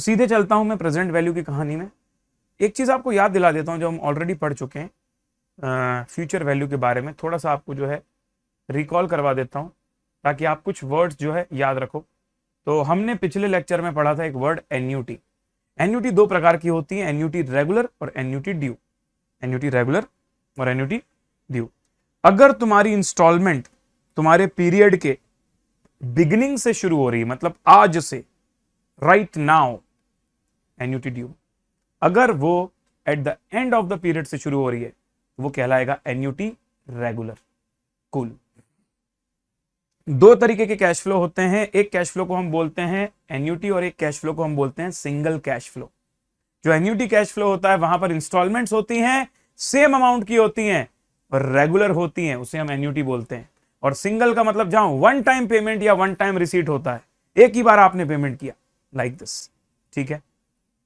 सीधे चलता हूं मैं प्रेजेंट वैल्यू की कहानी में। एक चीज आपको याद दिला देता हूं जो हम ऑलरेडी पढ़ चुके हैं, फ्यूचर वैल्यू के बारे में थोड़ा सा आपको जो है रिकॉल करवा देता हूं ताकि आप कुछ वर्ड्स जो है याद रखो। तो हमने पिछले लेक्चर में पढ़ा था एक वर्ड एन्यूटी। एन्यूटी दो प्रकार की होती है, एन्यूटी रेगुलर और एन्यूटी ड्यू। एन्यूटी रेगुलर और एन्यूटी ड्यू। अगर तुम्हारी इंस्टॉलमेंट तुम्हारे पीरियड के बिगिनिंग से शुरू हो रही है, मतलब आज से, राइट नाउ, एन्यूटी ड्यू। अगर वो at the end of the period से शुरू हो रही है वो कहलाएगा एन्यूटी रेगुलर। कूल। दो तरीके के कैश फ्लो होते हैं, एक कैश फ्लो को हम बोलते हैं एन्यूटी और एक कैश फ्लो को हम बोलते हैं सिंगल कैश फ्लो। जो एन्यूटी कैश फ्लो होता है वहां पर इंस्टॉलमेंट्स होती हैं, सेम अमाउंट की होती हैं और रेगुलर होती हैं, उसे हम एन्यूटी बोलते हैं। और सिंगल का मतलब जहां वन टाइम पेमेंट या वन टाइम रिसीट होता है, एक ही बार आपने पेमेंट किया, लाइक दिस। ठीक है।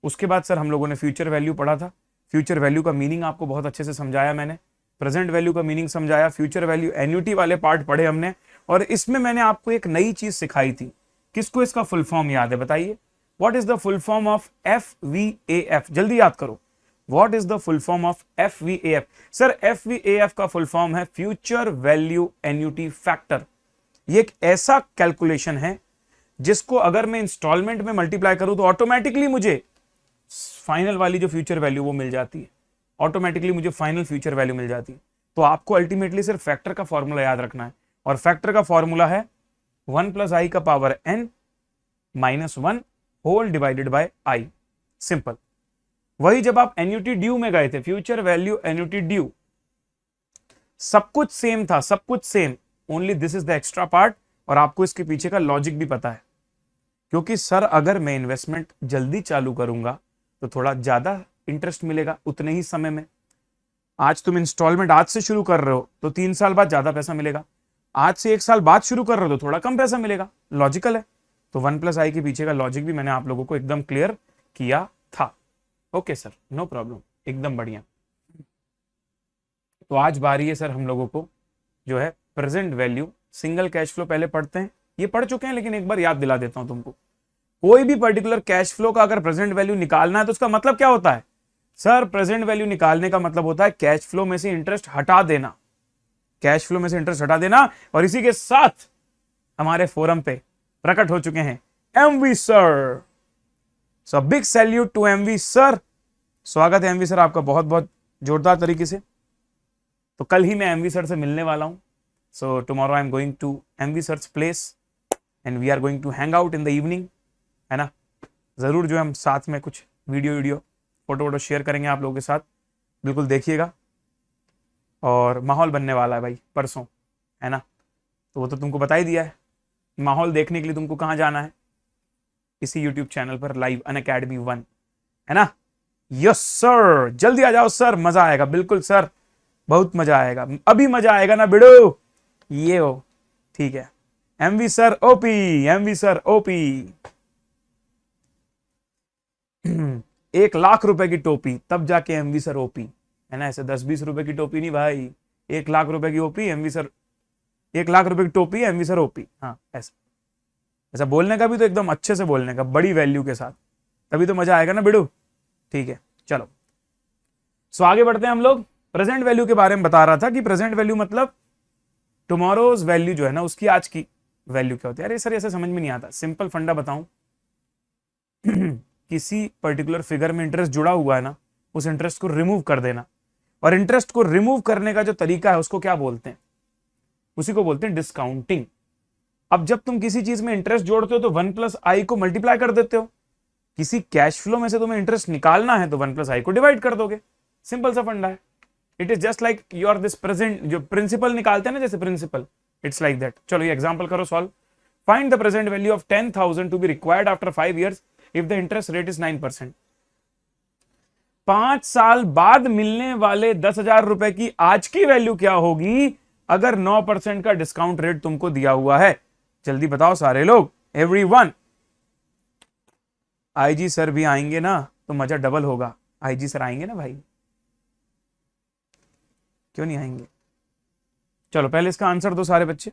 उसके बाद सर हम लोगों ने फ्यूचर वैल्यू पढ़ा था। फ्यूचर वैल्यू का मीनिंग आपको बहुत अच्छे से समझाया मैंने, प्रेजेंट वैल्यू का मीनिंग समझाया, फ्यूचर वैल्यू एन्यूटी वाले पार्ट पढ़े हमने। और इसमें मैंने आपको एक नई चीज सिखाई थी। किसको इसका फुल फॉर्म याद है बताइए? What is the full form of FVAF? जल्दी याद करो। What is the full form of FVAF? Sir FVAF का फुल फॉर्म है फ्यूचर वैल्यू एन्यूटी फैक्टर। ये एक ऐसा कैलकुलेशन है जिसको अगर मैं इंस्टॉलमेंट में मल्टीप्लाई करूं तो ऑटोमेटिकली मुझे फाइनल वाली जो फ्यूचर वैल्यू वो मिल जाती है। ऑटोमेटिकली मुझे फाइनल फ्यूचर वैल्यू मिल जाती है। तो आपको अल्टीमेटली सिर्फ फैक्टर का फॉर्मूला याद रखना है, और फैक्टर का फॉर्मूला है 1 + i का power n - 1 whole divided by i। Simple. वही जब आप एन्यूटी ड्यू में गए थे, फ्यूचर वैल्यू एन्यूटी ड्यू, सब कुछ सेम था, सब कुछ same, only this is the extra part. और आपको इसके पीछे का लॉजिक भी पता है, क्योंकि सर अगर मैं इन्वेस्टमेंट जल्दी चालू करूंगा तो थोड़ा ज्यादा इंटरेस्ट मिलेगा उतने ही समय में। आज तुम इंस्टॉलमेंट आज से शुरू कर रहे हो तो 3 साल बाद ज्यादा पैसा मिलेगा, आज से 1 साल बाद शुरू कर रहे हो तो थोड़ा कम पैसा मिलेगा। लॉजिकल है। तो 1 + i के पीछे का लॉजिक भी मैंने आप लोगों को एकदम क्लियर किया था। ओके सर, नो प्रॉब्लम, एकदम बढ़िया। तो आज बारी है सर हम लोगों को जो है present value single cash flow पहले पढ़ते हैं। ये पढ़ चुके हैं लेकिन एक बार याद दिला देता हूं तुमको। कोई भी पर्टिकुलर कैश फ्लो का अगर प्रेजेंट वैल्यू निकालना है तो उसका मतलब क्या होता है? सर प्रेजेंट वैल्यू निकालने का मतलब होता है कैश फ्लो में से इंटरेस्ट हटा देना। कैश फ्लो में से इंटरेस्ट हटा देना। और इसी के साथ हमारे फोरम पे प्रकट हो चुके हैं MV sir. So big salute to MV sir. स्वागत है MV सर आपका बहुत बहुत जोरदार तरीके से। तो कल ही मैं MV सर से मिलने वाला हूं। So tomorrow I am going to MV sir's place and we are going to hang out in the evening, है ना। जरूर जो हम साथ में कुछ वीडियो फोटो शेयर करेंगे आप लोगों के साथ, बिल्कुल देखिएगा। और माहौल बनने वाला है भाई परसों, है ना। तो वो तो तुमको बता ही दिया है। माहौल देखने के लिए तुमको कहाँ जाना है? इसी YouTube चैनल पर लाइव अनअकैडमी 1, है ना। यस सर, जल्दी आ जाओ सर, मजा आएगा। बिल्कुल सर, बहुत मजा आएगा। अभी मजा आएगा ना बिड़ो, ये हो। ठीक है। MV sir OP, MV sir OP। 1 lakh रुपए की टोपी तब जाके MV सर OP, है ना। ऐसे 10-20 रुपए की टोपी नहीं भाई, 1 लाख रुपए की OP MV सर, 1 लाख रुपए की टोपी MV सर OP। हाँ, ऐसा बोलने का भी तो एकदम अच्छे से बोलने का, बड़ी वैल्यू के साथ, तभी तो मजा आएगा ना बिड़ू। ठीक है, चलो। सो आगे बढ़ते हैं हम लोग। प्रेजेंट वैल्यू के बारे में बता रहा था कि प्रेजेंट वैल्यू मतलब टुमारोज वैल्यू जो है ना, उसकी आज की वैल्यू क्या होती है। अरे सर ऐसे समझ में नहीं आता। सिंपल फंडा बताऊं। किसी पर्टिकुलर फिगर में इंटरेस्ट जुड़ा हुआ है ना, उस इंटरेस्ट को रिमूव कर देना। और इंटरेस्ट को रिमूव करने का जो तरीका है उसको क्या बोलते हैं? उसी को बोलते हैं डिस्काउंटिंग। अब जब तुम किसी चीज में इंटरेस्ट जोड़ते हो तो 1 + i को मल्टीप्लाई कर देते हो। किसी कैश फ्लो में से तुम्हें इंटरेस्ट निकालना है तो 1 + i को डिवाइड कर दोगे। सिंपल सा फंडा है। It is just like your this present, जो प्रिंसिपल निकालते हैं ना, जैसे प्रिंसिपल, इट्स लाइक दैट। चलो ये एग्जांपल करो solve. Find the present value of 10,000 to be required after 5 years if the interest rate is 9%। 5 साल बाद मिलने वाले 10,000 रुपए की आज की वैल्यू क्या होगी अगर 9% का डिस्काउंट रेट तुमको दिया हुआ है? जल्दी बताओ सारे लोग, एवरीवन। IG सर भी आएंगे ना तो मजा डबल होगा। IG सर आएंगे ना भाई, क्यों नहीं आएंगे? चलो पहले इसका आंसर दो सारे बच्चे।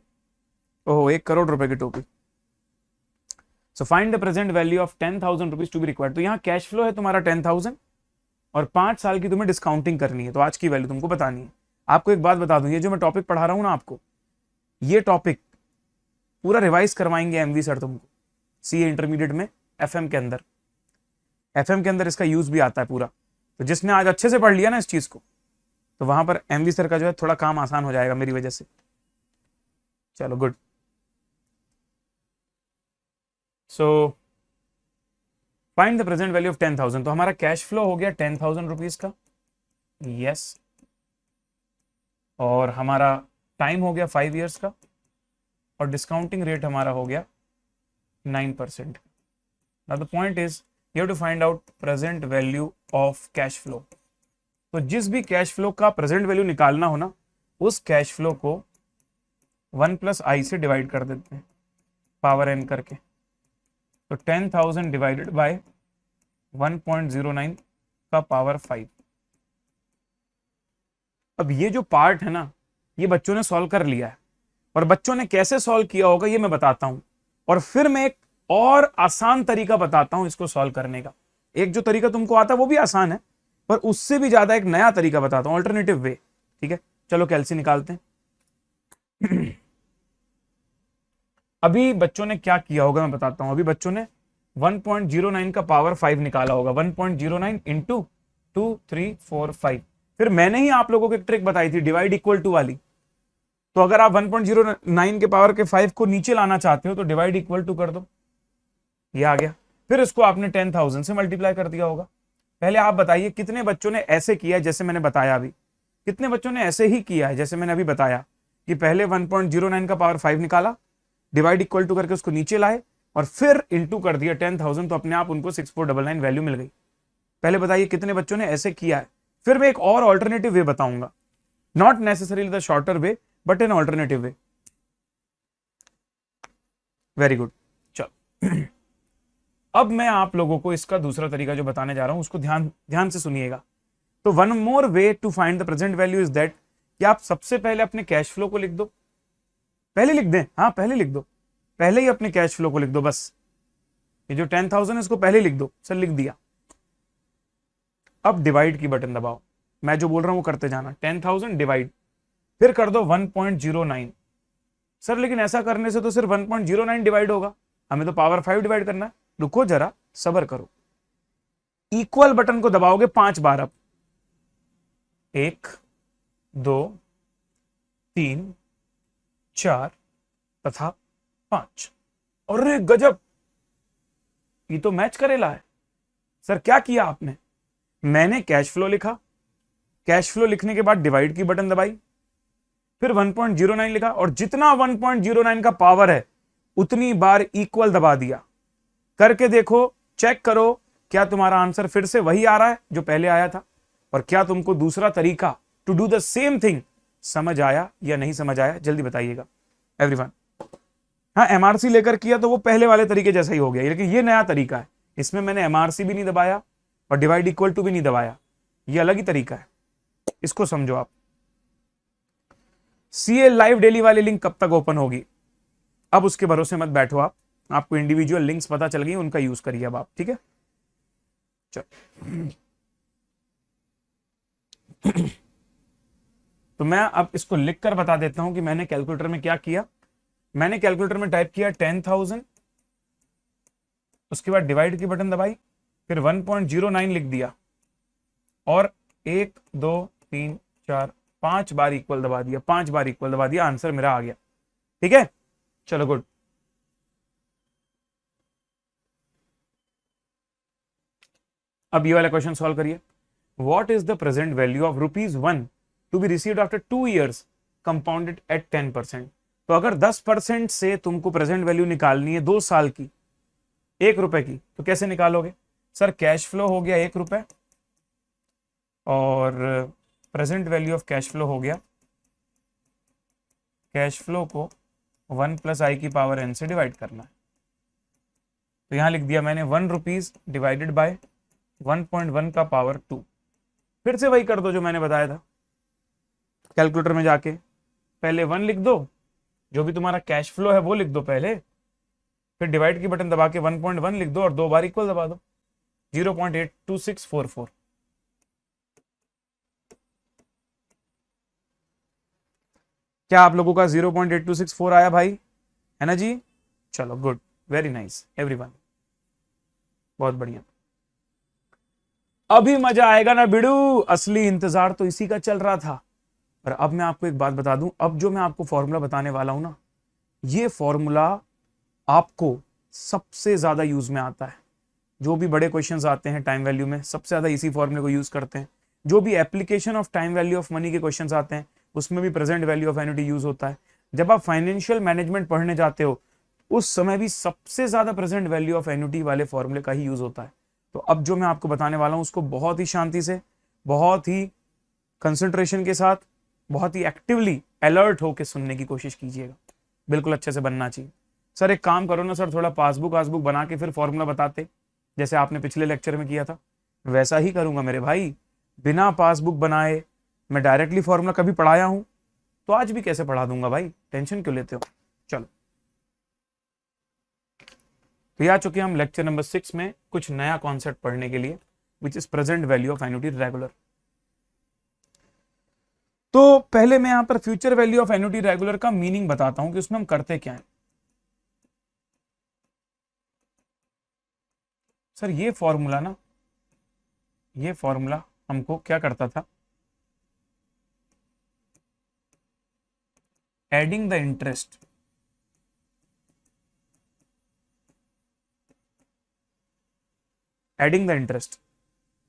ओहो, 1 करोड़ रुपए की टोपी। So find the present value of 10,000 rupees to be required. तो यहाँ कैश फ्लो है तुम्हारा 10,000 और 5 साल की तुम्हें डिस्काउंटिंग करनी है, तो आज की वैल्यू तुमको बतानी है। आपको एक बात बता दूं, ये जो मैं टॉपिक पढ़ा रहा हूं ना आपको, ये टॉपिक पूरा रिवाइज करवाएंगे एमवी सर तुमको सीए इंटरमीडिएट में, एफएम के अंदर। एफएम के अंदर इसका यूज भी आता है पूरा। तो जिसने आज अच्छे से पढ़ लिया ना इस चीज को, तो वहां पर एमवी सर का जो है थोड़ा काम आसान हो जाएगा मेरी वजह से। चलो good. So find the present value of 10,000। तो हमारा कैश फ्लो हो गया 10,000 रुपीज का, यस। और हमारा टाइम हो गया 5 ईयर्स का, और डिस्काउंटिंग रेट हमारा हो गया 9%। Now the point is you have to find out present value of cash flow. तो जिस भी कैश फ्लो का प्रेजेंट वैल्यू निकालना हो ना, उस कैश फ्लो को 1 + i से डिवाइड कर देते हैं, पावर n करके। तो 10,000 डिवाइडेड बाय 1.09 का पावर 5। अब ये जो पार्ट है ना, ये बच्चों ने सॉल्व कर लिया है, और बच्चों ने कैसे सॉल्व किया होगा ये मैं बताता हूं। और फिर मैं एक और आसान तरीका बताता हूं इसको सॉल्व करने का। एक जो तरीका तुमको आता है वो भी आसान है, पर उससे भी ज्यादा एक नया तरीका बताता हूं, अल्टरनेटिव वे। ठीक है, चलो कैलसी निकालते हैं। अभी बच्चों ने क्या किया होगा मैं बताता हूं। अभी बच्चों ने 1.09 का पावर 5 निकाला होगा। 1.09 इंटू 2 3 4 5। फिर मैंने ही आप लोगों को एक ट्रिक बताई थी, डिवाइड इक्वल टू वाली। तो अगर आप 1.09 के पावर के 5 को नीचे लाना चाहते हो तो डिवाइड इक्वल टू कर दो, ये आ गया। फिर इसको आपने 10,000 से मल्टीप्लाई कर दिया होगा। पहले आप बताइए कितने बच्चों ने ऐसे किया है जैसे मैंने बताया अभी? कितने बच्चों ने ऐसे ही किया है जैसे मैंने अभी बताया कि पहले 1.09 का पावर 5 निकाला, डिवाइड इक्वल टू करके उसको नीचे लाए, और फिर इंटू कर दिया 10,000, तो अपने आप उनको 6499 वैल्यू मिल गई। पहले बताइए कितने बच्चों ने ऐसे किया है। फिर मैं एक और ऑल्टरनेटिव वे बताऊंगा, not necessarily the shorter way but an alternative way. Very good. चलो अब मैं आप लोगों को इसका दूसरा तरीका जो बताने जा रहा हूं उसको ध्यान से सुनिएगा। तो one more way to find the present value is that कि आप सबसे पहले अपने कैश फ्लो को लिख दो। पहले लिख दें, हाँ पहले लिख दो, पहले ही अपने कैश फ्लो को लिख दो। बस ये जो 10,000 है इसको पहले लिख दो। सर लिख दिया। अब डिवाइड की बटन दबाओ, मैं जो बोल रहा हूं वो करते जाना। 10,000 डिवाइड, फिर कर दो 1.09। सर लेकिन ऐसा करने से तो सिर्फ 1.09 डिवाइड होगा, हमें तो पावर 5 डिवाइड करना है। रुको जरा, सब्र करो। इक्वल बटन को दबाओगे 5 बार। अब 1 2 3 4 तथा 5। अरे गजब, ये तो मैच करेला है। सर क्या किया आपने? मैंने कैश फ्लो लिखा, कैश फ्लो लिखने के बाद डिवाइड की बटन दबाई, फिर 1.09 लिखा, और जितना 1.09 का पावर है उतनी बार इक्वल दबा दिया। करके देखो, चेक करो क्या तुम्हारा आंसर फिर से वही आ रहा है जो पहले आया था, और क्या तुमको दूसरा तरीका to do the same thing समझ आया या नहीं समझ आया, जल्दी बताइएगा एवरीवन। हाँ एमआरसी लेकर किया तो वो पहले वाले तरीके जैसा ही हो गया, लेकिन ये नया तरीका है। इसमें मैंने एमआरसी भी नहीं दबाया और डिवाइड इक्वल टू भी नहीं दबाया, ये अलग ही तरीका है, इसको समझो आप। सीए लाइव डेली वाली लिंक कब तक ओपन होगी? अब उसके भरोसे मत बैठो आप, आपको इंडिविजुअल लिंक्स पता चल गई, उनका यूज करिए अब आप। ठीक है, चलो। तो मैं अब इसको लिखकर बता देता हूं कि मैंने कैलकुलेटर में क्या किया। मैंने कैलकुलेटर में टाइप किया 10,000, उसके बाद डिवाइड की बटन दबाई, फिर 1.09 लिख दिया, और 1 2 3 4 5 बार इक्वल दबा दिया, 5 बार इक्वल दबा दिया, आंसर मेरा आ गया। ठीक है, चलो गुड। अब ये वाला क्वेश्चन सॉल्व करिए। What is the present value of ₹1 to be received after 2 years compounded at 10%? तो अगर 10% से तुमको प्रेजेंट वैल्यू निकालनी है 2 साल की, ₹1 की, तो कैसे निकालोगे? सर कैश फ्लो हो गया ₹1 और present value of cash flow हो गया, कैश फ्लो को 1 + i की पावर n से डिवाइड करना है। तो यहां लिख दिया मैंने ₹1 डिवाइडेड बाय 1.1 का पावर 2। फिर से वही कर दो जो मैंने बताया था, कैलकुलेटर में जाके पहले 1 लिख दो, जो भी तुम्हारा कैश फ्लो है वो लिख दो पहले, फिर डिवाइड की बटन दबा के 1.1 लिख दो और 2 बार इक्वल दबा दो, 0.82644। क्या आप लोगों का 0.8264 आया भाई, है ना जी? चलो गुड, वेरी नाइस एवरीवन, बहुत बढ़िया। अभी मजा आएगा ना बिड़ू, असली इंतजार तो इसी का चल रहा था। पर अब मैं आपको एक बात बता दूं, अब जो मैं आपको फॉर्मूला बताने वाला हूं ना, ये फॉर्मूला आपको सबसे ज्यादा यूज में आता है। जो भी बड़े क्वेश्चंस आते हैं टाइम वैल्यू में, सबसे ज्यादा इसी फॉर्मूले को यूज करते हैं। जो भी application of time value of money के क्वेश्चंस आते हैं, उसमें भी present value of annuity use होता है। जब आप फाइनेंशियल मैनेजमेंट पढ़ने जाते हो, उस समय भी सबसे ज्यादा प्रेजेंट वैल्यू ऑफ एन्युटी वाले फॉर्मूले का ही यूज होता है। तो अब जो मैं आपको बताने वाला हूं, उसको बहुत ही शांति से, बहुत ही कंसंट्रेशन के साथ, बहुत ही एक्टिवली अलर्ट होकर सुनने की कोशिश कीजिएगा। बिल्कुल अच्छे से बनना चाहिए। सर एक काम करो ना सर, थोड़ा पासबुक वासबुक बना के फिर फॉर्मूला बताते, जैसे आपने पिछले लेक्चर में किया था। वैसा ही करूंगा मेरे भाई, बिना पासबुक बनाए मैं डायरेक्टली फॉर्मूला कभी पढ़ाया हूं तो आज भी कैसे पढ़ा दूंगा भाई, टेंशन क्यों लेते हो। चलो, तो आ चुके हम लेक्चर नंबर 6 में कुछ नया कॉन्सेप्ट पढ़ने के लिए, which is present value of annuity regular. तो पहले मैं यहां पर future value of annuity regular का मीनिंग बताता हूं कि उसमें हम करते क्या है। सर ये फॉर्मूला ना, ये फॉर्मूला हमको क्या करता था, adding the interest, adding the interest,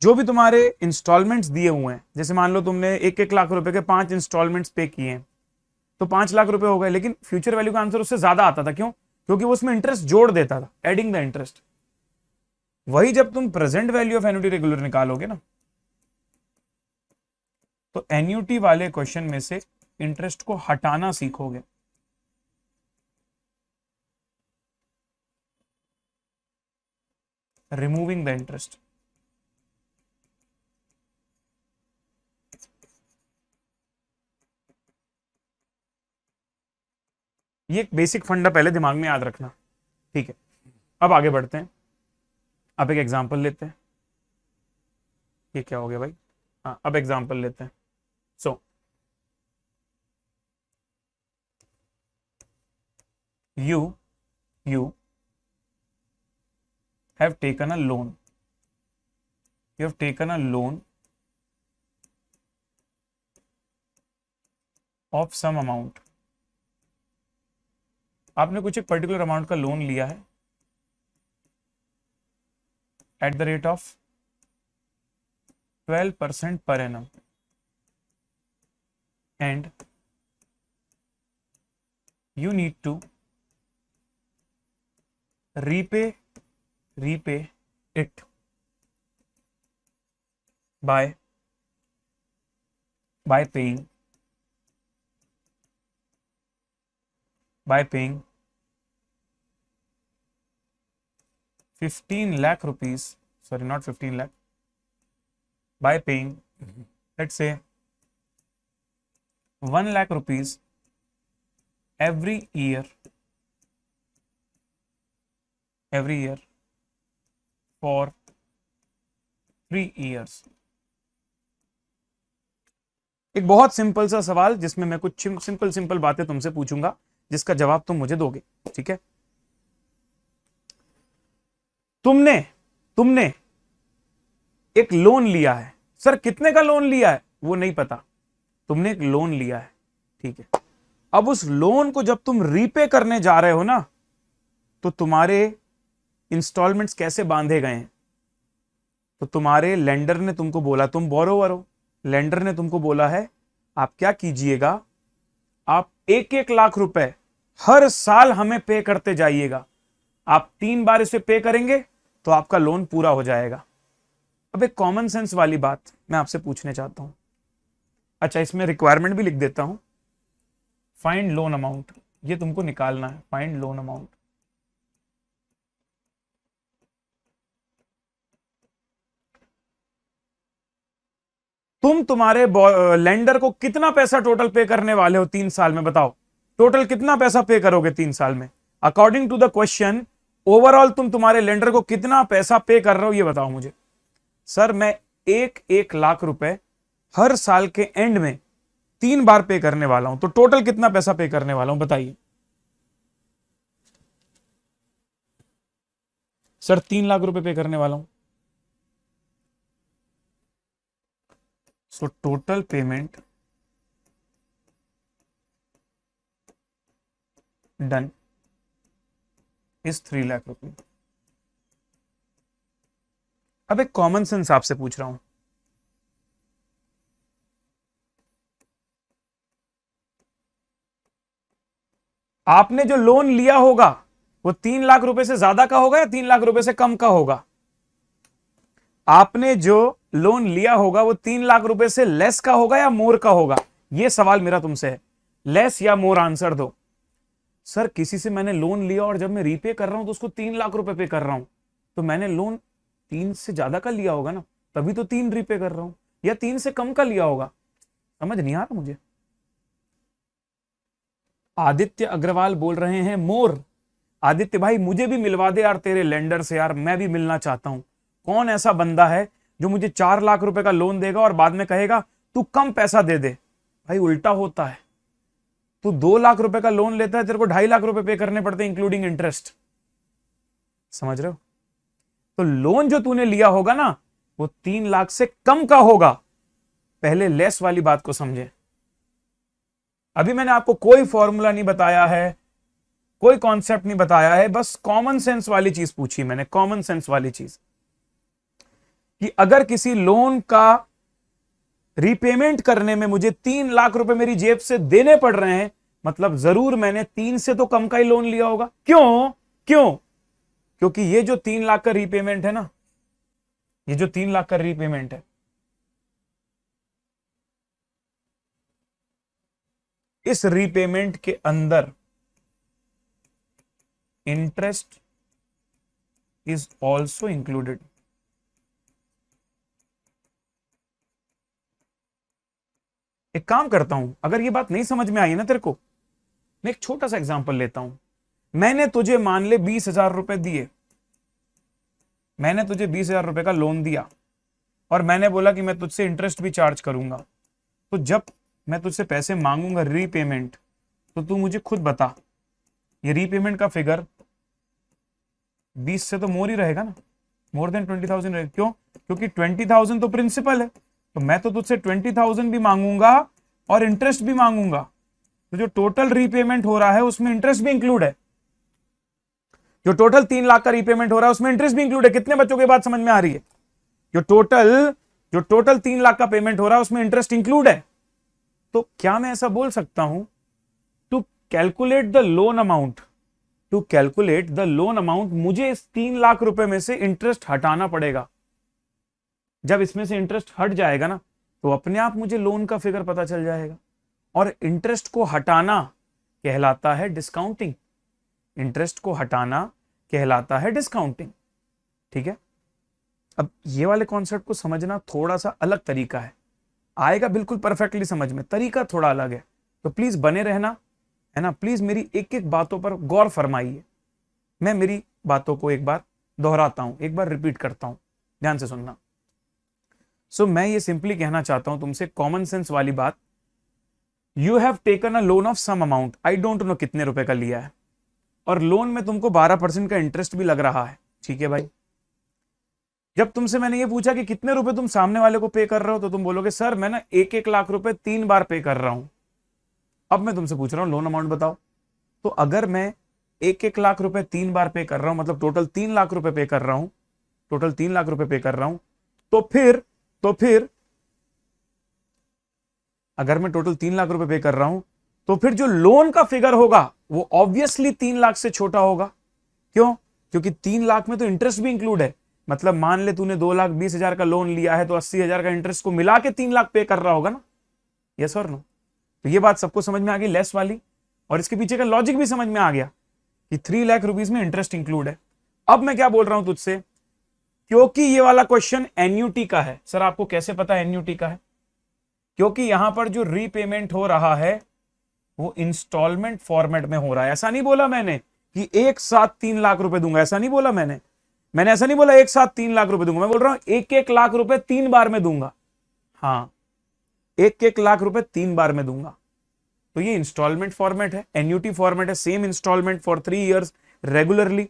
जो भी तुम्हारे इंस्टॉलमेंट्स दिए हुए हैं, जैसे मान लो तुमने 1-1 लाख रुपए के 5 इंस्टॉलमेंट्स पे किए हैं, तो 5 लाख रुपए हो गए, लेकिन फ्यूचर वैल्यू का आंसर उससे ज्यादा आता था। क्यों? क्योंकि वो उसमें इंटरेस्ट जोड़ देता था, एडिंग द इंटरेस्ट। वही जब तुम present value of annuity regular निकालोगे ना, तो एन्युटी वाले क्वेश्चन में से इंटरेस्ट को हटाना सीखोगे। Removing the interest. ये एक बेसिक फंडा पहले दिमाग में याद रखना, ठीक है। अब आगे बढ़ते हैं, अब एक एग्जांपल लेते हैं। ये क्या हो गया भाई? हाँ, अब एग्जांपल लेते हैं। सो you have taken a loan, you have taken a loan of some amount, आपने कुछ एक पर्टिकुलर अमाउंट का लोन लिया है at the rate of 12% per annum, and you need to repay it by paying 15 lakh rupees, sorry not 15 lakh, by paying let's say 1 lakh rupees every year for 3 years। एक बहुत simple सा सवाल जिसमें मैं कुछ simple बातें तुमसे पूछूंगा, जिसका जवाब तुम मुझे दोगे, ठीक है। तुमने एक लोन लिया है। सर कितने का लोन लिया है वो नहीं पता, तुमने एक लोन लिया है, ठीक है। अब उस लोन को जब तुम रीपे करने जा रहे हो ना, तो तुम्हारे इंस्टॉलमेंट्स कैसे बांधे गए हैं? तो तुम्हारे लेंडर ने तुमको बोला, तुम बोरोवर हो, लेंडर ने तुमको बोला है आप क्या कीजिएगा, आप 1-1 लाख रुपए हर साल हमें पे करते जाइएगा। आप 3 बार इसे पे करेंगे तो आपका लोन पूरा हो जाएगा। अब एक कॉमन सेंस वाली बात मैं आपसे पूछने चाहता हूं। अच्छा, इसमें रिक्वायरमेंट भी लिख देता हूं, फाइंड लोन अमाउंट, ये तुमको निकालना है, फाइंड लोन अमाउंट। तुम तुम्हारे लेंडर को कितना पैसा टोटल पे करने वाले हो 3 साल में? बताओ टोटल कितना पैसा पे करोगे 3 साल में? According to the question overall तुम तुम्हारे लेंडर को कितना पैसा पे कर रहे हो ये बताओ मुझे। सर मैं 1 लाख रुपए हर साल के एंड में 3 बार पे करने वाला हूं, तो टोटल कितना पैसा पे करने वाला हूं बताइए। सर 3 लाख रुपए पे करने वाला हूं, so total payment done is 3 lakh रुपए। अब एक कॉमन सेंस आपसे पूछ रहा हूं, आपने जो लोन लिया होगा वो 3 लाख रुपए से ज्यादा का होगा या 3 लाख रुपए से कम का होगा? आपने जो लोन लिया होगा वो 3 लाख रुपए से लेस का होगा या मोर का होगा? ये सवाल मेरा तुमसे है, लेस या मोर आंसर दो। सर किसी से मैंने लोन लिया और जब मैं रीपे कर रहा हूं तो उसको 3 लाख रुपए पे कर रहा हूं, तो मैंने लोन 3 से ज्यादा का लिया होगा ना, तभी तो 3 रीपे कर रहा हूं, या 3 से कम का लिया होगा? समझ नहीं आ रहा मुझे। आदित्य अग्रवाल बोल रहे हैं मोर। आदित्य भाई मुझे भी मिलवा दे यार तेरे लेंडर से, यार मैं भी मिलना चाहता हूं। कौन ऐसा बंदा है जो मुझे 4 लाख रुपए का लोन देगा और बाद में कहेगा तू कम पैसा दे दे? भाई उल्टा होता है, तू 2 लाख रुपए का लोन लेता है, तेरे को 2.5 लाख रुपए पे करने पड़ते हैं इंक्लूडिंग इंटरेस्ट। समझ रहे हो? तो लोन जो तूने लिया होगा ना वो 3 लाख से कम का होगा। पहले लेस वाली बात को समझे। अभी मैंने आपको कोई फॉर्मूला नहीं बताया है, कोई कॉन्सेप्ट नहीं बताया है, बस कॉमन सेंस वाली चीज पूछी मैंने, कॉमन सेंस वाली चीज कि अगर किसी लोन का रीपेमेंट करने में मुझे 3 लाख रुपए मेरी जेब से देने पड़ रहे हैं, मतलब जरूर मैंने 3 से तो कम का ही लोन लिया होगा। क्यों? क्योंकि ये जो 3 लाख का रीपेमेंट है ना, ये जो 3 लाख का रीपेमेंट है, इस रीपेमेंट के अंदर इंटरेस्ट इज ऑल्सो इंक्लूडेड। एक काम करता हूं, अगर ये बात नहीं समझ में आई ना तेरे को, मैं एक छोटा सा एग्जांपल लेता हूं। मैंने तुझे मान ले 20,000 रुपए दिए, मैंने तुझे 20,000 रुपए का लोन दिया और मैंने बोला कि मैं तुझसे इंटरेस्ट भी चार्ज करूंगा। तो जब मैं तुझसे पैसे मांगूंगा रीपेमेंट, तो तू मुझे खुद बता ये रीपेमेंट का फिगर 20 से तो मोर ही रहेगा ना, मोर देन 20,000 रहेगा। क्यों? क्योंकि 20,000 तो प्रिंसिपल है, तो मैं तो तुझसे 20,000 भी मांगूंगा और इंटरेस्ट भी मांगूंगा। तो जो टोटल रीपेमेंट हो रहा है उसमें इंटरेस्ट भी इंक्लूड है। जो टोटल 3 लाख का रीपेमेंट हो रहा है उसमें इंटरेस्ट भी इंक्लूड है। कितने बच्चों की बात समझ में आ रही है? जो टोटल 3 लाख का पेमेंट हो रहा है उसमें इंटरेस्ट इंक्लूड है। तो क्या मैं ऐसा बोल सकता हूं, to calculate the loan amount, मुझे इस 3 लाख रुपए में से इंटरेस्ट हटाना पड़ेगा। जब इसमें से इंटरेस्ट हट जाएगा ना, तो अपने आप मुझे लोन का फिगर पता चल जाएगा। और इंटरेस्ट को हटाना कहलाता है डिस्काउंटिंग। इंटरेस्ट को हटाना कहलाता है डिस्काउंटिंग। ठीक है? अब ये वाले कॉन्सेप्ट को समझना थोड़ा सा अलग तरीका है, आएगा बिल्कुल परफेक्टली समझ में, तरीका थोड़ा अलग है। तो प्लीज बने रहना, है ना? प्लीज मेरी एक एक बातों पर गौर फरमाइए। मैं मेरी बातों को एक बार दोहराता हूं, एक बार रिपीट करता हूं, ध्यान से सुनना। सो मैं ये सिंपली कहना चाहता हूं तुमसे, कॉमन सेंस वाली बात, you have taken a loan of some amount, I don't know कितने रुपए का लिया है, और लोन में तुमको 12% का इंटरेस्ट भी लग रहा है। ठीक है भाई? जब तुमसे मैंने ये पूछा कि कितने रुपए तुम सामने वाले को पे कर रहे हो, तो तुम बोलोगे सर मैं ना 1-1 लाख रुपए 3 बार पे कर रहा हूं। अब मैं तुमसे पूछ रहा हूं लोन अमाउंट बताओ। तो अगर मैं 1-1 लाख रुपए 3 बार पे कर रहा हूं, मतलब टोटल 3 लाख रुपए पे कर रहा हूं, टोटल 3 लाख रुपए पे कर रहा हूं, तो फिर अगर मैं टोटल 3 लाख रुपए पे कर रहा हूं, तो फिर जो लोन का फिगर होगा वो ऑब्वियसली 3 लाख से छोटा होगा। क्यों? क्योंकि 3 लाख में तो इंटरेस्ट भी इंक्लूड है। मतलब मान ले तूने 2,20,000 का लोन लिया है, तो 80,000 का इंटरेस्ट को मिला के 3 लाख पे कर रहा होगा ना? यस और नो? तो ये बात सबको समझ में आ गई, लेस वाली, और इसके पीछे का लॉजिक भी समझ में आ गया कि 3 लाख रुपीज में इंटरेस्ट इंक्लूड है। अब मैं क्या बोल रहा हूं तुझसे, क्योंकि ये वाला क्वेश्चन एन्यूटी का है। सर आपको कैसे पता एन्यूटी का है? क्योंकि यहां पर जो रीपेमेंट हो रहा है वो इंस्टॉलमेंट फॉर्मेट में हो रहा है। ऐसा नहीं बोला मैंने कि एक साथ 3 लाख रुपए दूंगा, ऐसा नहीं बोला मैंने ऐसा नहीं बोला एक साथ 3 लाख रुपए दूंगा, मैं बोल रहा हूं 1-1 लाख रुपए 3 बार में दूंगा। हाँ, 1-1 लाख रुपए 3 बार में दूंगा। तो ये इंस्टॉलमेंट फॉर्मेट है, एन्यूटी फॉर्मेट है, same instalment for 3 years regularly.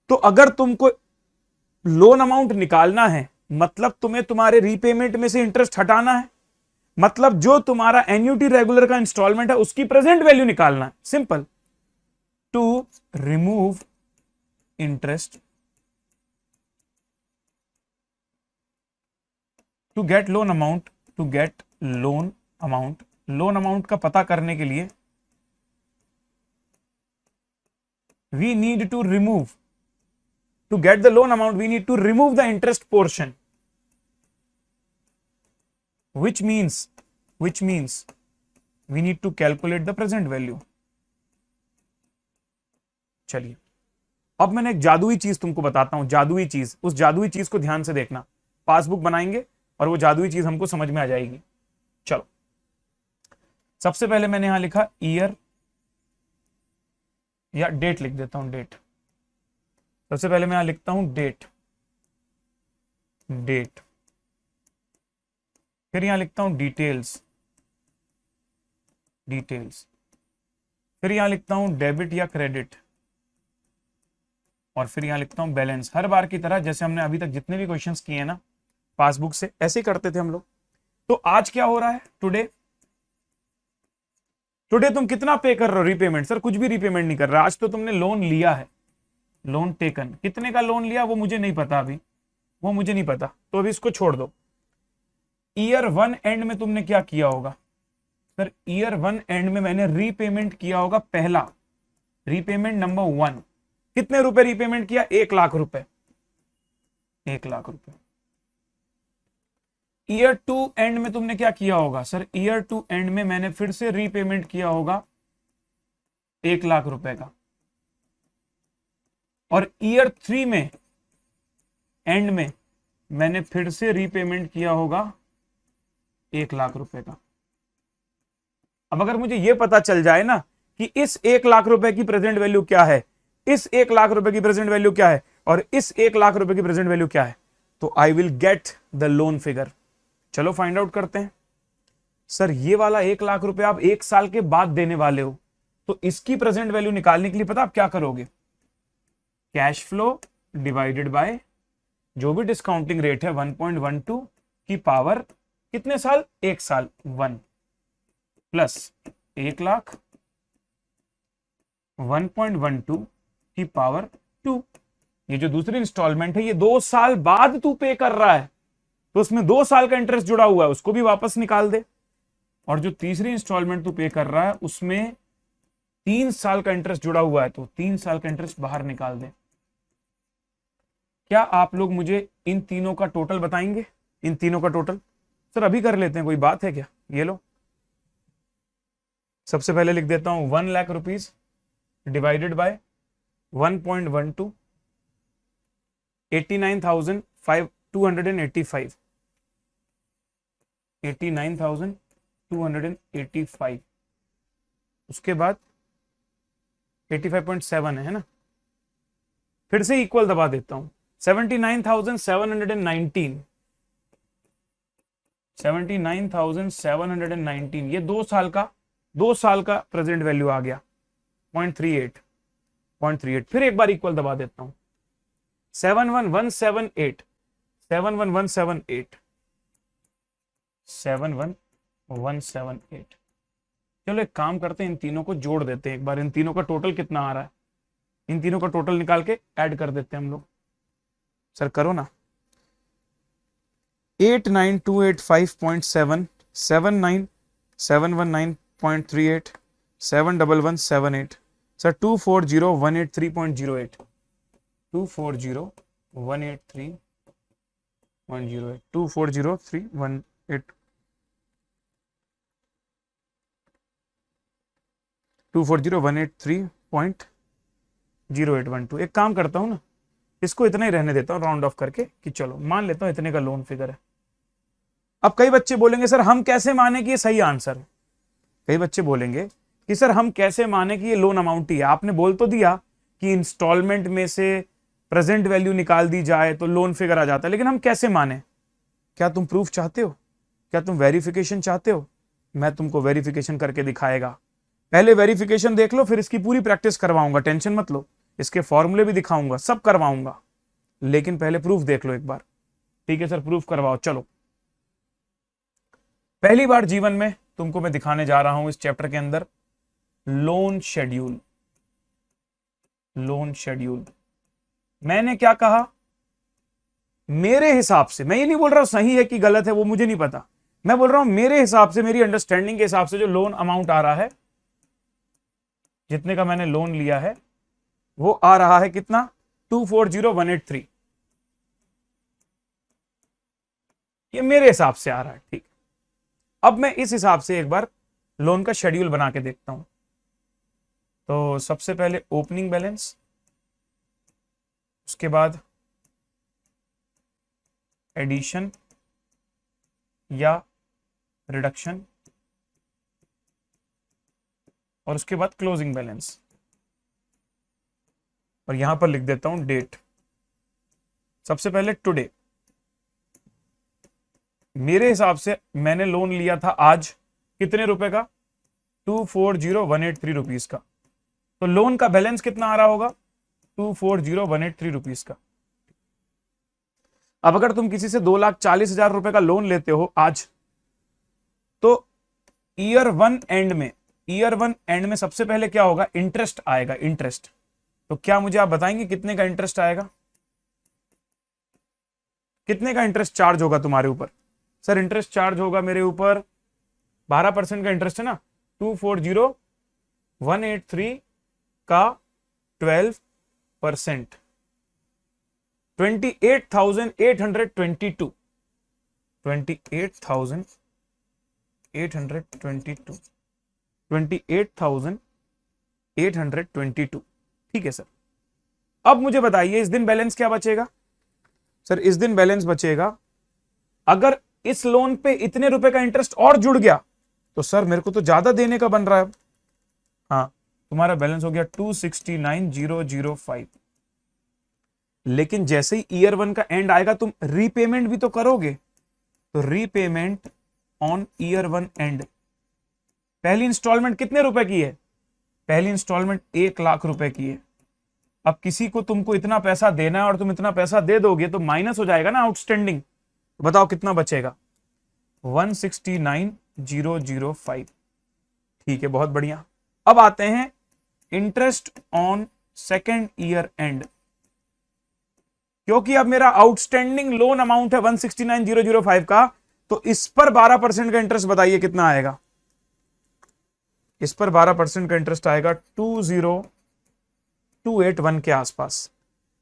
तो अगर तुमको लोन अमाउंट निकालना है, मतलब तुम्हें तुम्हारे रीपेमेंट में से इंटरेस्ट हटाना है, मतलब जो तुम्हारा एन्यूटी रेगुलर का इंस्टॉलमेंट है उसकी प्रेजेंट वैल्यू निकालना है। Simple, to remove interest to get loan amount, loan amount का पता करने के लिए we need to remove, to get the loan amount we need to remove the interest portion, which means we need to calculate the present value। चलिए, अब मैंने एक जादुई चीज तुमको बताता हूं, जादुई चीज, उस जादुई चीज को ध्यान से देखना। पासबुक बनाएंगे और वो जादुई चीज हमको समझ में आ जाएगी। चलो, सबसे पहले मैंने यहां लिखा ईयर या डेट, लिख देता हूं डेट। सबसे पहले मैं यहां लिखता हूं डेट, फिर यहां लिखता हूं डिटेल्स, फिर यहां लिखता हूं डेबिट या क्रेडिट, और फिर यहां लिखता हूं बैलेंस। हर बार की तरह जैसे हमने अभी तक जितने भी क्वेश्चंस किए ना पासबुक से, ऐसे ही करते थे हम लोग। तो आज क्या हो रहा है, टुडे तुम कितना पे कर रहे हो रीपेमेंट? सर कुछ भी रीपेमेंट नहीं कर रहा, आज तो तुमने लोन लिया है, लोन टेकन। कितने का लोन लिया वो मुझे नहीं पता, अभी वो मुझे नहीं पता, तो अभी इसको छोड़ दो। ईयर 1 एंड में तुमने क्या किया होगा? सर ईयर 1 एंड में मैंने रीपेमेंट किया होगा, पहला रीपेमेंट नंबर 1। कितने रुपए रीपेमेंट किया? 1 लाख रुपए, 1 लाख रुपए। ईयर 2 एंड में तुमने क्या किया होगा? सर ईयर 2 एंड में मैंने फिर से रीपेमेंट किया होगा 1 लाख रुपए का। और ईयर 3 में एंड में मैंने फिर से रीपेमेंट किया होगा 1 लाख रुपए का। अब अगर मुझे यह पता चल जाए ना कि इस 1 लाख रुपए की प्रेजेंट वैल्यू क्या है, इस 1 लाख रुपए की प्रेजेंट वैल्यू क्या है, और इस 1 लाख रुपए की प्रेजेंट वैल्यू क्या है, तो I will get the loan figure. चलो फाइंड आउट करते हैं। सर ये वाला 1 लाख रुपए आप 1 साल के बाद देने वाले हो, तो इसकी प्रेजेंट वैल्यू निकालने के लिए पता आप क्या करोगे? कैश फ्लो डिवाइडेड बाय जो भी डिस्काउंटिंग रेट है 1.12 की पावर कितने साल? 1 साल, 1 प्लस 1 लाख 1.12 की पावर 2। ये जो दूसरी इंस्टॉलमेंट है ये 2 साल बाद तू पे कर रहा है, तो उसमें 2 साल का इंटरेस्ट जुड़ा हुआ है, उसको भी वापस निकाल दे। और जो तीसरी इंस्टॉलमेंट तू पे कर रहा है उसमें 3 साल का इंटरेस्ट जुड़ा हुआ है, तो 3 साल का इंटरेस्ट बाहर निकाल दे। क्या आप लोग मुझे इन तीनों का टोटल बताएंगे? इन तीनों का टोटल सर अभी कर लेते हैं, कोई बात है क्या? ये लो, सबसे पहले लिख देता हूं 1 लाख रुपीज डिवाइडेड बाय 1.12, 89,285, 89,285। उसके बाद 85.7 है ना, फिर से इक्वल दबा देता हूं 79,719, 79,719। ये 2 साल का प्रेजेंट वैल्यू आ गया 0.38। फिर एक बार इक्वल दबा देता हूं 71178, 71178, 71178। चलो एक काम करते हैं, इन तीनों को जोड़ देते हैं एक बार। इन तीनों का टोटल कितना आ रहा है, इन तीनों का टोटल निकाल के ऐड कर देते हैं हम लोग। सर करो ना, 89,285.7, 79,719.38, 71178। सर 240,183.08, 240,183.08, 240,318, 240,183.0812। एक काम करता हूं ना, इसको इतना ही रहने देता हूं राउंड ऑफ करके, कि चलो मान लेता हूं इतने का लोन फिगर है। अब कई बच्चे बोलेंगे सर हम कैसे माने कि ये सही आंसर है? कई बच्चे बोलेंगे कि सर हम कैसे माने कि ये लोन अमाउंट ही है। आपने बोल तो दिया कि इंस्टॉलमेंट में से प्रेजेंट वैल्यू निकाल दी जाए तो लोन फिगर आ जाता है, लेकिन हम कैसे माने? क्या तुम प्रूफ चाहते हो? क्या तुम वेरिफिकेशन चाहते हो? मैं तुमको वेरिफिकेशन करके दिखाएगा। पहले वेरिफिकेशन देख लो, फिर इसकी पूरी प्रैक्टिस करवाऊंगा, टेंशन मत लो। इसके फॉर्मूले भी दिखाऊंगा, सब करवाऊंगा, लेकिन पहले प्रूफ देख लो एक बार। ठीक है सर, प्रूफ करवाओ। चलो, पहली बार जीवन में तुमको मैं दिखाने जा रहा हूं इस चैप्टर के अंदर लोन शेड्यूल। लोन शेड्यूल मैंने क्या कहा? मेरे हिसाब से, मैं ये नहीं बोल रहा हूं सही है कि गलत है, वो मुझे नहीं पता। मैं बोल रहा हूं मेरे हिसाब से, मेरी अंडरस्टैंडिंग के हिसाब से जो लोन अमाउंट आ रहा है, जितने का मैंने लोन लिया है, वो आ रहा है कितना? 240183। ये मेरे हिसाब से आ रहा है। ठीक, अब मैं इस हिसाब से एक बार लोन का शेड्यूल बना के देखता हूं। तो सबसे पहले ओपनिंग बैलेंस, उसके बाद एडिशन या रिडक्शन, और उसके बाद क्लोजिंग बैलेंस, और यहां पर लिख देता हूं डेट। सबसे पहले टुडे। मेरे हिसाब से मैंने लोन लिया था आज, कितने रुपए का? 240183 रुपीज का। तो लोन का बैलेंस कितना आ रहा होगा? 240183 रुपीज का। अब अगर तुम किसी से 2,40,000 रुपए का लोन लेते हो आज, तो ईयर वन एंड में सबसे पहले क्या होगा? इंटरेस्ट आएगा, इंटरेस्ट। तो क्या मुझे आप बताएंगे कितने का इंटरेस्ट आएगा? कितने का इंटरेस्ट चार्ज होगा तुम्हारे ऊपर? सर इंटरेस्ट चार्ज होगा मेरे ऊपर 12% का इंटरेस्ट है ना। 240183 का 12%, 28,822, 28,822। ठीक है सर। अब मुझे बताइए इस दिन बैलेंस क्या बचेगा? सर इस दिन बैलेंस बचेगा, अगर इस लोन पे इतने रुपए का इंटरेस्ट और जुड़ गया तो सर मेरे को तो ज्यादा देने का बन रहा है। हाँ, तुम्हारा बैलेंस हो गया 269,005। लेकिन जैसे ही ईयर वन का एंड आएगा तुम रीपेमेंट भी तो करोगे। तो repayment on year one and, पहली इंस्टॉलमेंट कितने रुपए की है? पहली इंस्टॉलमेंट 1,00,000 रुपए की है। अब किसी को तुमको इतना पैसा देना है और तुम इतना पैसा दे दोगे तो माइनस हो जाएगा ना आउटस्टैंडिंग। बताओ कितना बचेगा? 169,005। ठीक है, बहुत बढ़िया। अब आते हैं interest on second year and. क्योंकि अब मेरा आउटस्टैंडिंग लोन अमाउंट है 169,005 का, तो इस पर 12% का इंटरेस्ट बताइए कितना आएगा? इस पर 12% का इंटरेस्ट आएगा 20,281 के आसपास।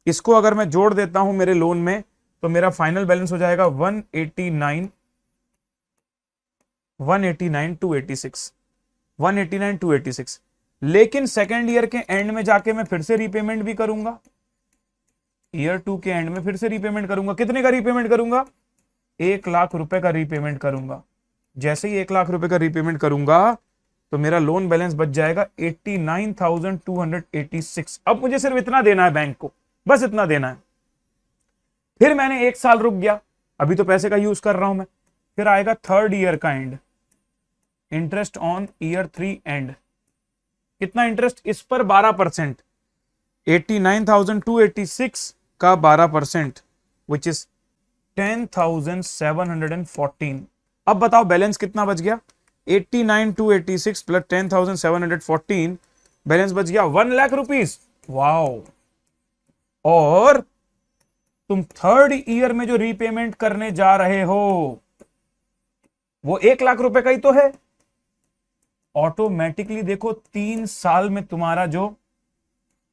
इसको अगर मैं जोड़ देता हूं मेरे लोन में तो मेरा फाइनल बैलेंस हो जाएगा 189,286। लेकिन सेकेंड ईयर के एंड में जाके मैं फिर से रीपेमेंट भी करूंगा। ईयर 2 के एंड में फिर से रीपेमेंट करूंगा। कितने का रीपेमेंट करूंगा? 1,00,000 रुपए का रीपेमेंट करूंगा। जैसे ही 1,00,000 रुपए का रीपेमेंट करूंगा तो मेरा लोन बैलेंस बच जाएगा 89,286। अब मुझे सिर्फ इतना देना है बैंक को, बस इतना देना है। फिर मैंने 1 साल रुक गया, अभी तो पैसे का यूज कर रहा हूं मैं। फिर आएगा थर्ड ईयर का and, interest on year 3 and. कितना इंटरेस्ट? इस पर 12%, 89,286 का 12%, विच इज 10,714। अब बताओ बैलेंस कितना बच गया? 89,286 प्लस 10,714, बैलेंस बच गया 1,00,000 रुपीज। वाओ! और तुम थर्ड ईयर में जो रीपेमेंट करने जा रहे हो वो 1,00,000 रुपए का ही तो है। ऑटोमेटिकली देखो 3 साल में तुम्हारा जो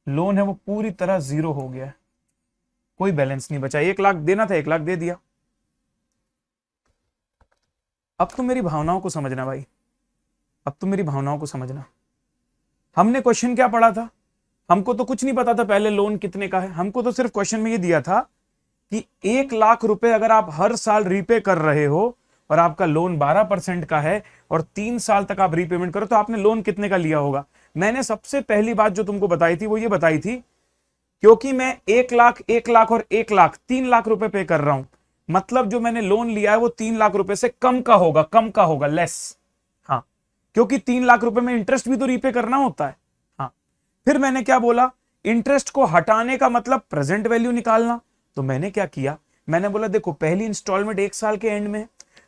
लोन है वो पूरी तरह जीरो हो गया है, कोई बैलेंस नहीं बचा। 1,00,000 देना था, 1,00,000 दे दिया। अब तो मेरी भावनाओं को समझना भाई, अब तो मेरी भावनाओं को समझना। हमने क्वेश्चन क्या पढ़ा था? हमको तो कुछ नहीं पता था पहले लोन कितने का है। हमको तो सिर्फ क्वेश्चन में ये दिया था कि 1,00,000 रुपए अगर आप हर साल रीपे कर रहे हो और आपका लोन 12% का है और 3 साल तक आप रीपेमेंट करो, तो आपने लोन कितने का लिया होगा? मैंने सबसे पहली बात जो तुमको बताई थी वो ये बताई थी, क्योंकि मैं 1 लाख 1 लाख और 1 लाख 3 लाख रुपए पे कर रहा हूं, मतलब जो मैंने लोन लिया है वो 3 लाख रुपए से कम का होगा, कम का होगा, लेस। हाँ, क्योंकि 3 लाख रुपए में इंटरेस्ट भी तो रीपे करना होता है। हाँ, फिर मैंने क्या बोला, इंटरेस्ट को हटाने का मतलब प्रेजेंट वैल्यू निकालना। तो मैंने क्या किया, मैंने बोला देखो पहली इंस्टॉलमेंट 1 साल के एंड में,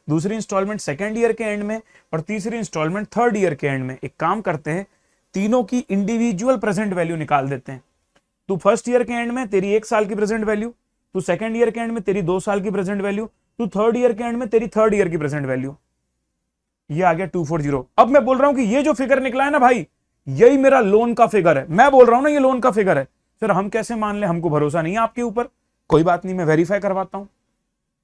दूसरी इंस्टॉलमेंट सेकेंड ईयर के एंड में और तीसरी इंस्टॉलमेंट थर्ड ईयर के एंड में। एक काम करते हैं, तीनों की इंडिविजुअल प्रेजेंट वैल्यू निकाल देते हैं। तू फर्स्ट ईयर के एंड में तेरी 1 साल की प्रेजेंट वैल्यू, तू सेकेंड ईयर के एंड में तेरी 2 साल की प्रेजेंट वैल्यू, तू थर्ड ईयर के एंड में तेरी थर्ड ईयर की प्रेजेंट वैल्यू। ये आ गया 240। अब मैं बोल रहा हूं कि ये जो फिगर निकला है ना भाई, यही मेरा लोन का फिगर है। मैं बोल रहा हूं ना ये लोन का फिगर है। फिर हम कैसे मान ले, हमको भरोसा नहीं है आपके ऊपर, कोई बात नहीं, मैं वेरीफाई करवाता हूं।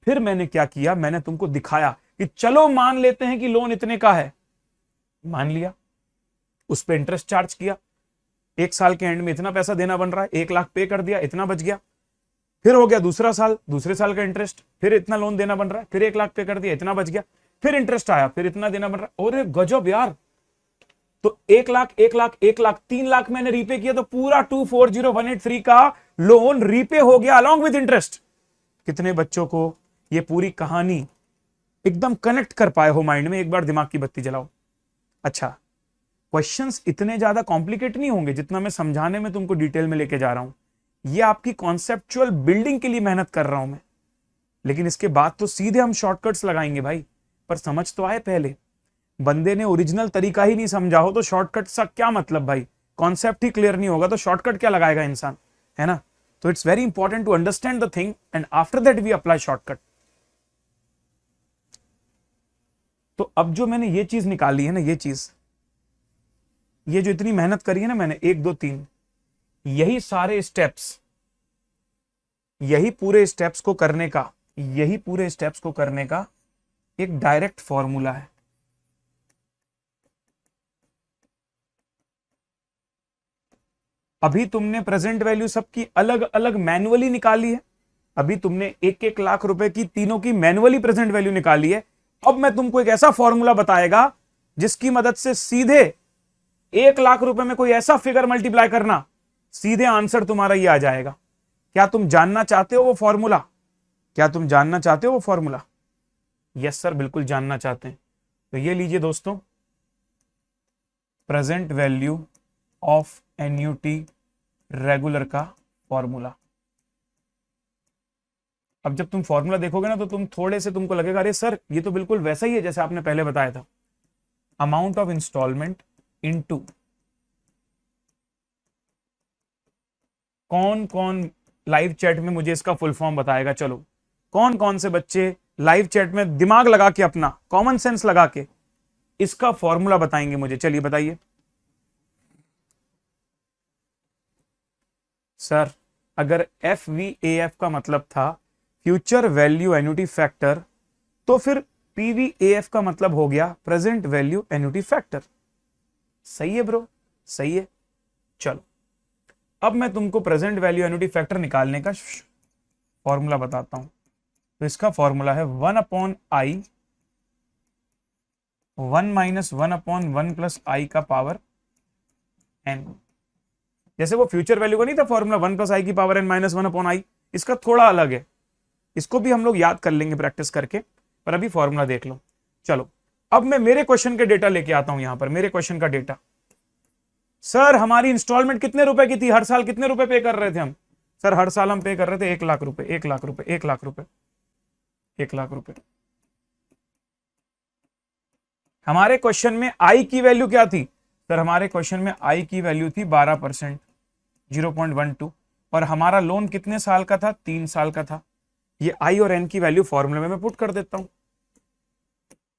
फिर मैंने क्या किया, मैंने तुमको दिखाया कि चलो मान लेते हैं कि लोन इतने का है, मान लिया, उस पर इंटरेस्ट चार्ज किया, 1 साल के एंड में इतना पैसा देना बन रहा है, 1 लाख पे कर दिया, इतना बच गया। फिर हो गया दूसरा साल, दूसरे साल का इंटरेस्ट, फिर इतना लोन देना बन रहा है, फिर 1 लाख पे कर दिया, इतना बच गया, फिर इंटरेस्ट आया, फिर इतना देना बन रहा है। और गजब यार, तो 1 लाख 1 लाख 1 लाख 3 लाख मैंने रीपे किया, तो पूरा 240183 का लोन रीपे हो गया अलॉन्ग विद इंटरेस्ट। कितने बच्चों को ये पूरी कहानी एकदम कनेक्ट कर पाए हो माइंड में? एक बार दिमाग की बत्ती जलाओ। अच्छा, क्वेश्चंस इतने ज्यादा कॉम्प्लिकेट नहीं होंगे जितना मैं समझाने में तुमको डिटेल में लेके जा रहा हूं। ये आपकी कॉन्सेप्चुअल बिल्डिंग के लिए मेहनत कर रहा हूं मैं, लेकिन इसके बाद तो सीधे हम शॉर्टकट्स लगाएंगे भाई। पर समझ तो आए, पहले बंदे ने ओरिजिनल तरीका ही नहीं समझा हो तो शॉर्टकट का क्या मतलब भाई? कॉन्सेप्ट ही क्लियर नहीं होगा तो शॉर्टकट क्या लगाएगा इंसान, है ना? तो it's very important to understand the thing and after that we apply shortcut. तो अब जो मैंने ये चीज निकाली है ना, ये चीज, ये जो इतनी मेहनत करी है ना मैंने, 1 2 3, यही सारे स्टेप्स, यही पूरे स्टेप्स को करने का, यही पूरे स्टेप्स को करने का एक डायरेक्ट फॉर्मूला है। अभी तुमने प्रेजेंट वैल्यू सबकी अलग अलग मैनुअली निकाली है, अभी तुमने 1 लाख रुपए की तीनों की मैनुअली प्रेजेंट वैल्यू निकाली है। अब मैं तुमको एक ऐसा फॉर्मूला बताएगा जिसकी मदद से सीधे 1 लाख रुपए में कोई ऐसा फिगर मल्टीप्लाई करना, सीधे आंसर तुम्हारा ये आ जाएगा। क्या तुम जानना चाहते हो वो फॉर्मूला? क्या तुम जानना चाहते हो वो फॉर्मूला? यस सर, बिल्कुल जानना चाहते हैं। तो ये लीजिए दोस्तों, present value of annuity regular का फॉर्मूला। अब जब तुम फॉर्मूला देखोगे ना तो तुम थोड़े से तुमको लगेगा अरे सर ये तो बिल्कुल वैसा ही है जैसे आपने पहले बताया था। अमाउंट ऑफ इंस्टॉलमेंट इनटू कौन कौन लाइव चैट में मुझे इसका फुल फॉर्म बताएगा? चलो, कौन कौन से बच्चे लाइव चैट में दिमाग लगा के, अपना कॉमन सेंस लगा के इसका फॉर्मूला बताएंगे मुझे? चलिए बताइए। सर अगर FVAF का मतलब था फ्यूचर वैल्यू एन्युटी फैक्टर, तो फिर PVAF का मतलब हो गया प्रेजेंट वैल्यू एन्युटी फैक्टर। सही है ब्रो, सही है। चलो अब मैं तुमको प्रेजेंट वैल्यू एन्युटी फैक्टर निकालने का फॉर्मूला बताता हूं। तो इसका फॉर्मूला है 1/i 1 - 1/1 + i का पावर n। जैसे वो फ्यूचर वैल्यू का नहीं था फॉर्मूला 1 + i की पावर n - 1/i, इसका थोड़ा अलग है। इसको भी हम लोग याद कर लेंगे प्रैक्टिस करके, पर अभी फॉर्मूला देख लो। चलो अब मैं मेरे क्वेश्चन के डेटा लेके आता हूं यहां पर, मेरे क्वेश्चन का डेटा। सर हमारी इंस्टॉलमेंट कितने रुपए की थी? हर साल कितने रुपए पे कर रहे थे हम? सर हर साल हम पे कर रहे थे 1 लाख रुपए, 1 लाख रुपए, 1 लाख रुपए, 1 लाख रुपए। हमारे क्वेश्चन में आई की वैल्यू क्या थी? सर हमारे क्वेश्चन में आई की वैल्यू थी 12%, 0.12। और हमारा लोन कितने साल का था? 3 साल का था। ये आई और एन की वैल्यू फॉर्मूले में मैं पुट कर देता हूं।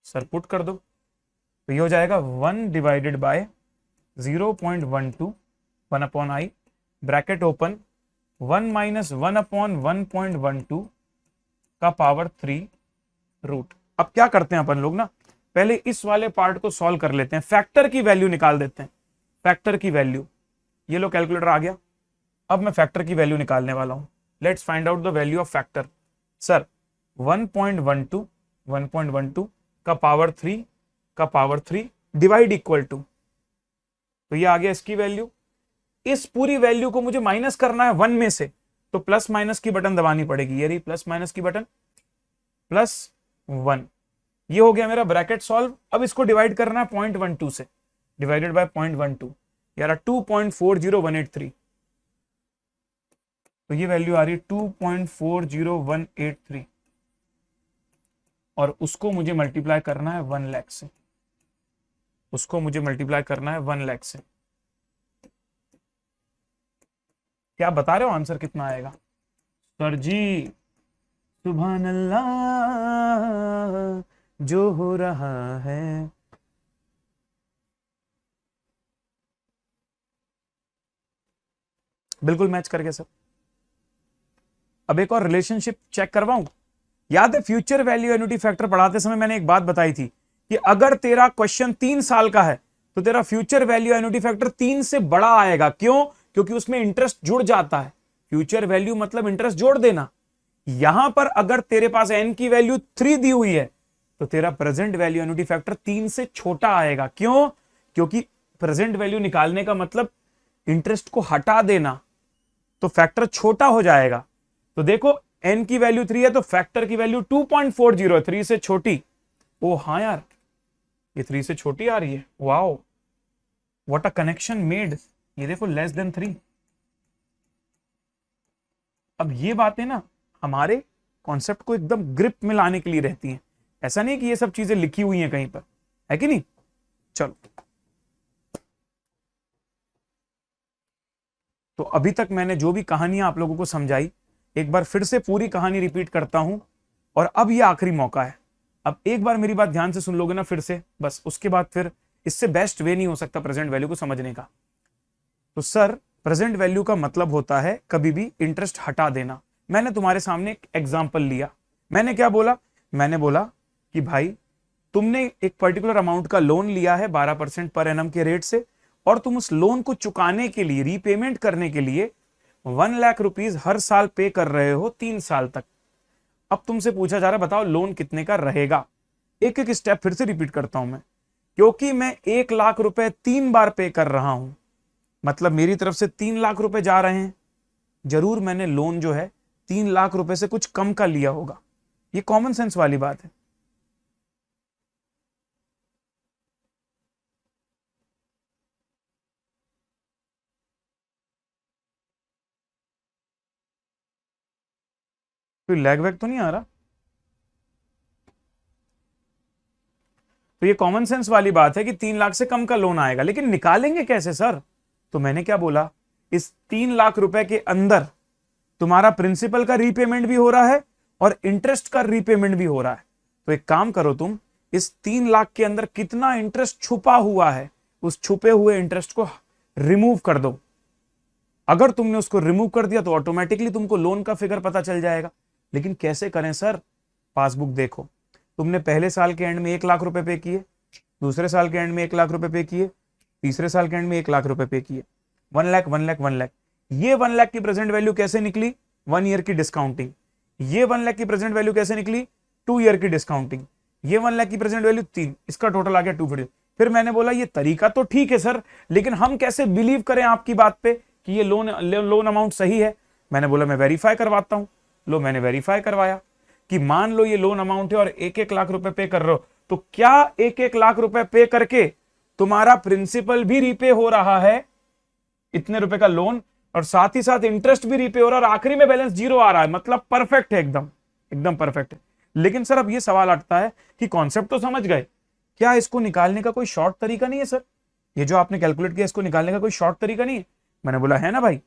सर पुट कर दो, तो ये हो जाएगा 1 divided by 0.12 1/i bracket open 1 - 1/1.12 का पावर 3 रूट। अब क्या करते हैं अपन लोग ना, पहले इस वाले पार्ट को सॉल्व कर लेते हैं, फैक्टर की वैल्यू निकाल देते हैं। फैक्टर की वैल्यू, ये लो कैलकुलेटर आ गया। अब मैं फैक्टर की वैल्यू निकालने वाला हूं। Let's find out the value of factor. Sir 1.12 1.12 का पावर 3 का पावर 3 डिवाइड इक्वल टू, तो ये आ गया इसकी वैल्यू। इस पूरी वैल्यू को मुझे माइनस करना है 1 में से, तो प्लस माइनस की बटन दबानी पड़ेगी, ये रही प्लस माइनस की बटन, +1। ये हो गया मेरा ब्रैकेट सॉल्व। अब इसको डिवाइड करना है 0.12 से, डिवाइडेड बाय 0.12 यार 2.40183, तो ये वैल्यू आ रही है 2.40183, और उसको मुझे मल्टीप्लाई करना है 1 लाख से, उसको मुझे मल्टीप्लाई करना है 1 लाख से। क्या बता रहे हो आंसर कितना आएगा? सर जी सुभान अल्लाह जो हो रहा है। बिल्कुल मैच करके सर। अब एक और रिलेशनशिप चेक करवाऊं। याद है फ्यूचर वैल्यू एन्युटी फैक्टर पढ़ाते समय मैंने एक बात बताई थी कि अगर तेरा क्वेश्चन 3 साल का है तो तेरा फ्यूचर वैल्यू एन्युटी फैक्टर 3 से बड़ा आएगा। क्यों? क्योंकि उसमें इंटरेस्ट जुड़ जाता है। फ्यूचर वैल्यू मतलब इंटरेस्ट जोड़ देना। यहां पर अगर तेरे पास एन की वैल्यू 3 दी हुई है तो तेरा प्रेजेंट वैल्यू एन्युटी फैक्टर 3 से छोटा आएगा। क्यों? क्योंकि प्रेजेंट वैल्यू निकालने का मतलब इंटरेस्ट को हटा देना, तो फैक्टर छोटा हो जाएगा। तो देखो एन की वैल्यू 3 है तो फैक्टर की वैल्यू 2.40 है, 3 से छोटी। ओ हाँ यार, ये 3 से छोटी आ रही है। Wow, what a connection made. ये देखो <3। अब ये बातें ना हमारे कॉन्सेप्ट को एकदम ग्रिप में लाने के लिए रहती हैं। ऐसा नहीं कि ये सब चीजें लिखी हुई हैं कहीं पर, है कि नहीं। चलो, तो अभी तक मैंने जो भी कहानियां आप लोगों को समझाई, एक बार फिर से पूरी कहानी रिपीट करता हूं, और अब ये आखिरी मौका है। अब एक बार मेरी बात ध्यान से सुन लोगे ना फिर से, बस उसके बाद फिर इससे बेस्ट वे नहीं हो सकता प्रेजेंट वैल्यू को समझने का। तो सर, प्रेजेंट वैल्यू का मतलब होता है कभी भी इंटरेस्ट हटा देना। मैंने तुम्हारे सामने एक एग्जाम्पल लिया। मैंने क्या बोला? मैंने बोला कि भाई तुमने एक पर्टिकुलर अमाउंट का लोन लिया है 12% पर एनम के रेट से, और तुम उस लोन को चुकाने के लिए, रीपेमेंट करने के लिए 1 लाख रुपीज हर साल पे कर रहे हो 3 साल तक। अब तुमसे पूछा जा रहा है बताओ लोन कितने का रहेगा। एक एक स्टेप फिर से रिपीट करता हूं मैं, क्योंकि मैं 1 लाख रुपए 3 बार पे कर रहा हूं, मतलब मेरी तरफ से 3 लाख रुपए जा रहे हैं। जरूर मैंने लोन जो है 3 लाख रुपए से कुछ कम का लिया होगा। ये कॉमन सेंस वाली बात है। कोई लैग वैग तो नहीं आ रहा? तो ये कॉमन सेंस वाली बात है कि 3 लाख से कम का लोन आएगा, लेकिन निकालेंगे कैसे सर? तो मैंने क्या बोला, इस 3 लाख रुपए के अंदर तुम्हारा प्रिंसिपल का रीपेमेंट भी हो रहा है और इंटरेस्ट का रीपेमेंट भी हो रहा है। तो एक काम करो, तुम इस 3 लाख के अंदर कितना इंटरेस्ट छुपा हुआ है, उस छुपे हुए इंटरेस्ट को रिमूव कर दो। अगर तुमने उसको रिमूव कर दिया तो ऑटोमेटिकली तुमको लोन का फिगर पता चल जाएगा। लेकिन कैसे करें सर? पासबुक देखो, तुमने पहले साल के एंड में 1 लाख रुपए पे किए, दूसरे साल के एंड में 1 लाख रुपए पे किए, तीसरे साल के एंड में 1 लाख रुपए पे किए। 1 लाख 1 लाख 1 लाख। ये 1 लाख की प्रेजेंट वैल्यू कैसे निकली? 1 ईयर की डिस्काउंटिंग। ये 1 लाख की प्रेजेंट वैल्यू कैसे निकली? 2 ईयर की डिस्काउंटिंग। ये 1 लाख की प्रेजेंट वैल्यू 3, इसका टोटल आ गया 250। फिर मैंने बोला ये तरीका तो ठीक है सर, लेकिन हम कैसे बिलीव करें आपकी बात पे कि ये लोन अमाउंट सही है? मैंने बोला मैं वेरीफाई करवाता हूं। लो, मैंने वेरीफाई करवाया कि मान लो ये लोन अमाउंट है और 1-1 लाख रुपए पे कर रहे हो, तो क्या 1-1 लाख रुपए पे करके तुम्हारा प्रिंसिपल भी रीपे हो रहा है, इतने रुपए का लोन, और साथ ही साथ इंटरेस्ट भी रीपे हो रहा है, और आखिरी में बैलेंस 0 आ रहा है? मतलब परफेक्ट है, एकदम एकदम परफेक्ट है। लेकिन सर अब ये सवाल उठता है कि कॉन्सेप्ट तो समझ गए, क्या इसको निकालने का कोई शॉर्ट तरीका नहीं है सर? ये जो आपने कैलकुलेट किया इसको निकालने का कोई शॉर्ट तरीका नहीं है? मैंने बोला है ना भाई,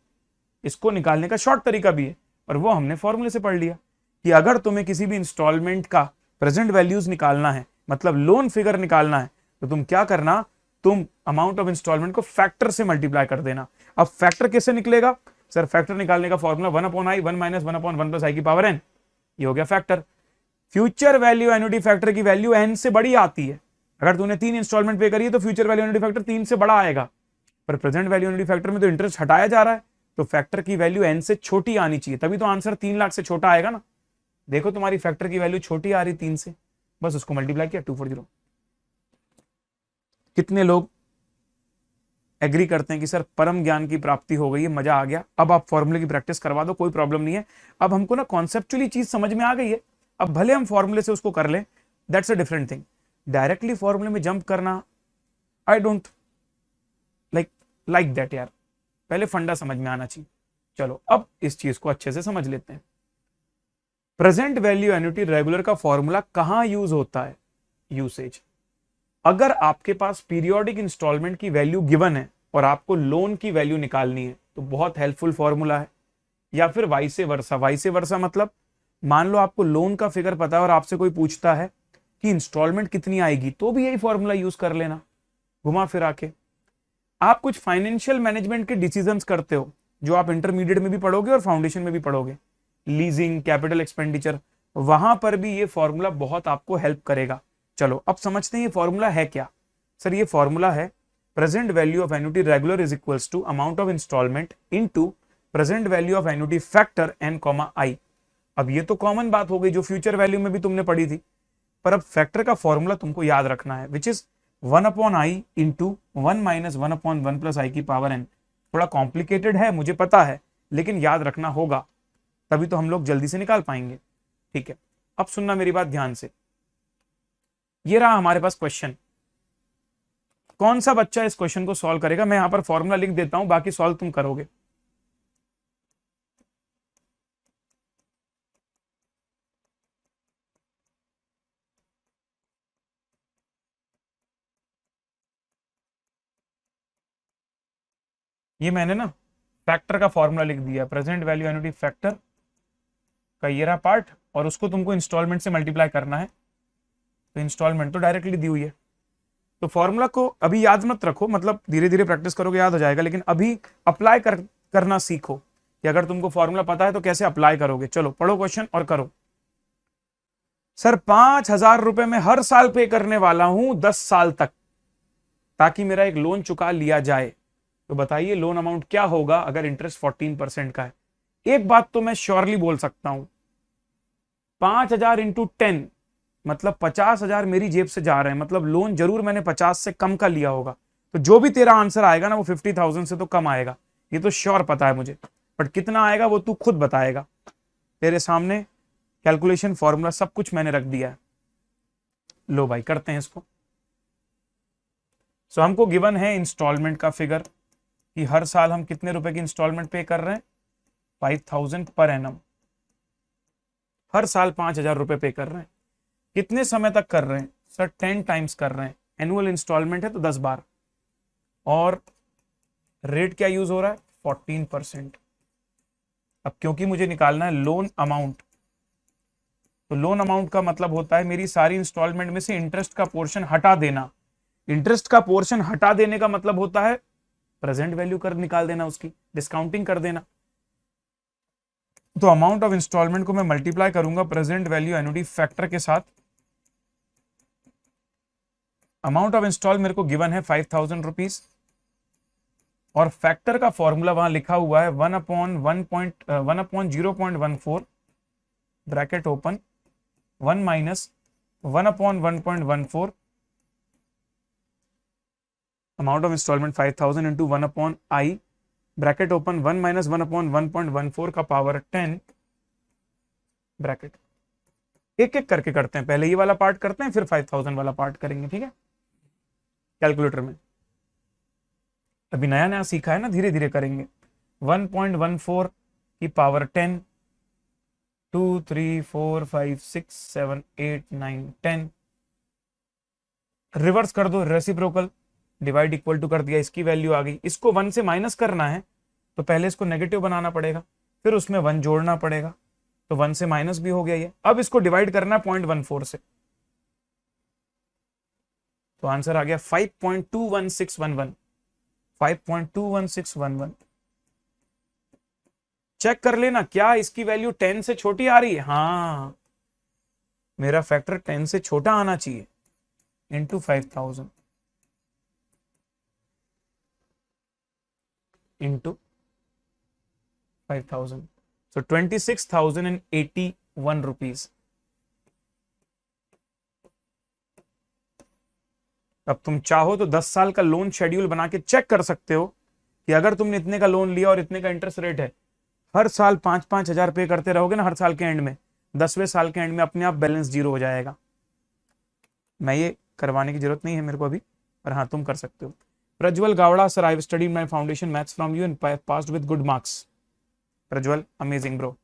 इसको निकालने का शॉर्ट तरीका भी है, और वो हमने फॉर्मूले से पढ़ लिया कि अगर तुम्हें किसी भी इंस्टॉलमेंट का प्रेजेंट वैल्यूज निकालना है, मतलब लोन फिगर निकालना है, तो तुम क्या करना, तुम अमाउंट ऑफ इंस्टॉलमेंट को फैक्टर से मल्टीप्लाई कर देना। अब फैक्टर कैसे निकलेगा सर? फैक्टर निकालने का फॉर्मूला 1/i 1 - 1/1 + i की पावर n। ये हो गया factor. Future value annuity factor की वैल्यू n से बड़ी आती है। अगर तूने 3 इंस्टॉलमेंट पे करी है तो फ्यूचर वैल्यू एन्युटी फैक्टर 3 से बड़ा आएगा, पर प्रेजेंट वैल्यू एन्युटी फैक्टर में तो इंटरेस्ट हटाया जा रहा है, तो फैक्टर की वैल्यू n से छोटी आनी चाहिए, तभी तो आंसर 3 लाख से छोटा आएगा ना। देखो तुम्हारी फैक्टर की वैल्यू छोटी आ रही 3 से, बस उसको मल्टीप्लाई किया 240। कितने लोग एग्री करते हैं कि सर परम ज्ञान की प्राप्ति हो गई है, मजा आ गया, अब आप फॉर्मूले की प्रैक्टिस करवा दो, कोई प्रॉब्लम नहीं है, अब हमको ना कॉन्सेप्चुअली चीज समझ में आ गई है, अब भले हम फॉर्मूले से उसको कर लें, that's a different thing. Directly फॉर्मूले में जंप करना, आई डोंट लाइक दैट यार, पहले फंडा समझ में आना चाहिए। चलो अब इस चीज को अच्छे से समझ लेते हैं। प्रेजेंट वैल्यू एन्युटी रेगुलर का फॉर्मूला कहां यूज होता है? यूसेज। अगर आपके पास पीरियोडिक इंस्टॉलमेंट की वैल्यू गिवन है और आपको लोन की वैल्यू निकालनी है तो बहुत हेल्पफुल फॉर्मूला है। या फिर वाइसे वर्सा। वाइसे वर्सा मतलब मान लो आपको लोन का फिगर पता है और आपसे कोई पूछता है कि इंस्टॉलमेंट कितनी आएगी, तो भी यही फॉर्मूला यूज कर लेना घुमा फिरा के। आप कुछ फाइनेंशियल मैनेजमेंट के डिसीजंस करते हो जो आप इंटरमीडिएट में भी पढ़ोगे और फाउंडेशन में भी पढ़ोगे, लीजिंग, कैपिटल एक्सपेंडिचर, वहां पर भी ये फॉर्मूला बहुत आपको हेल्प करेगा। चलो अब समझते हैं ये फॉर्मूला है क्या। सर ये फॉर्मूला है present value of annuity regular is equals to amount of instalment into present value of annuity factor n comma i. अब ये तो कॉमन बात हो गई जो फ्यूचर वैल्यू में भी तुमने पढ़ी थी, पर अब फैक्टर का फॉर्मूला तुमको याद रखना है, which is 1/i into 1 minus 1/1 plus i की पावर एन। थोड़ा कॉम्प्लिकेटेड है मुझे पता है, लेकिन याद रखना होगा, तभी तो हम लोग जल्दी से निकाल पाएंगे। ठीक है, अब सुनना मेरी बात ध्यान से। ये रहा हमारे पास क्वेश्चन। कौन सा बच्चा इस क्वेश्चन को सॉल्व करेगा? मैं यहां पर फॉर्मूला लिख देता हूं, बाकी सॉल्व तुम करोगे। ये मैंने ना फैक्टर का फॉर्मूला लिख दिया, प्रेजेंट वैल्यू एन्युटी फैक्टर का ये रहा पार्ट, और उसको तुमको इंस्टॉलमेंट से मल्टीप्लाई करना है। तो इंस्टॉलमेंट तो डायरेक्टली दी हुई है, तो फॉर्मूला को अभी याद मत रखो, मतलब धीरे धीरे प्रैक्टिस करोगे याद हो जाएगा, लेकिन अभी अप्लाई करना सीखो कि अगर तुमको फॉर्मूला पता है तो कैसे अप्लाई करोगे। चलो पढ़ो क्वेश्चन और करो। सर 5,000 रुपए में हर साल पे करने वाला हूं 10 साल तक, ताकि मेरा एक लोन चुका लिया जाए, तो बताइए लोन अमाउंट क्या होगा अगर इंटरेस्ट 14% का है। एक बात तो मैं श्योरली बोल सकता हूं, 5,000 इंटू 10 मतलब 50,000 मेरी जेब से जा रहे हैं, मतलब लोन जरूर मैंने 50 से कम का लिया होगा, तो जो भी तेरा आंसर आएगा ना वो 50,000 से तो कम आएगा, ये तो श्योर पता है मुझे, बट कितना आएगा वो तू खुद बताएगा। तेरे सामने कैलकुलेशन फॉर्मूला सब कुछ मैंने रख दिया है। लो भाई करते हैं इसको। सो हमको गिवन है इंस्टॉलमेंट का फिगर कि हर साल हम कितने रुपए की इंस्टॉलमेंट पे कर रहे हैं, 5,000 पर एनम। हर साल 5,000 रुपए पे कर रहे हैं, कितने समय तक कर रहे हैं? सर 10 टाइम्स कर रहे हैं, एनुअल इंस्टॉलमेंट है तो 10 बार, और रेट क्या यूज हो रहा है? 14%। अब क्योंकि मुझे निकालना है लोन अमाउंट, तो लोन अमाउंट का मतलब होता है मेरी सारी इंस्टॉलमेंट में से इंटरेस्ट का पोर्शन हटा देना। इंटरेस्ट का पोर्शन हटा देने का मतलब होता है प्रेजेंट वैल्यू कर निकाल देना, उसकी डिस्काउंटिंग कर देना। तो अमाउंट ऑफ इंस्टॉलमेंट को मैं मल्टीप्लाई करूंगा प्रेजेंट वैल्यू एन्युटी फैक्टर के साथ। अमाउंट ऑफ इंस्टॉल मेरे को गिवन है 5,000 रुपीज, और फैक्टर का फॉर्मूला वहां लिखा हुआ है 1/0.14 bracket open 1 minus 1/1.14 amount of instalment 5,000 into 1/i bracket open 1 minus 1/1.14 का पावर 10 ब्रैकेट। एक एक करके करते हैं, पहले ये वाला पार्ट करते हैं फिर 5,000 वाला पार्ट करेंगे, ठीक है, कैलकुलेटर में। अभी नया नया सीखा है ना, धीरे धीरे करेंगे। 1.14 की पावर 10, 2 3 4 5 6 7 8 9 10, रिवर्स कर दो, रेसिप्रोकल, डिवाइड इक्वल टू कर दिया, इसकी वैल्यू आ गई। इसको 1 से माइनस करना है तो पहले इसको नेगेटिव बनाना पड़ेगा, फिर उसमें 1 जोड़ना पड़ेगा, तो 1 से माइनस भी हो गया ये। अब इसको डिवाइड करना है 0.14 से, तो आंसर आ गया 5.21611। 5.21611 चेक कर लेना क्या इसकी वैल्यू 10 से छोटी आ रही है? हाँ, मेरा फैक्टर 10 से छोटा आना चाहिए, इंटू 5,000 इंटू 5,000, so 26,081 रुपीज। अब तुम चाहो तो 10 साल का लोन शेड्यूल बना के चेक कर सकते हो कि अगर तुमने इतने का लोन लिया और इतने का इंटरेस्ट रेट है, हर साल 5-5 हजार पे करते रहोगे ना, हर साल के एंड में, 10वें साल के एंड में अपने आप बैलेंस जीरो हो जाएगा। मैं ये करवाने की जरूरत नहीं है मेरे को अभी, पर हाँ तुम कर सकते हो। Prajwal Gowda, sir I have studied my foundation maths from you and passed with good marks. Prajwal, amazing bro,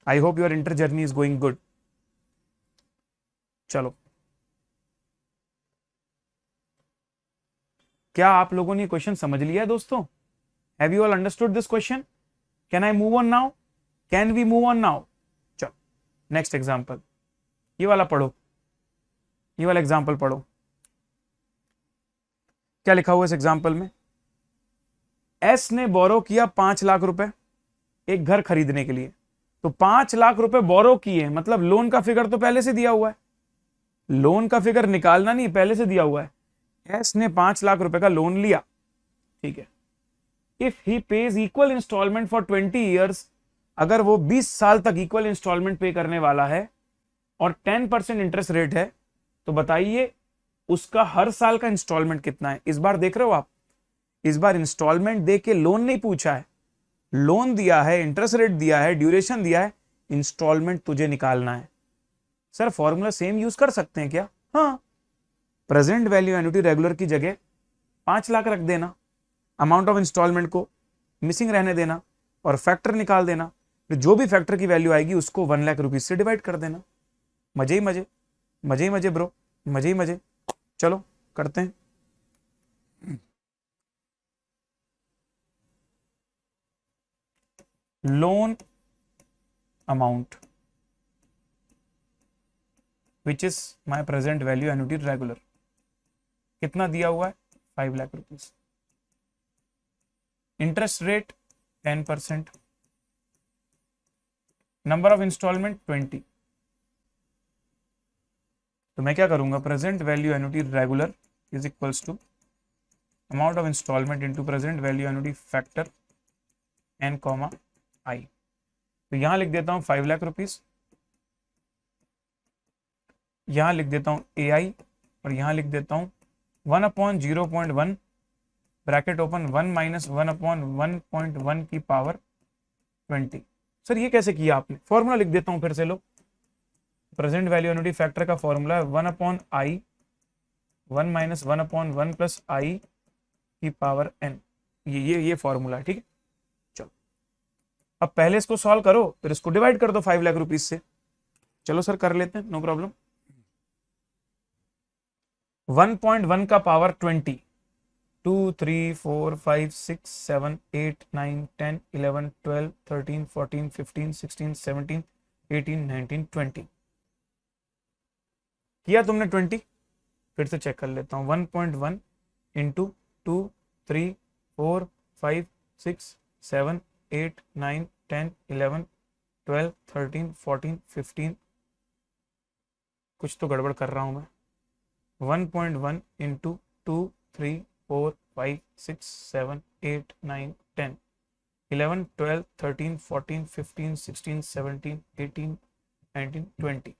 I hope your inter journey is going good. चलो, क्या आप लोगों ने क्वेश्चन समझ लिया दोस्तों? Have you all understood this question? Can I move on now? Can we move on now? चलो next example, ये वाला पढ़ो, ये वाला एग्जांपल पढ़ो। क्या लिखा हुआ इस एग्जांपल में? एस ने बोरो किया 5 लाख रुपए एक घर खरीदने के लिए। तो 5 लाख रुपए बोरो किए, मतलब लोन का फिगर तो पहले से दिया हुआ है, लोन का फिगर निकालना नहीं, पहले से दिया हुआ है। एस ने 5 लाख रुपए का लोन लिया, ठीक है। If he pays equal instalment for 20 years, अगर वो 20 साल तक इक्वल इंस्टॉलमेंट पे करने वाला है और 10% इंटरेस्ट रेट है, तो बताइए उसका हर साल का इंस्टॉलमेंट कितना है। इस बार देख रहे हो आप, इस बार इंस्टॉलमेंट दे के लोन नहीं पूछा है, लोन दिया है, इंटरेस्ट रेट दिया है, ड्यूरेशन दिया है, इंस्टॉलमेंट तुझे निकालना है। सर फॉर्मूला सेम यूज कर सकते हैं क्या? हाँ, प्रेजेंट वैल्यू एन्युटी रेगुलर की जगह 5 लाख रख देना, अमाउंट ऑफ इंस्टॉलमेंट को मिसिंग रहने देना और फैक्टर निकाल देना, फिर जो भी फैक्टर की वैल्यू आएगी उसको 1 लाख रुपीज से डिवाइड कर देना। मजे ही मजे, मजे ही मजे ब्रो, मजे ही मजे। चलो करते हैं। Loan amount which is my present value annuity regular, कितना दिया हुआ है? 5 lakh rupees. Interest rate 10%, number of instalment 20। तो मैं क्या करूंगा, present value annuity regular is equals to amount of instalment into present value annuity factor n, i। तो यहां लिख देता हूं 5 लाख रुपीज, यहां लिख देता हूं ai, और यहां लिख देता हूं 1/0.1 ब्रैकेट ओपन 1 - 1/1.1 की पावर 20। सर ये कैसे किया आपने? फॉर्मूला लिख देता हूं फिर से, लो। प्रेजेंट वैल्यू एन्युटी फैक्टर का फॉर्मूला है 1/i, 1 - 1/1 प्लस i की पावर n। ये फॉर्मूला है, ठीक है। चलो अब पहले इसको सॉल्व करो, फिर इसको डिवाइड कर दो 5 लाख रुपीज से। चलो सर कर लेते हैं, नो प्रॉब्लम। 1.1 का पावर 20, 2 3 4 5 6 7 8 9 10 11 12 13 14 15 16 17 18 19 20। किया तुमने 20? फिर से चेक कर लेता हूं। 1.1 इंटू 2 3 4 5 6 7 8 9 10 11 12 13 14 15, कुछ तो गड़बड़ कर रहा हूं मैं। 1.1 इंटू 2 3 4 5 6 7 8 9 10 11 12 13 14 15 16 17 18 19 20,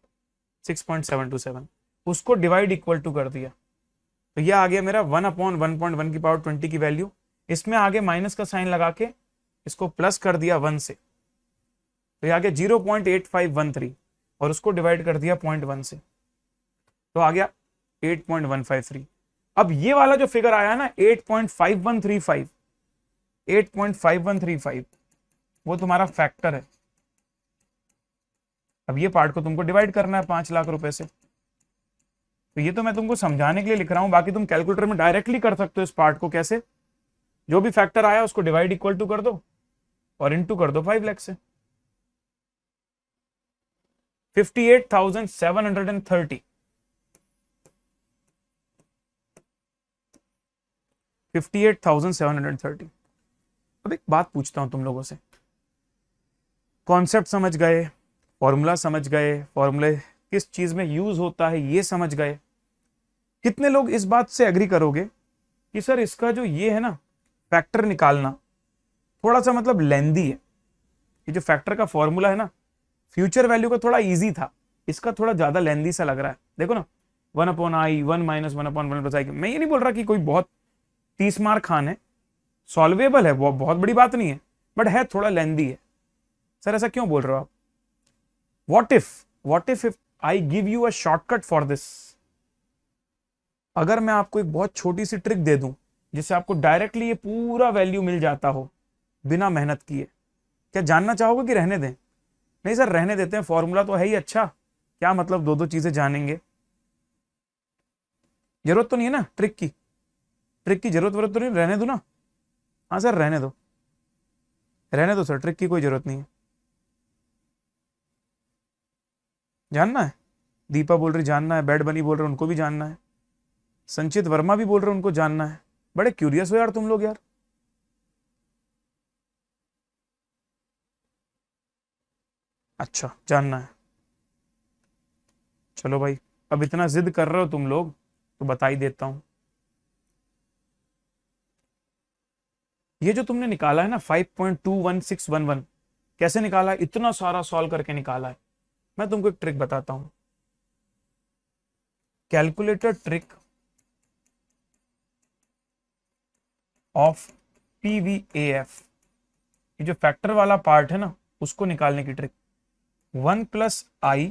6.727। उसको डिवाइड इक्वल टू कर दिया, तो यह आ गया मेरा 1/1.1 की पावर 20 की वैल्यू। इसमें आगे माइनस का साइन लगा के इसको प्लस कर दिया 1 से, तो यह आ गया 0.8513, और उसको डिवाइड कर दिया 0.1 से, तो आ गया 8.153। अब ये वाला जो फिगर आया ना 8.5135, 8.5135 वो तुम्हारा फैक्टर है। अब ये पार्ट को तुमको डिवाइड करना है 5 लाख रुपए से। तो ये तो मैं तुमको समझाने के लिए लिख रहा हूं, बाकी तुम कैलकुलेटर में डायरेक्टली कर सकते हो इस पार्ट को। कैसे? जो भी फैक्टर आया उसको डिवाइड इक्वल टू कर दो और इनटू कर दो 5 लाख से। 58,730, 58,730। अब एक बात पूछता हूं तुम लोगों से, कॉन्सेप्ट समझ गए, फॉर्मूला समझ गए, फॉर्मूले किस चीज में यूज होता है ये समझ गए, कितने लोग इस बात से एग्री करोगे कि सर इसका जो ये है ना फैक्टर निकालना थोड़ा सा मतलब लेंदी है? ये जो फैक्टर का फॉर्मूला है ना, फ्यूचर वैल्यू का थोड़ा इजी था, इसका थोड़ा ज्यादा लेंदी सा लग रहा है। देखो ना, 1/i, 1 - 1/1 + i। मैं ये नहीं बोल रहा कि कोई बहुत 30 मार्क खान है, सॉल्वेबल है, वो बहुत बड़ी बात नहीं है, बट है थोड़ा लेंदी है। सर ऐसा क्यों बोल रहे हो आप? What if I give you a shortcut for this? अगर मैं आपको एक बहुत छोटी सी ट्रिक दे दूं जिससे आपको डायरेक्टली ये पूरा वैल्यू मिल जाता हो बिना मेहनत किए, क्या जानना चाहोगे कि रहने दें? नहीं सर रहने देते हैं, फॉर्मूला तो है ही अच्छा, क्या मतलब दो दो चीजें जानेंगे? जरूरत तो नहीं है ना ट्रिक की जरूरत तो नहीं, रहने दो ना। हाँ सर रहने दो सर, ट्रिक की कोई जरूरत नहीं है। जानना है? दीपा बोल रही जानना है, बैड बनी बोल रहे उनको भी जानना है, संचित वर्मा भी बोल रहे उनको जानना है। बड़े क्यूरियस हो यार तुम लोग यार। अच्छा जानना है, चलो भाई, अब इतना जिद कर रहे हो तुम लोग तो बता ही देता हूं। ये जो तुमने निकाला है ना 5.21611, कैसे निकाला है? इतना सारा सॉल्व करके निकाला है। मैं तुमको एक ट्रिक बताता हूं, कैलकुलेटर ट्रिक ऑफ PVAF। ये जो फैक्टर वाला पार्ट है ना, उसको निकालने की ट्रिक। 1+i,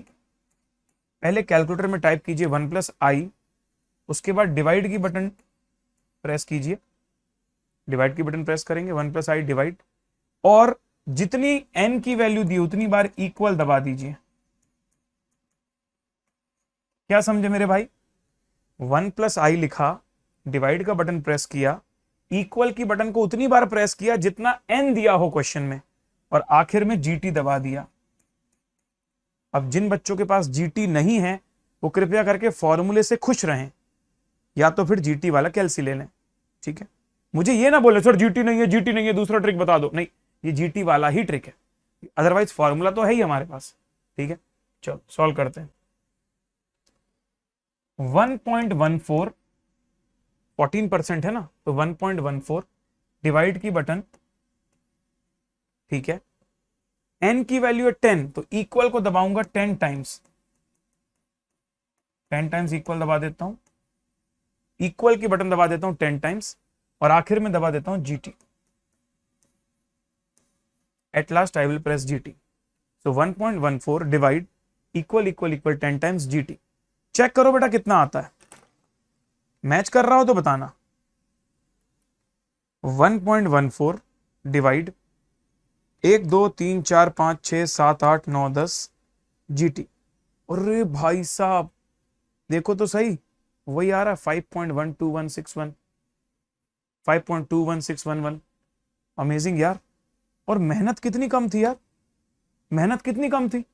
पहले कैलकुलेटर में टाइप कीजिए 1+i, उसके बाद डिवाइड की बटन प्रेस कीजिए, डिवाइड की बटन प्रेस करेंगे, 1+i डिवाइड, और जितनी n की वैल्यू दी उतनी बार इक्वल दबा दीजिए। क्या समझे मेरे भाई? 1+i लिखा, डिवाइड का बटन प्रेस किया, इक्वल की बटन को उतनी बार प्रेस किया जितना n दिया हो क्वेश्चन में, और आखिर में GT दबा दिया। अब जिन बच्चों के पास GT नहीं है वो कृपया करके फॉर्मूले से खुश रहें, या तो फिर GT वाला कैलसी ले लें। ठीक है, मुझे ये ना बोले सर GT नहीं है दूसरा ट्रिक बता दो, नहीं, ये GT वाला ही ट्रिक है, अदरवाइज फॉर्मूला तो है ही हमारे पास। ठीक है, चलो सॉल्व करते हैं। 1.14, 14% है ना, तो 1.14 डिवाइड की बटन, ठीक है, n की वैल्यू है 10, तो इक्वल को दबाऊंगा 10 टाइम्स, 10 टाइम्स इक्वल दबा देता हूं, इक्वल की बटन दबा देता हूं 10 टाइम्स, और आखिर में दबा देता हूं GT। At last I will press GT। So 1.14 divide equal 10 times GT। Check करो बेटा कितना आता है, मैच कर रहा हो तो बताना। 1.14 डिवाइड 1 2 3 4 5 6 7 8 9 10 GT। अरे भाई साहब देखो तो सही, वही आ रहा है 5.12161, 5.21611। अमेजिंग यार। और मेहनत कितनी कम थी यार, मेहनत कितनी कम थी।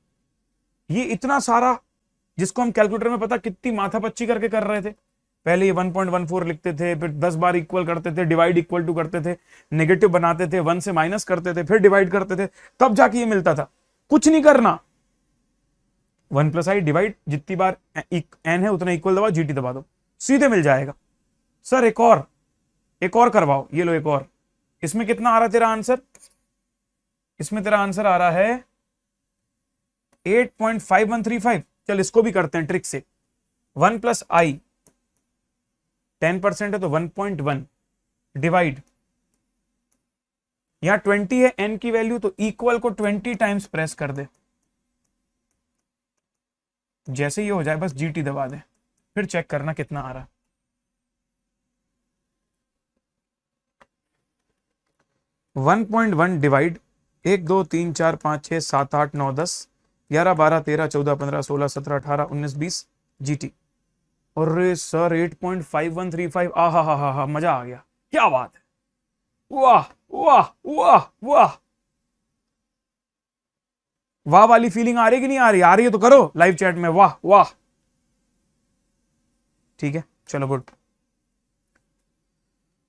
ये इतना सारा जिसको हम कैलकुलेटर में पता कितनी माथापच्ची करके कर रहे थे, पहले ये 1.14 लिखते थे, फिर 10 बार इक्वल करते थे, डिवाइड इक्वल टू करते थे, नेगेटिव बनाते थे, 1 से माइनस करते थे, फिर डिवाइड करते थे, तब जाके ये मिलता था। कुछ नहीं करना, 1+i डिवाइड, जितनी बार n है उतना इक्वल दबाओ, GT दबा दो, सीधे मिल जाएगा। सर एक और करवाओ, ये लो एक और। इसमें कितना आ रहा है तेरा आंसर? इसमें तेरा आंसर आ रहा है 8.5135। चल इसको भी करते हैं ट्रिक से। 1+i 10% है तो 1.1 डिवाइड, यहां 20 है n की वैल्यू, तो इक्वल को 20 टाइम्स प्रेस कर दे। जैसे ये हो जाए बस GT दबा दे, फिर चेक करना कितना आ रहा है। 1.1 डिवाइड 1 2 3 4 5 6 7 8 9 10 11 12 13 14 15 16 17 18 19 20 GT। अरे सर 8.5135, हा, मजा आ गया, क्या बात है, वाह वाह वाह वाह। वाह वाली फीलिंग आ रही कि नहीं आ रही? आ रही है तो करो लाइव चैट में वाह वाह। ठीक है चलो गुड।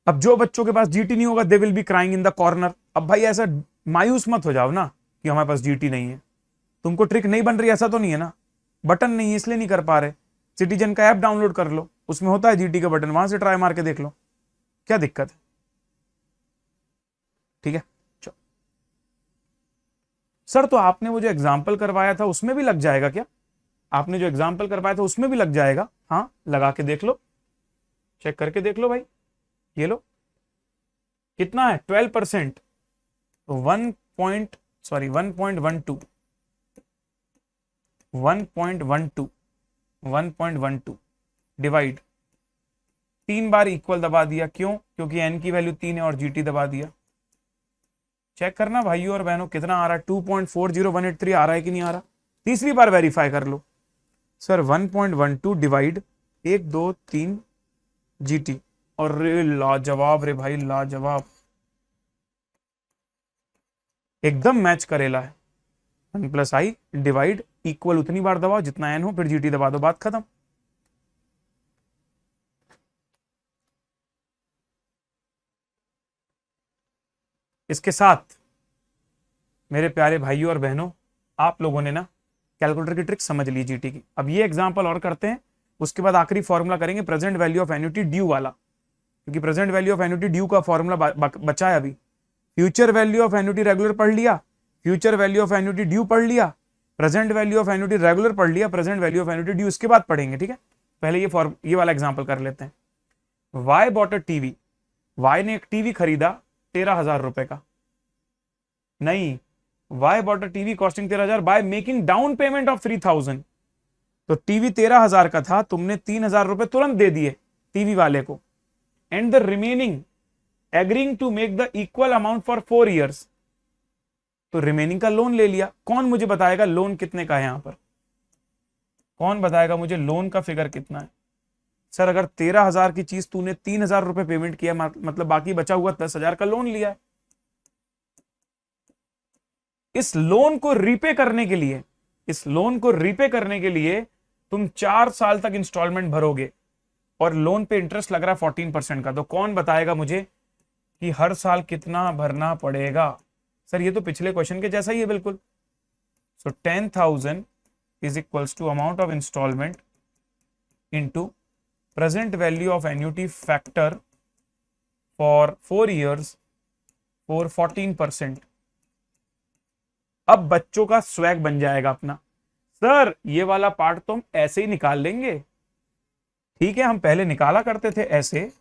अब जो बच्चों के पास GT नहीं होगा they will be crying in the corner. अब भाई ऐसा मायूस मत हो जाओ ना कि हमारे पास GT नहीं है, तुमको ट्रिक नहीं बन रही ऐसा तो नहीं है ना, बटन नहीं है इसलिए नहीं कर पा रहे। सिटीजन का ऐप डाउनलोड कर लो, उसमें होता है GT का बटन, वहां से ट्राई मार के देख लो, क्या दिक्कत है। ठीक है चलो। सर तो आपने वो जो एग्जाम्पल करवाया था उसमें भी लग जाएगा क्या? आपने जो एग्जाम्पल करवाया था उसमें भी लग जाएगा? हाँ लगा के देख लो, चेक करके देख लो भाई। ये लो कितना है 12%, तो 1.12 1.12 डिवाइड, 3 बार इक्वल दबा दिया, क्यों? क्योंकि एन की वैल्यू 3 है और जीटी दबा दिया। चेक करना भाइयों और बहनों कितना आ रहा है, 2.40183 आ रहा है कि नहीं आ रहा। तीसरी बार वेरीफाई कर लो सर, 1.12 डिवाइड 1 2 3 जीटी, और रे लाजवाब रे भाई, लाजवाब, एकदम मैच करेला है। 1 प्लस आई डिवाइड इक्वल उतनी बार दबाओ जितना एन हो, फिर जीटी दबा दो, बात खत्म। इसके साथ मेरे प्यारे भाइयों और बहनों, आप लोगों ने ना कैलकुलेटर की ट्रिक समझ ली जीटी की। अब ये एग्जांपल और करते हैं, उसके बाद आखिरी फॉर्मूला करेंगे present value of annuity due वाला, क्योंकि present value of annuity due का फॉर्मूला बचा है अभी। Future value of annuity regular पढ़ लिया, future value of annuity due पढ़ लिया, present value of annuity regular पढ़ लिया, present value of annuity due इसके बाद पढ़ेंगे, ठीक है। पहले ये वाला एग्जांपल कर लेते हैं। Y bought a TV, Y ने एक टीवी खरीदा 13,000 रुपए का, नहीं, Y bought a TV costing 13,000 by making down payment of 3,000। तो टीवी 13,000 का था, तुमने 3,000 रुपए तुरंत दे दिए टीवी वाले को, and the remaining agreeing to make the equal amount for 4 years. तो रिमेनिंग का लोन ले लिया। कौन मुझे बताएगा लोन कितने का है यहां पर? कौन बताएगा मुझे लोन का फिगर कितना है? सर अगर 13,000 की चीज तूने 3,000 रुपए पेमेंट किया, मतलब बाकी बचा हुआ 10,000 का लोन लिया है। इस लोन को रीपे करने के लिए, इस लोन को रीपे करने के लिए तुम 4 साल तक इंस्टॉलमेंट भरोगे, और लोन पे इंटरेस्ट लग रहा है 14% का। तो कौन बताएगा मुझे कि हर साल कितना भरना पड़ेगा? सर ये तो पिछले क्वेश्चन के जैसा ही है बिल्कुल। So 10,000 is equals to amount of instalment into present value of annuity factor for 4 years for 14%। अब बच्चों का स्वैग बन जाएगा अपना। सर ये वाला पार्ट तो हम ऐसे ही निकाल लेंगे, ठीक है, हम पहले निकाला करते थे ऐसे,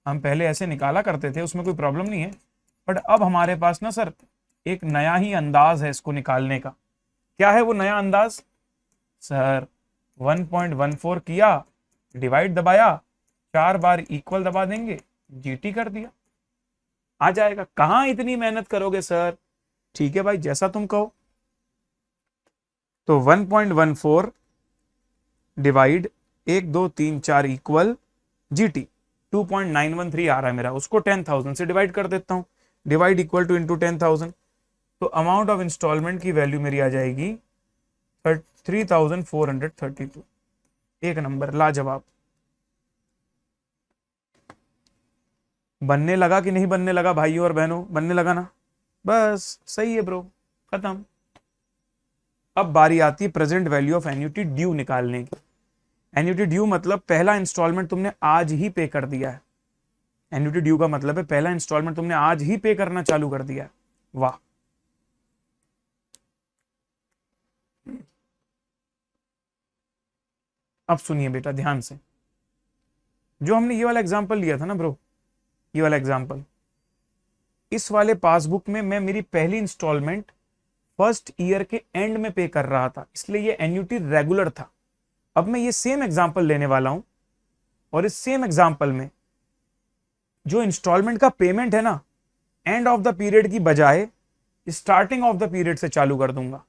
हम पहले ऐसे निकाला करते थे, उसमें कोई प्रॉब्लम नहीं है। बट अब हमारे पास ना सर एक नया ही अंदाज है इसको निकालने का। क्या है वो नया अंदाज? सर 1.14 किया, डिवाइड दबाया, 4 बार इक्वल दबा देंगे, जीटी कर दिया, आ जाएगा। कहां इतनी मेहनत करोगे सर? ठीक है भाई, जैसा तुम कहो। तो 1.14 डिवाइड 1 2 3 4 इक्वल जीटी 2.913 आ रहा है मेरा, उसको 10,000 से डिवाइड कर देता हूं, डिवाइड इक्वल टू इंटू 10,000। तो अमाउंट ऑफ इंस्टॉलमेंट की वैल्यू मेरी आ जाएगी 3,432। एक नंबर, लाजवाब। बनने लगा कि नहीं बनने लगा भाइयों और बहनों? बनने लगा ना, बस सही है ब्रो, खत्म। अब बारी आती है present value of annuity due निकालने की। एन्युटी ड्यू मतलब पहला इंस्टॉलमेंट तुमने आज ही पे कर दिया है। एन्युटी ड्यू का मतलब है पहला इंस्टॉलमेंट तुमने आज ही पे करना चालू कर दिया है। वाह, अब सुनिए बेटा ध्यान से। जो हमने ये वाला एग्जांपल लिया था ना ब्रो, ये वाला एग्जांपल, इस वाले पासबुक में मैं मेरी पहली इंस्टॉलमेंट फर्स्ट ईयर के एंड में पे कर रहा था, इसलिए ये एन्युटी रेगुलर था। अब मैं ये सेम एग्जांपल लेने वाला हूं, और इस सेम एग्जांपल में जो इंस्टॉलमेंट का पेमेंट है ना, एंड ऑफ द पीरियड की बजाय स्टार्टिंग ऑफ द पीरियड से चालू कर दूंगा।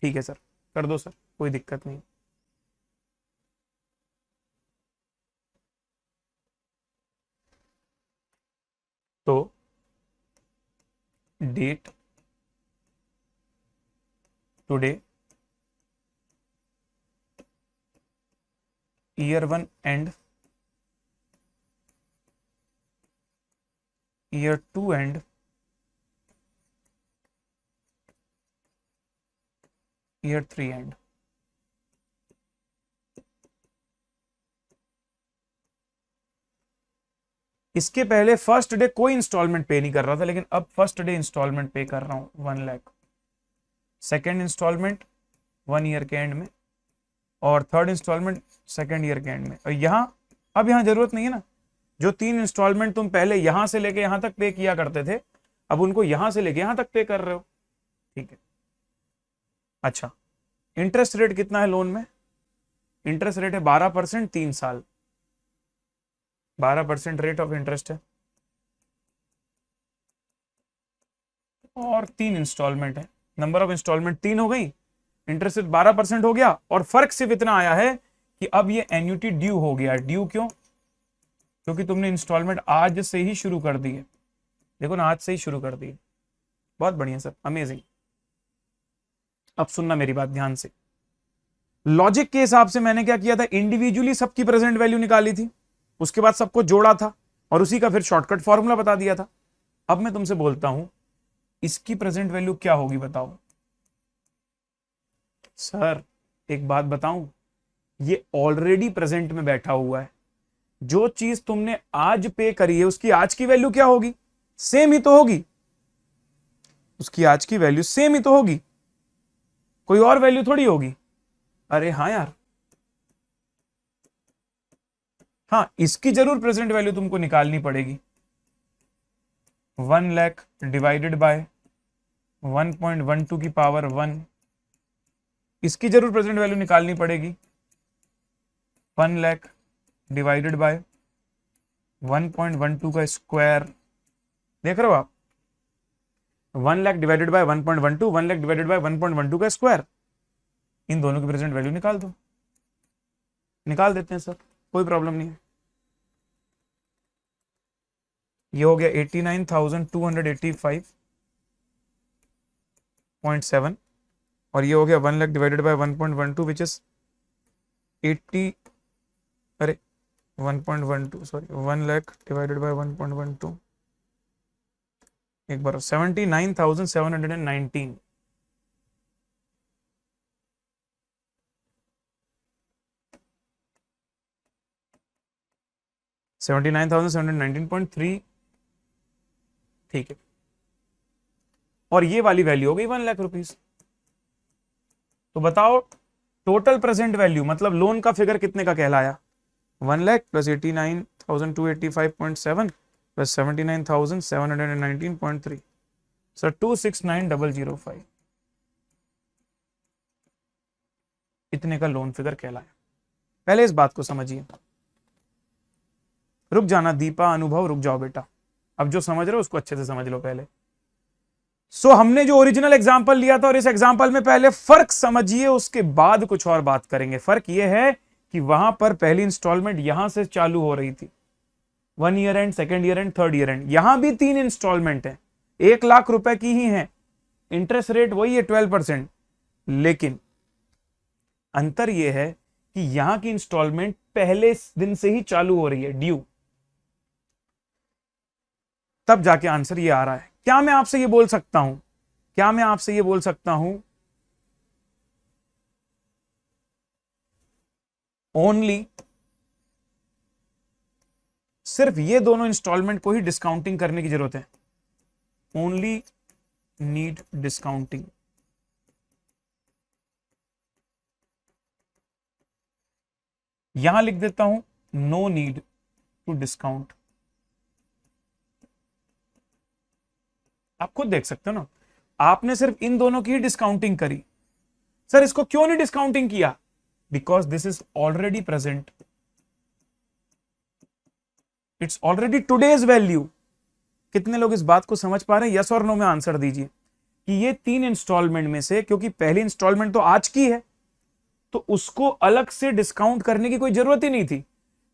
ठीक है सर, कर दो सर, कोई दिक्कत नहीं। तो date today, year 1 end, year 2 end, year 3 end. इसके पहले फर्स्ट डे कोई इंस्टॉलमेंट पे नहीं कर रहा था, लेकिन अब फर्स्ट डे इंस्टॉलमेंट पे कर रहा हूं 1 लाख। सेकेंड इंस्टॉलमेंट 1 ईयर के एंड में, और थर्ड इंस्टॉलमेंट सेकेंड ईयर के एंड में। और यहाँ अब यहाँ जरूरत नहीं है ना, जो 3 इंस्टॉलमेंट तुम पहले यहां से लेके यहां तक पे किया करते थे, अब उनको यहां से लेके यहां तक पे कर रहे हो। ठीक है। अच्छा, इंटरेस्ट रेट कितना है लोन में? इंटरेस्ट रेट है 12%, 3 साल, 12% रेट ऑफ इंटरेस्ट है, और 3 इंस्टॉलमेंट है। नंबर ऑफ इंस्टॉलमेंट 3 हो गई, इंटरेस्ट रेट 12% हो गया, और फर्क सिर्फ इतना आया है कि अब ये एन्युटी ड्यू हो गया। ड्यू क्यों? क्योंकि तुमने इंस्टॉलमेंट आज से ही शुरू कर दी है। देखो ना, आज से ही शुरू कर दी है। बहुत बढ़िया सर, अमेजिंग। अब सुनना मेरी बात ध्यान से। लॉजिक के हिसाब से मैंने क्या किया था, इंडिविजुअली सबकी प्रेजेंट वैल्यू निकाली थी, उसके बाद सबको जोड़ा था और उसी का फिर शॉर्टकट फॉर्मूला बता दिया था। अब मैं तुमसे बोलता हूं, इसकी प्रेजेंट वैल्यू क्या होगी बताओ। सर एक बात बताऊं, ये ऑलरेडी प्रेजेंट में बैठा हुआ है। जो चीज तुमने आज पे करी है उसकी आज की वैल्यू क्या होगी? सेम ही तो होगी। उसकी आज की वैल्यू सेम ही तो होगी, कोई और वैल्यू थोड़ी होगी। अरे हाँ यार, हाँ इसकी जरूर प्रेजेंट वैल्यू तुमको निकालनी पड़ेगी। 1 लाख डिवाइडेड बाय 1.12 की पावर 1, इसकी जरूर प्रेजेंट वैल्यू निकालनी पड़ेगी। 1 लाख डिवाइडेड बाय 1.12 का स्क्वायर, देख रहे हो आप? 1 lakh divided by 1.12, 1 lakh divided by 1.12 का स्क्वायर। इन दोनों की प्रेजेंट वैल्यू निकाल दो। निकाल देते हैं सर, कोई प्रॉब्लम नहीं है। ये हो गया 89,285.7, और ये हो गया 1 lakh divided by 1.12 which is 80, अरे 1.12 सॉरी 1 लाख डिवाइडेड बाय 1.12, एक बार 79,719। $79,719.3, ठीक है। और ये वाली वैल्यू हो गई 1 लाख रुपीस। तो बताओ टोटल प्रेजेंट वैल्यू मतलब लोन का फिगर कितने का कहलाया? 1 लाख प्लस 89,285.7 प्लस 79,719.3, सर 269,005, इतने का लोन फिगर कहलाया। पहले इस बात को समझिए। रुक जाना दीपा, अनुभव, रुक जाओ बेटा। अब जो समझ रहे हो उसको अच्छे से समझ लो पहले। हमने जो ओरिजिनल एग्जांपल लिया था और इस एग्जांपल में पहले फर्क समझिए, उसके बाद कुछ और बात करेंगे। फर्क यह है कि वहां पर पहली इंस्टॉलमेंट यहां से चालू हो रही थी, 1 year and, second year and, third year and. यहां भी 3 इंस्टॉलमेंट है, 1 लाख रुपए की ही है, इंटरेस्ट रेट वही है 12%, लेकिन अंतर यह है कि यहां की इंस्टॉलमेंट पहले दिन से ही चालू हो रही है, ड्यू। तब जाके आंसर ये आ रहा है। क्या मैं आपसे ये बोल सकता हूं, क्या मैं आपसे ये बोल सकता हूं ओनली सिर्फ ये दोनों इंस्टॉलमेंट को ही डिस्काउंटिंग करने की जरूरत है? Only need discounting. यहां लिख देता हूं नो नीड टू डिस्काउंट। आप खुद देख सकते हो ना, आपने सिर्फ इन दोनों की ही डिस्काउंटिंग करी। सर इसको क्यों नहीं डिस्काउंटिंग किया? Because this is already present, it's already today's value. कितने लोग इस बात को समझ पा रहे हैं? यस और नो में आंसर दीजिए कि ये 3 इंस्टॉलमेंट में से, क्योंकि पहली इंस्टॉलमेंट तो आज की है, तो उसको अलग से डिस्काउंट करने की कोई जरूरत ही नहीं थी।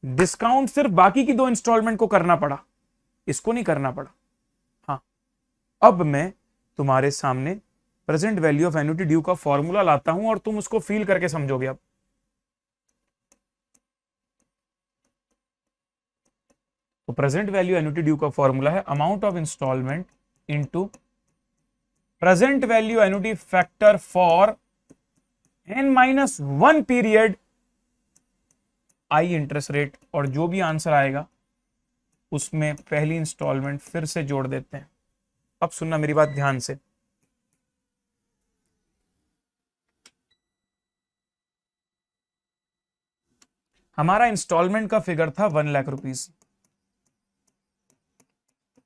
डिस्काउंट सिर्फ बाकी की 2 इंस्टॉलमेंट को करना पड़ा, इसको नहीं करना पड़ा। हाँ, अब मैं तुम्हारे सामने present value of annuity due का फॉर्मूला लाता हूं और तुम उसको फील करके समझोगे। अब तो प्रेजेंट वैल्यू एन्युटी ड्यू का फॉर्मूला है amount of instalment into present value annuity factor for n-1 period i interest rate, और जो भी आंसर आएगा उसमें पहली इंस्टॉलमेंट फिर से जोड़ देते हैं। अब सुनना मेरी बात ध्यान से। हमारा इंस्टॉलमेंट का फिगर था 1,00,000 रुपीज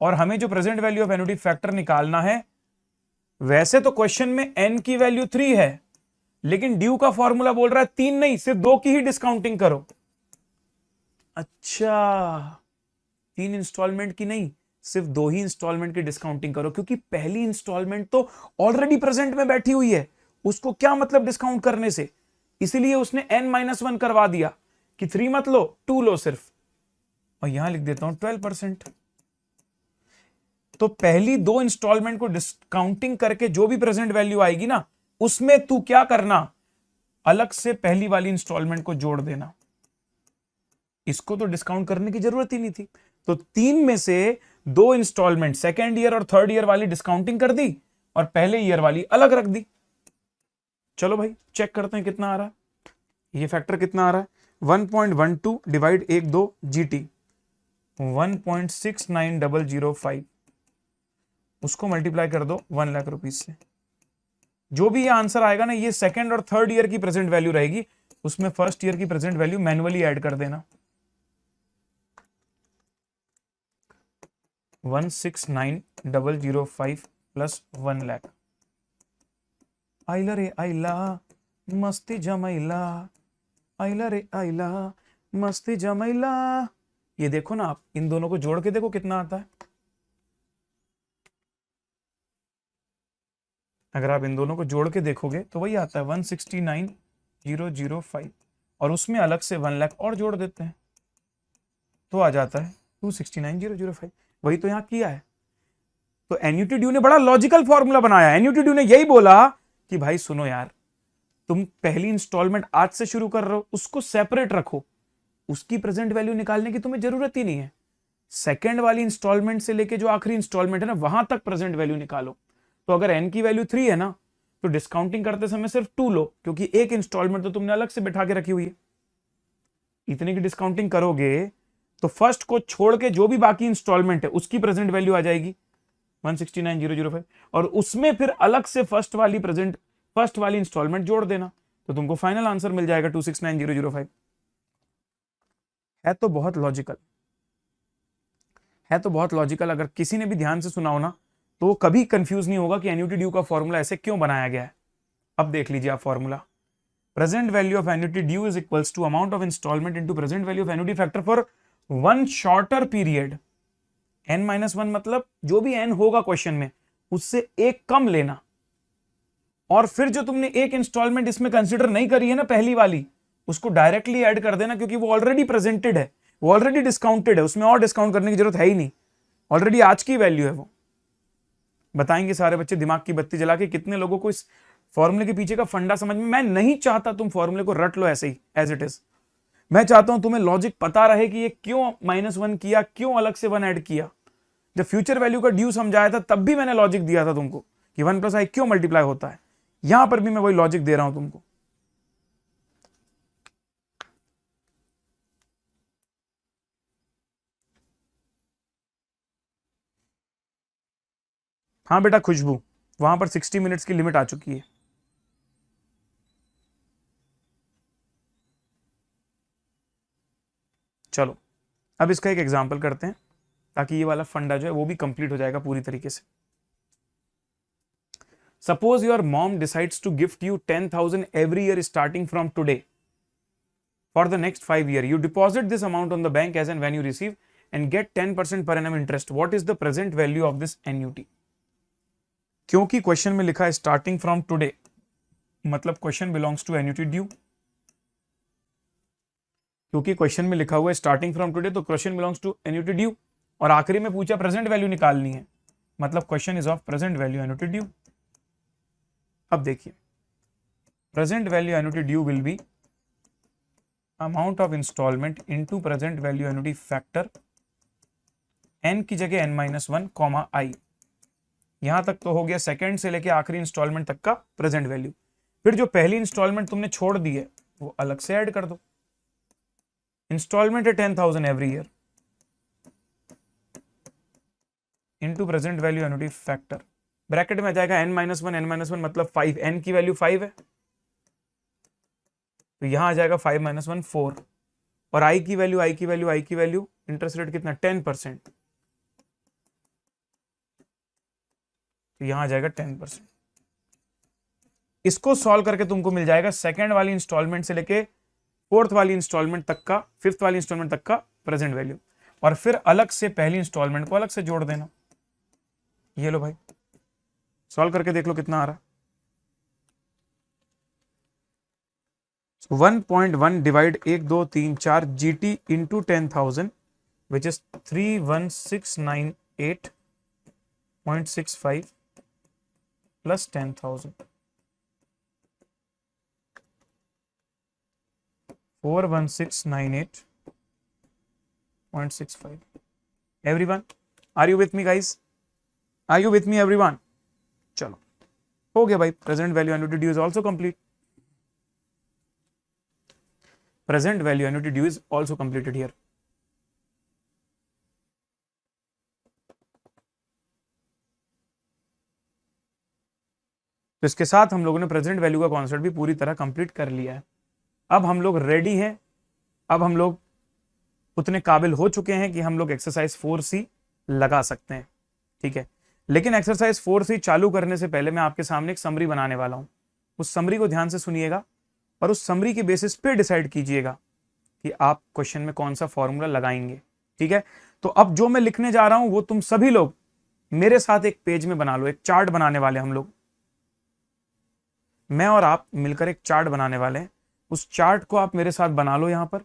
और हमें जो present value of annuity factor निकालना है, वैसे तो क्वेश्चन में एन की वैल्यू 3 है, लेकिन ड्यू का फॉर्मूला बोल रहा है 3 नहीं, सिर्फ 2 की ही डिस्काउंटिंग करो। अच्छा, 3 इंस्टॉलमेंट की नहीं, सिर्फ 2 ही इंस्टॉलमेंट की डिस्काउंटिंग करो, क्योंकि पहली इंस्टॉलमेंट तो ऑलरेडी प्रेजेंट में बैठी हुई है, उसको क्या मतलब डिस्काउंट करने से, इसलिए उसने n-1 करवा दिया कि 3 मत लो, 2 लो सिर्फ, और यहां लिख देता हूं 12%। तो पहली 2 इंस्टॉलमेंट को डिस्काउंटिंग करके जो भी प्रेजेंट वैल्यू आएगी ना, उसमें तू क्या करना, अलग से पहली वाली इंस्टॉलमेंट को जोड़ देना। इसको तो डिस्काउंट करने की जरूरत ही नहीं थी। तो 3 में से 2 इंस्टॉलमेंट सेकेंड ईयर और थर्ड ईयर वाली डिस्काउंटिंग कर दी और पहले ईयर वाली अलग रख दी। चलो भाई चेक करते हैं कितना आ रहा है। ये फैक्टर कितना आ रहा है, 1.12 डिवाइड 1/2 GT 1.69005, उसको मल्टीप्लाई कर दो 1,00,000 रुपीज से। जो भी ये आंसर आएगा ना, ये सेकेंड और थर्ड ईयर की प्रेजेंट वैल्यू रहेगी, उसमें फर्स्ट ईयर की प्रेजेंट वैल्यू मैन्युअली ऐड कर देना। 169,005 प्लस 1,00,000। आइला रे आइला मस्ती जमैला, आइला रे आइला मस्ती जमैला। ये देखो ना, आप इन दोनों को जोड़ के देखो कितना आता है। अगर आप इन दोनों को जोड़ के देखोगे तो वही आता है 169,005, और उसमें अलग से 1,00,000 और जोड़ देते हैं तो आ जाता है 269,005। वही तो यहां किया है। तो एन्युटी ड्यू ने बड़ा लॉजिकल फॉर्मूला बनाया। एन्युटी ड्यू ने यही बोला कि भाई सुनो यार, तुम पहली इंस्टॉलमेंट आज से शुरू कर रहे हो, उसको सेपरेट रखो, उसकी प्रेजेंट वैल्यू निकालने की तुम्हें जरूरत ही नहीं है। सेकेंड वाली इंस्टॉलमेंट से लेके जो आखिरी इंस्टॉलमेंट है ना, वहां तक प्रेजेंट वैल्यू निकालो। तो अगर एन की वैल्यू 3 है ना, तो डिस्काउंटिंग करते समय सिर्फ 2 लो, क्योंकि एक इंस्टॉलमेंट तो तुमने अलग से बैठा के रखी हुई है। इतने की डिस्काउंटिंग करोगे तो फर्स्ट को छोड़ के जो भी बाकी इंस्टॉलमेंट है उसकी प्रेजेंट वैल्यू आ जाएगी 169,005, और उसमें फिर अलग से फर्स्ट वाली इंस्टॉलमेंट जोड़ देना, तो तुमको फाइनल आंसर मिल जाएगा 269,005। है तो बहुत लॉजिकल। अगर किसी ने भी ध्यान से सुना हो ना, तो वो कभी कंफ्यूज नहीं होगा कि एन्युटी ड्यू का फॉर्मूला ऐसे क्यों बनाया गया है। अब देख लीजिए आप formula, present value of annuity due is equals to amount of instalment into present value of annuity factor for one shorter period. n-1 मतलब जो भी n होगा क्वेश्चन में, उससे एक कम लेना, और फिर जो तुमने एक इंस्टॉलमेंट इसमें कंसीडर नहीं करी है ना, पहली वाली, उसको डायरेक्टली ऐड कर देना, क्योंकि वो ऑलरेडी प्रेजेंटेड है, वो ऑलरेडी डिस्काउंटेड है, उसमें और डिस्काउंट करने की जरूरत है ही नहीं, ऑलरेडी आज की वैल्यू है वो। बताएंगे सारे बच्चे दिमाग की बत्ती जला के कितने लोगों को इस फॉर्मूले के पीछे का फंडा समझ में। मैं नहीं चाहता तुम फॉर्मूले को रट लो ऐसे ही एज इट इज। मैं चाहता हूं तुम्हें लॉजिक पता रहे कि ये क्यों -1 किया, क्यों अलग से 1 ऐड किया। जब फ्यूचर वैल्यू का ड्यू समझाया था तब भी मैंने लॉजिक दिया था तुमको कि 1 + i क्यों मल्टीप्लाई होता है। यहां पर भी मैं वही लॉजिक दे रहा हूं तुमको। हाँ बेटा खुशबू, वहां पर 60 मिनट्स की लिमिट आ चुकी है। चलो अब इसका एक एग्जांपल करते हैं, ताकि ये वाला फंडा जो है वो भी कंप्लीट हो जाएगा पूरी तरीके से। Suppose your mom decides to gift you 10,000 every year starting from today for the next 5 years. You deposit this amount on the bank as and when you receive and get 10% per annum interest. What is the present value of this annuity? क्योंकि question में लिखा है starting from today, मतलब question belongs to annuity due. क्योंकि question में लिखा हुआ है स्टार्टिंग फ्रॉम टुडे, तो question belongs to annuity due, और आखिरी में पूछा प्रेजेंट वैल्यू निकालनी है, मतलब question is of present value annuity due. अब देखिए, present value annuity due will be amount of instalment into present value annuity factor, n की जगह n-1, i। यहां तक तो हो गया सेकंड से लेके आखिरी इंस्टॉलमेंट तक का प्रेजेंट वैल्यू। फिर जो पहली इंस्टॉलमेंट तुमने छोड़ दी है वो अलग से ऐड कर दो। इंस्टॉलमेंट है 10,000 every year into present value annuity factor, bracket में आ जाएगा n-1 मतलब 5, n की वैल्यू 5 है, तो यहां आ जाएगा 5 - 1 4, और आई की वैल्यू इंटरेस्ट रेट कितना 10%, तो यहां आ जाएगा 10%। इसको सॉल्व करके तुमको मिल जाएगा सेकेंड वाली इंस्टॉलमेंट से लेके फोर्थ वाली इंस्टॉलमेंट तक का, फिफ्थ वाली इंस्टॉलमेंट तक का प्रेजेंट वैल्यू, और फिर अलग से पहली इंस्टॉलमेंट को अलग से जोड़ देना। ये लो भाई, सॉल्व करके देख लो कितना आ रहा है। 1.1 divide 1 2 3 4 GT into 10,000 which is 31698.65 plus 10,000 41698.65। Everyone, are you with me guys? Are you with me everyone? चलो हो गया भाई, present value annuity due is also complete. Present value annuity due is also completed here. तो इसके साथ हम लोगों ने प्रेजेंट वैल्यू का कॉन्सेप्ट भी पूरी तरह कंप्लीट कर लिया है। अब हम लोग रेडी हैं, अब हम लोग उतने काबिल हो चुके हैं कि हम लोग एक्सरसाइज 4C लगा सकते हैं, ठीक है। लेकिन एक्सरसाइज 4C चालू करने से पहले मैं आपके सामने एक समरी बनाने वाला हूं। उस समरी को ध्यान से सुनिएगा और उस समरी के बेसिस पे डिसाइड कीजिएगा कि आप क्वेश्चन में कौन सा फॉर्मूला लगाएंगे, ठीक है। तो अब जो मैं लिखने जा रहा हूं वो तुम सभी लोग मेरे साथ एक पेज में बना लो। एक चार्ट बनाने वाले हम लोग, मैं और आप मिलकर एक चार्ट बनाने वाले हैं। उस चार्ट को आप मेरे साथ बना लो यहां पर,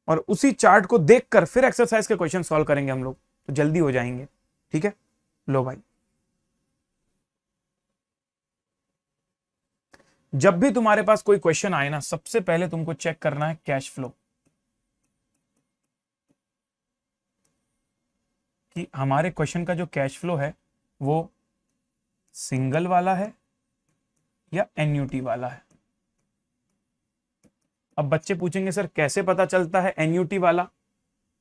और उसी चार्ट को देखकर फिर एक्सरसाइज के क्वेश्चन सॉल्व करेंगे हम लोग, तो जल्दी हो जाएंगे, ठीक है। लो भाई, जब भी तुम्हारे पास कोई क्वेश्चन आए ना, सबसे पहले तुमको चेक करना है कैश फ्लो, कि हमारे क्वेश्चन का जो कैश फ्लो है वो सिंगल वाला है या एन्युटी वाला है। अब बच्चे पूछेंगे सर कैसे पता चलता है एन्युटी वाला?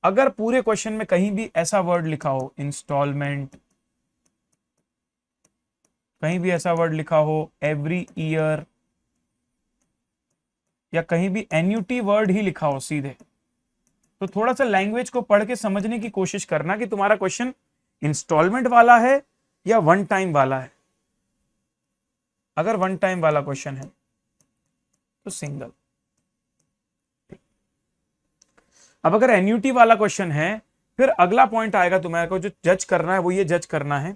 अगर पूरे क्वेश्चन में कहीं भी ऐसा वर्ड लिखा हो इंस्टॉलमेंट, कहीं भी ऐसा वर्ड लिखा हो एवरी ईयर, या कहीं भी एन्युटी वर्ड ही लिखा हो सीधे, तो थोड़ा सा लैंग्वेज को पढ़ के समझने की कोशिश करना कि तुम्हारा क्वेश्चन इंस्टॉलमेंट वाला है या वन टाइम वाला है। अगर वन टाइम वाला क्वेश्चन है तो सिंगल। अब अगर एन्युटी वाला क्वेश्चन है, फिर अगला पॉइंट आएगा तुम्हारे को जो जज करना है, वो ये जज करना है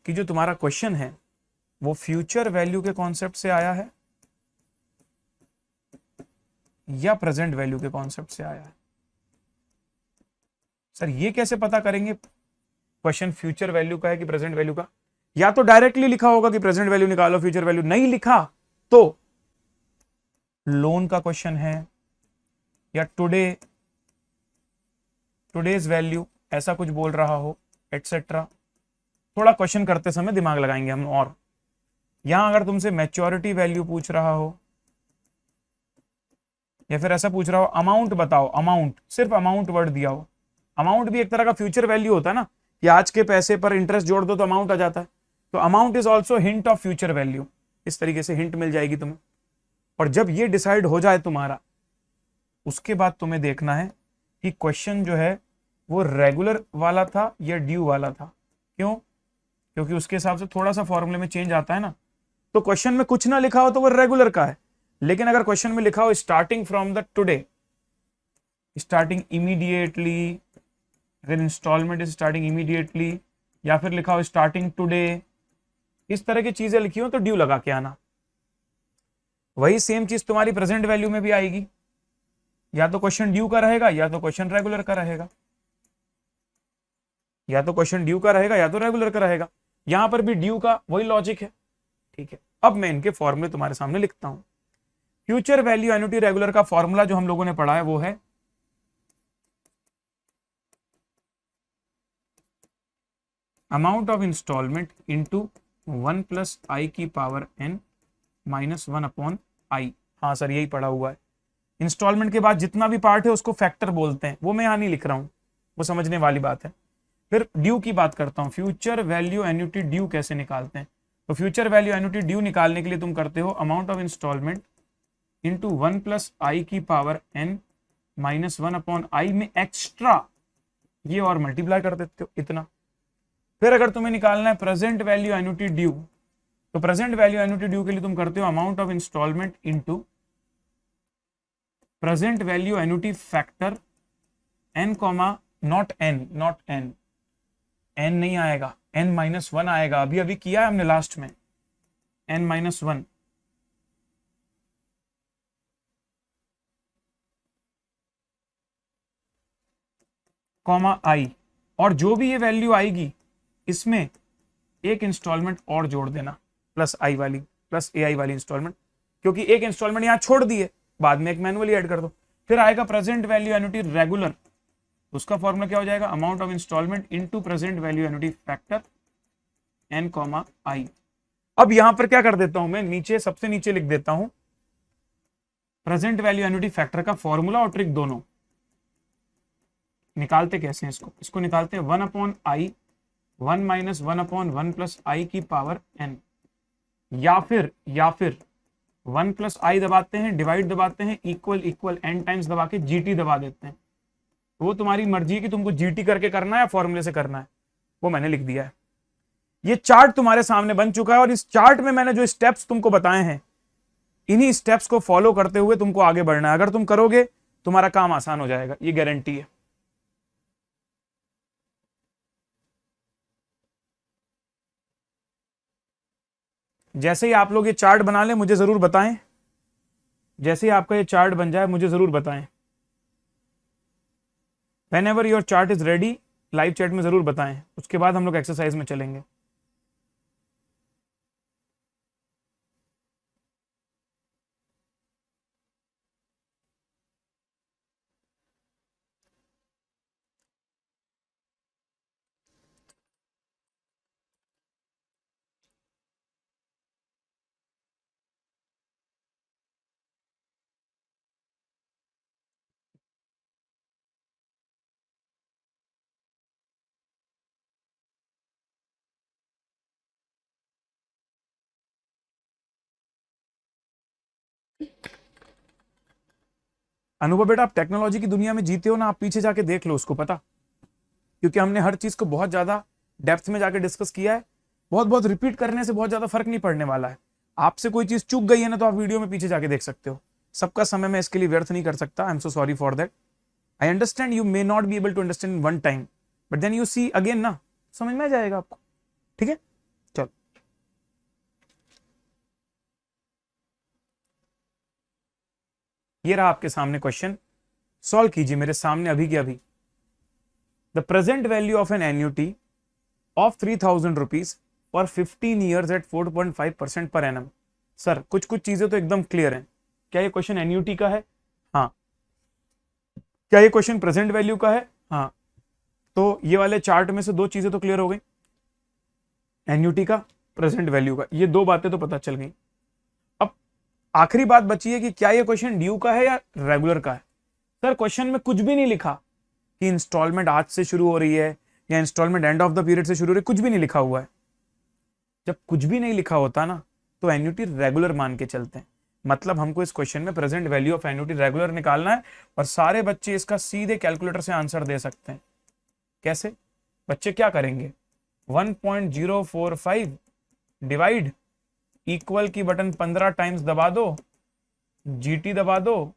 कि जो तुम्हारा क्वेश्चन है वो फ्यूचर वैल्यू के कॉन्सेप्ट से आया है या प्रेजेंट वैल्यू के कॉन्सेप्ट से आया है। सर ये कैसे पता करेंगे क्वेश्चन फ्यूचर वैल्यू का है कि प्रेजेंट वैल्यू का? या तो डायरेक्टली लिखा होगा कि प्रेजेंट वैल्यू निकालो, फ्यूचर वैल्यू। नहीं लिखा तो लोन का क्वेश्चन है या टुडेज वैल्यू, ऐसा कुछ बोल रहा हो, एटसेट्रा। थोड़ा क्वेश्चन करते समय दिमाग लगाएंगे हम। और यहां अगर तुमसे मैच्योरिटी वैल्यू पूछ रहा हो, या फिर ऐसा पूछ रहा हो अमाउंट बताओ, अमाउंट, सिर्फ अमाउंट वर्ड दिया हो। अमाउंट भी एक तरह का फ्यूचर वैल्यू होता है ना, कि आज के पैसे पर इंटरेस्ट जोड़ दो तो अमाउंट आ जाता है। तो amount is also hint of future value. इस तरीके से हिंट मिल जाएगी तुम्हें। और जब ये डिसाइड हो जाए तुम्हारा, उसके बाद तुम्हें देखना है कि क्वेश्चन जो है वो रेगुलर वाला था या ड्यू वाला था। क्यों? क्योंकि उसके हिसाब से थोड़ा सा फॉर्मूले में चेंज आता है ना। तो क्वेश्चन में कुछ ना लिखा हो तो वो रेगुलर का है, लेकिन अगर क्वेश्चन में लिखा हो starting from the today, starting immediately, अगर इंस्टॉलमेंट इज स्टार्टिंग इमीडिएटली, या फिर लिखा हो स्टार्टिंग टुडे, इस तरह की चीजें लिखी हो तो ड्यू लगा के आना। वही सेम चीज तुम्हारी प्रेजेंट वैल्यू में भी आएगी। या तो क्वेश्चन ड्यू का रहेगा या तो क्वेश्चन रेगुलर का रहेगा, या तो क्वेश्चन ड्यू का रहेगा या तो रेगुलर का रहेगा। यहां पर भी ड्यू का वही लॉजिक है, ठीक है। अब मैं इनके फॉर्मूले तुम्हारे सामने लिखता हूं। फ्यूचर वैल्यू एन्युटी रेगुलर का फॉर्मूला जो हम लोगों ने पढ़ा है वो है amount of instalment into 1 plus i की power n minus 1 upon i. हाँ सर यही पढ़ा हुआ है। इंस्टॉलमेंट के बाद जितना भी पार्ट है उसको फैक्टर बोलते हैं, वो मैं यहां नहीं लिख रहा हूं, वो समझने वाली बात है। फिर ड्यू की बात करता हूं। फ्यूचर वैल्यू एन्युटी ड्यू कैसे निकालते हैं? तो फ्यूचर वैल्यू एन्युटी ड्यू निकालने के लिए तुम करते हो amount of instalment into 1 plus i की power n minus 1 upon i में एक्स्ट्रा ये और मल्टीप्लाई कर देते हो इतना। फिर अगर तुम्हें निकालना है प्रेजेंट वैल्यू एन्युटी ड्यू, तो प्रेजेंट वैल्यू एन्युटी ड्यू के लिए तुम करते हो amount of instalment into present value annuity factor n comma not n n नहीं आएगा, n माइनस 1 आएगा। अभी अभी किया है हमने लास्ट में, n माइनस 1 कॉमा आई, और जो भी ये वैल्यू आएगी इसमें एक इंस्टॉलमेंट और जोड़ देना प्लस आई वाली, प्लस ए आई वाली इंस्टॉलमेंट, क्योंकि एक इंस्टॉलमेंट यहां छोड़ दी है, बाद में एक मैनुअली ऐड कर दो। फिर आएगा प्रेजेंट वैल्यू एन्युटी रेगुलर, उसका फॉर्मूला क्या हो जाएगा, amount of instalment into present value annuity factor n comma i. अब यहां पर क्या कर देता हूं मैं, नीचे सबसे नीचे लिख देता हूं प्रेजेंट वैल्यू एन्युटी फैक्टर का फॉर्मूला और ट्रिक दोनों। निकालते कैसे हैं इसको, इसको निकालते हैं 1 upon i 1 minus 1 upon 1 plus i की पावर n, या फिर 1 प्लस आई दबाते हैं, डिवाइड दबाते हैं, इक्वल इक्वल n टाइम्स दबा के जीटी दबा देते हैं। वो तुम्हारी मर्जी है कि तुमको जीटी करके करना है या फॉर्मूले से करना है, वो मैंने लिख दिया है। ये चार्ट तुम्हारे सामने बन चुका है और इस चार्ट में मैंने जो स्टेप्स तुमको बताए हैं, इन्हीं स्टेप्स को फॉलो करते हुए तुमको आगे बढ़ना है। अगर तुम करोगे तुम्हारा काम आसान हो जाएगा, ये गारंटी है। जैसे ही आप लोग ये चार्ट बना लें मुझे जरूर बताएं, जैसे ही आपका ये चार्ट बन जाए मुझे जरूर बताएं। Whenever your chart is ready, live chat में जरूर बताएं, उसके बाद हम लोग एक्सरसाइज में चलेंगे। अनुभव बेटा, आप टेक्नोलॉजी की दुनिया में जीते हो ना, आप पीछे जाके देख लो उसको, पता, क्योंकि हमने हर चीज को बहुत ज्यादा डेप्थ में जाके डिस्कस किया है। बहुत बहुत रिपीट करने से बहुत ज्यादा फर्क नहीं पड़ने वाला है। आपसे कोई चीज चूक गई है ना, तो आप वीडियो में पीछे जाके देख सकते हो। सबका समय मैं इसके लिए व्यर्थ नहीं कर सकता, I am so sorry for that. I understand you may not be able to understand in one time, but then you see again ना, समझ में आ जाएगा आपको। ठीक है, चलो ये रहा आपके सामने क्वेश्चन, सॉल्व कीजिए मेरे सामने अभी के अभी। The present value of an annuity of 3000 rupees for 15 years at 4.5% per annum. Sir कुछ कुछ चीजें तो एकदम क्लियर हैं। क्या ये क्वेश्चन एन्युटी का है? हाँ। क्या ये क्वेश्चन प्रेजेंट वैल्यू का है? हाँ। तो ये वाले चार्ट में से दो चीजें तो क्लियर हो गई, एन्युटी का, प्रेजेंट वैल्यू का, ये दो बातें तो पता चल गई। अब आखिरी बात बची है कि क्या ये क्वेश्चन ड्यू का है या रेगुलर का है। सर क्वेश्चन में कुछ भी नहीं लिखा कि इंस्टॉलमेंट आज से शुरू हो रही है या instalment end of the period से शुरू हो रही है, कुछ भी नहीं लिखा हुआ है। जब कुछ भी नहीं लिखा होता ना, तो एन्युटी रेगुलर मान के चलते हैं। मतलब हमको इस क्वेश्चन में present value of annuity regular निकालना है, और सारे बच्चे इसका सीधे कैलकुलेटर से आंसर दे सकते हैं। कैसे? बच्चे क्या करेंगे, 1.045 डिवाइड इक्वल की बटन 15 टाइम्स दबा दो, जीटी दबा दो,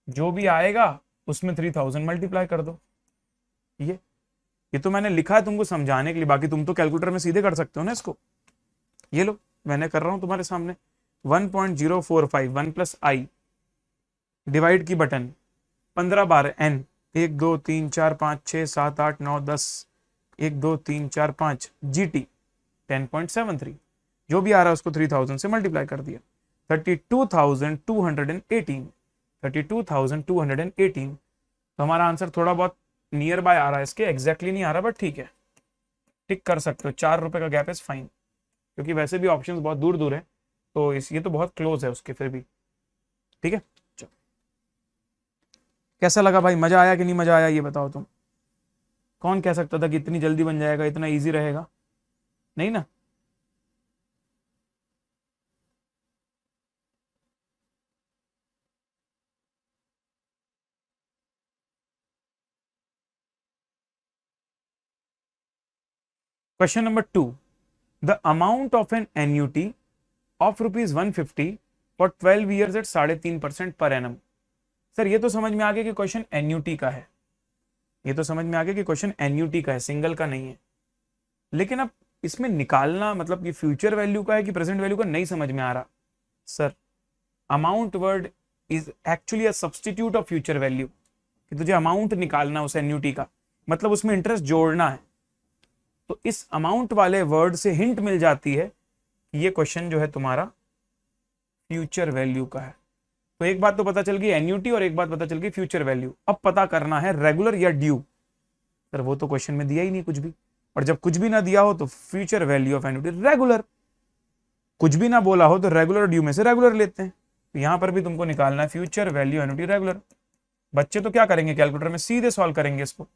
जो भी आएगा उसमें 3000 मल्टीप्लाई कर दो। ये तो मैंने लिखा है तुमको समझाने के लिए, बाकी तुम तो कैलकुलेटर में सीधे कर सकते हो ना इसको। ये लो मैंने कर रहा हूं तुम्हारे सामने, 1.045 1 प्लस आई डिवाइड की बटन 15 बार एन, 1 2 3 4 5 6 7 8 9 10, 1 2 3 4 5 जीटी 10.73, जो भी आ रहा है उसको 3000 से मल्टीप्लाई कर दिया, 32,218, 32,218। तो हमारा आंसर थोड़ा बहुत नियर बाय आ रहा है, इसके एग्जैक्टली नहीं आ रहा, बट ठीक है, टिक कर सकते हो। 4 रुपए का गैप इज फाइन, क्योंकि वैसे भी ऑप्शंस बहुत दूर दूर है, तो ये तो बहुत क्लोज है उसके फिर भी। ठीक है, चलो कैसा लगा भाई, मजा आया कि नहीं मजा आया ये बताओ तुम। कौन कह सकता था कि इतनी जल्दी बन जाएगा, इतना ईजी रहेगा? नहीं ना। Question number 2, the amount of an annuity of ₹150 for 12 years at 3.5% per annum. Sir ये तो समझ में आ गया कि क्वेश्चन एन्यूटी का है, ये तो समझ में आ गया कि क्वेश्चन एन्यूटी का है, सिंगल का नहीं है। लेकिन अब इसमें निकालना मतलब कि फ्यूचर वैल्यू का है कि प्रेजेंट वैल्यू का, नहीं समझ में आ रहा। Sir amount word is actually a substitute of future value, कि तुझे अमाउंट निकालना उस एन्यूटी का, मतलब उसमें इंटरेस्ट जोड़ना है। तो इस अमाउंट वाले वर्ड से हिंट मिल जाती है कि ये क्वेश्चन जो है तुम्हारा फ्यूचर वैल्यू का है। तो एक बात तो पता चल गई एन्यूटी, और एक बात पता चल गई फ्यूचर वैल्यू। अब पता करना है रेगुलर या ड्यू। सर वो तो क्वेश्चन में दिया ही नहीं कुछ भी, और जब कुछ भी ना दिया हो तो future value of annuity regular, कुछ भी ना बोला हो तो रेगुलर ड्यू में से रेगुलर लेते हैं। तो यहां पर भी तुमको निकालना है फ्यूचर वैल्यू एन्यूटी रेगुलर। बच्चे तो क्या करेंगे, कैलकुलेटर में सीधे सॉल्व करेंगे इसको।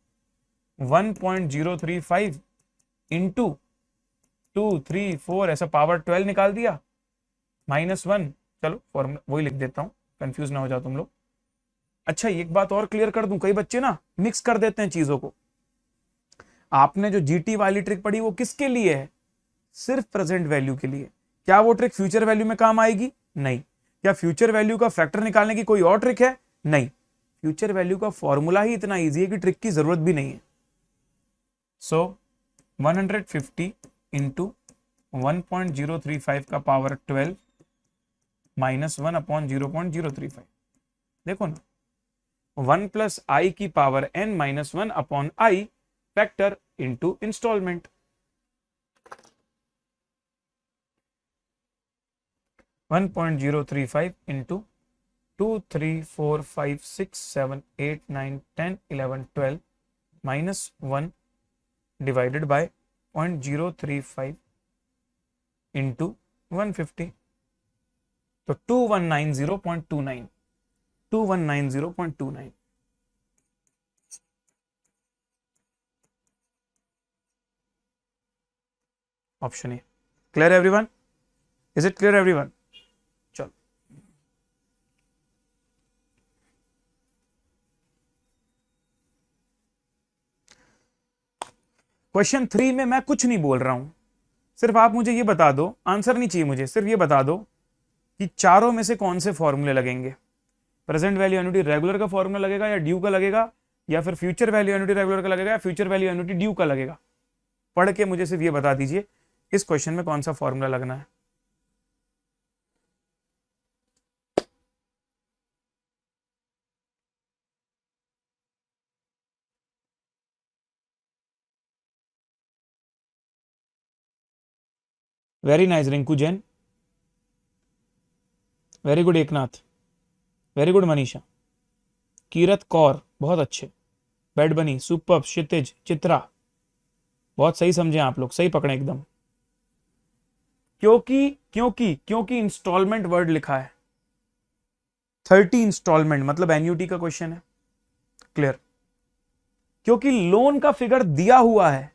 1.035 इंटू 234 ऐसा पावर 12 निकाल दिया, -1, चलो फॉर्मूला वही लिख देता हूं, कंफ्यूज ना हो जाओ तुम लोग। अच्छा एक बात और क्लियर कर दूं, कई बच्चे ना मिक्स कर देते हैं चीजों को। आपने जो जीटी वाली ट्रिक पढ़ी वो किसके लिए है, सिर्फ प्रेजेंट वैल्यू के लिए। क्या वो ट्रिक फ्यूचर वैल्यू में काम आएगी, नहीं। क्या फ्यूचर वैल्यू का फैक्टर निकालने की कोई और ट्रिक है, नहीं। फ्यूचर वैल्यू का फॉर्मूला ही इतना इजी है कि ट्रिक की जरूरत भी नहीं है। सो 150 इंटू 1.035 का पावर 12 -1/0.035, देखो ना, 1 प्लस आई की power n -1 upon i factor into instalment. 1.035 into 2 3 4 5 6 7 8 9 10 11 12 -1 divided by 0.035 into 150, तो 2190.29, 2190.29। Option A. Clear everyone, is it clear everyone? चलो क्वेश्चन 3 में मैं कुछ नहीं बोल रहा हूं, सिर्फ आप मुझे ये बता दो, आंसर नहीं चाहिए मुझे, सिर्फ ये बता दो कि चारों में से कौन से फॉर्मूले लगेंगे। प्रेजेंट वैल्यू एन्युटी रेगुलर का फॉर्मूला लगेगा या ड्यू का लगेगा, या फिर फ्यूचर वैल्यू एन्युटी रेगुलर का लगेगा या फ्यूचर वैल्यू एन्युटी ड्यू का लगेगा। पढ़ के मुझे सिर्फ ये बता दीजिए इस क्वेश्चन में कौन सा फॉर्मूला लगना है। Very nice Rinku Jain, very good Eknath, very good Manisha, Kirat Kaur बहुत अच्छे, बेड बनी सुपर, क्षितिज, चित्रा बहुत सही समझे आप लोग, सही पकड़े एकदम। क्योंकि इंस्टॉलमेंट वर्ड लिखा है, 30 इंस्टॉलमेंट मतलब एन्यूटी का क्वेश्चन है। क्लियर? क्योंकि लोन का फिगर दिया हुआ है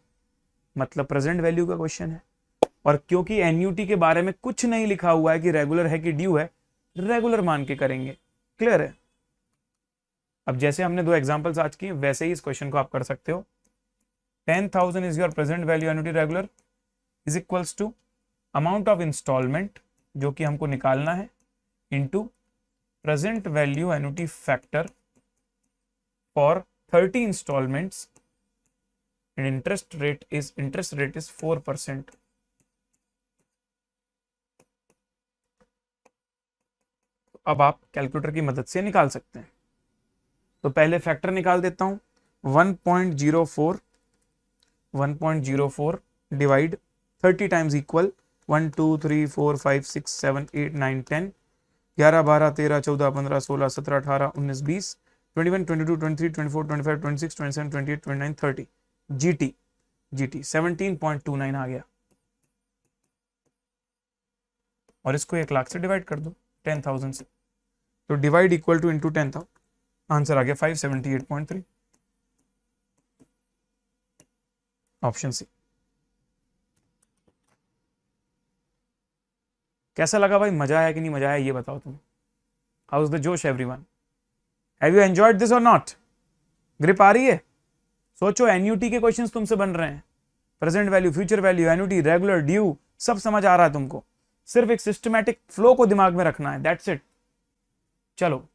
मतलब प्रेजेंट वैल्यू का क्वेश्चन है, और क्योंकि एन्यूटी के बारे में कुछ नहीं लिखा हुआ है कि रेगुलर है कि ड्यू है, रेगुलर मान के करेंगे। क्लियर है? अब जैसे हमने दो एग्जांपल्स आज किए वैसे ही इस क्वेश्चन को आप कर सकते हो। 10,000 is your present value annuity regular is equals to amount of instalment जो कि हमको निकालना है into present value annuity factor for 30 instalments and interest rate is 4%। अब आप कैलकुलेटर की मदद से निकाल सकते हैं। तो पहले फैक्टर निकाल देता हूं, 1.04 डिवाइड 30 टाइम्स इक्वल 1 2 3 4 5 6 7 8 9 10 11 12 13 14 15 16 17 18 19 20 21 22 23 24 25 26 27 28 29 30 जीटी 17.29 आ गया, और इसको 1 लाख से डिवाइड कर दो 10,000 से, तो divide equal to into 10,000, answer आ गया 578.3, ऑप्शन सी। कैसा लगा भाई, मजा आया कि नहीं मजा आया ये बताओ तुम। हाउ इज द जोश everyone, have you enjoyed this और नॉट? ग्रिप आ रही है? सोचो एनयूटी के क्वेश्चंस तुमसे बन रहे हैं, present value, future value, annuity, regular, due, सब समझ आ रहा है तुमको, सिर्फ एक सिस्टमैटिक फ्लो को दिमाग में रखना है, दैट्स इट। चलो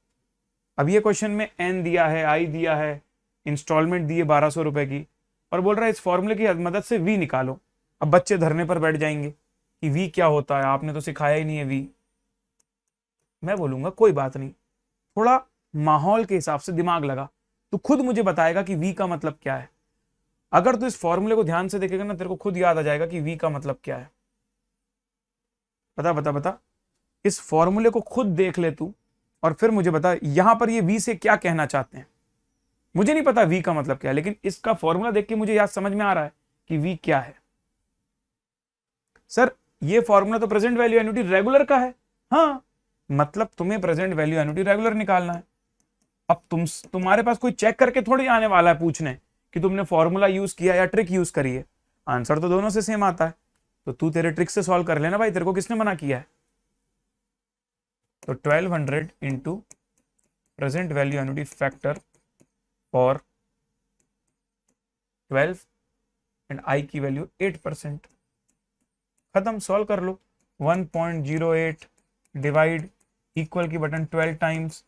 अब ये क्वेश्चन में एन दिया है, आई दिया है, इंस्टॉलमेंट दी है 1200 रुपए की, और बोल रहा है इस फॉर्मूले की मदद से वी निकालो। अब बच्चे धरने पर बैठ जाएंगे कि वी क्या होता है, आपने तो सिखाया ही नहीं है वी। मैं बोलूंगा कोई बात नहीं, थोड़ा माहौल के हिसाब से दिमाग लगा, तो खुद मुझे बताएगा कि वी का मतलब क्या है। अगर तू इस फॉर्मूले को ध्यान से देखेगा ना, तेरे को खुद याद आ जाएगा कि वी का मतलब क्या है। बता बता बता, इस फॉर्मूले को खुद देख ले तू, और फिर मुझे बता यहां पर ये वी से क्या कहना चाहते हैं। मुझे नहीं पता वी का मतलब क्या है, लेकिन इसका फॉर्मूला देख के मुझे याद समझ में आ रहा है कि वी क्या है। सर ये फॉर्मूला तो प्रेजेंट वैल्यू एन्युटी रेगुलर का है। हाँ, मतलब तुम्हें प्रेजेंट वैल्यू एन्युटी रेगुलर निकालना है। अब तुम्हारे पास कोई चेक करके थोड़ी आने वाला है पूछने कि तुमने फॉर्मूला यूज किया या ट्रिक यूज करी है। आंसर तो दोनों से सेम आता है, तो तू तेरे ट्रिक से सॉल्व कर लेना भाई, तेरे को किसने मना किया है। तो 1200 into present value annuity factor for 12 and I की वैल्यू 8%। खत्म, सॉल्व कर लो। 1.08 डिवाइड इक्वल की बटन 12 टाइम्स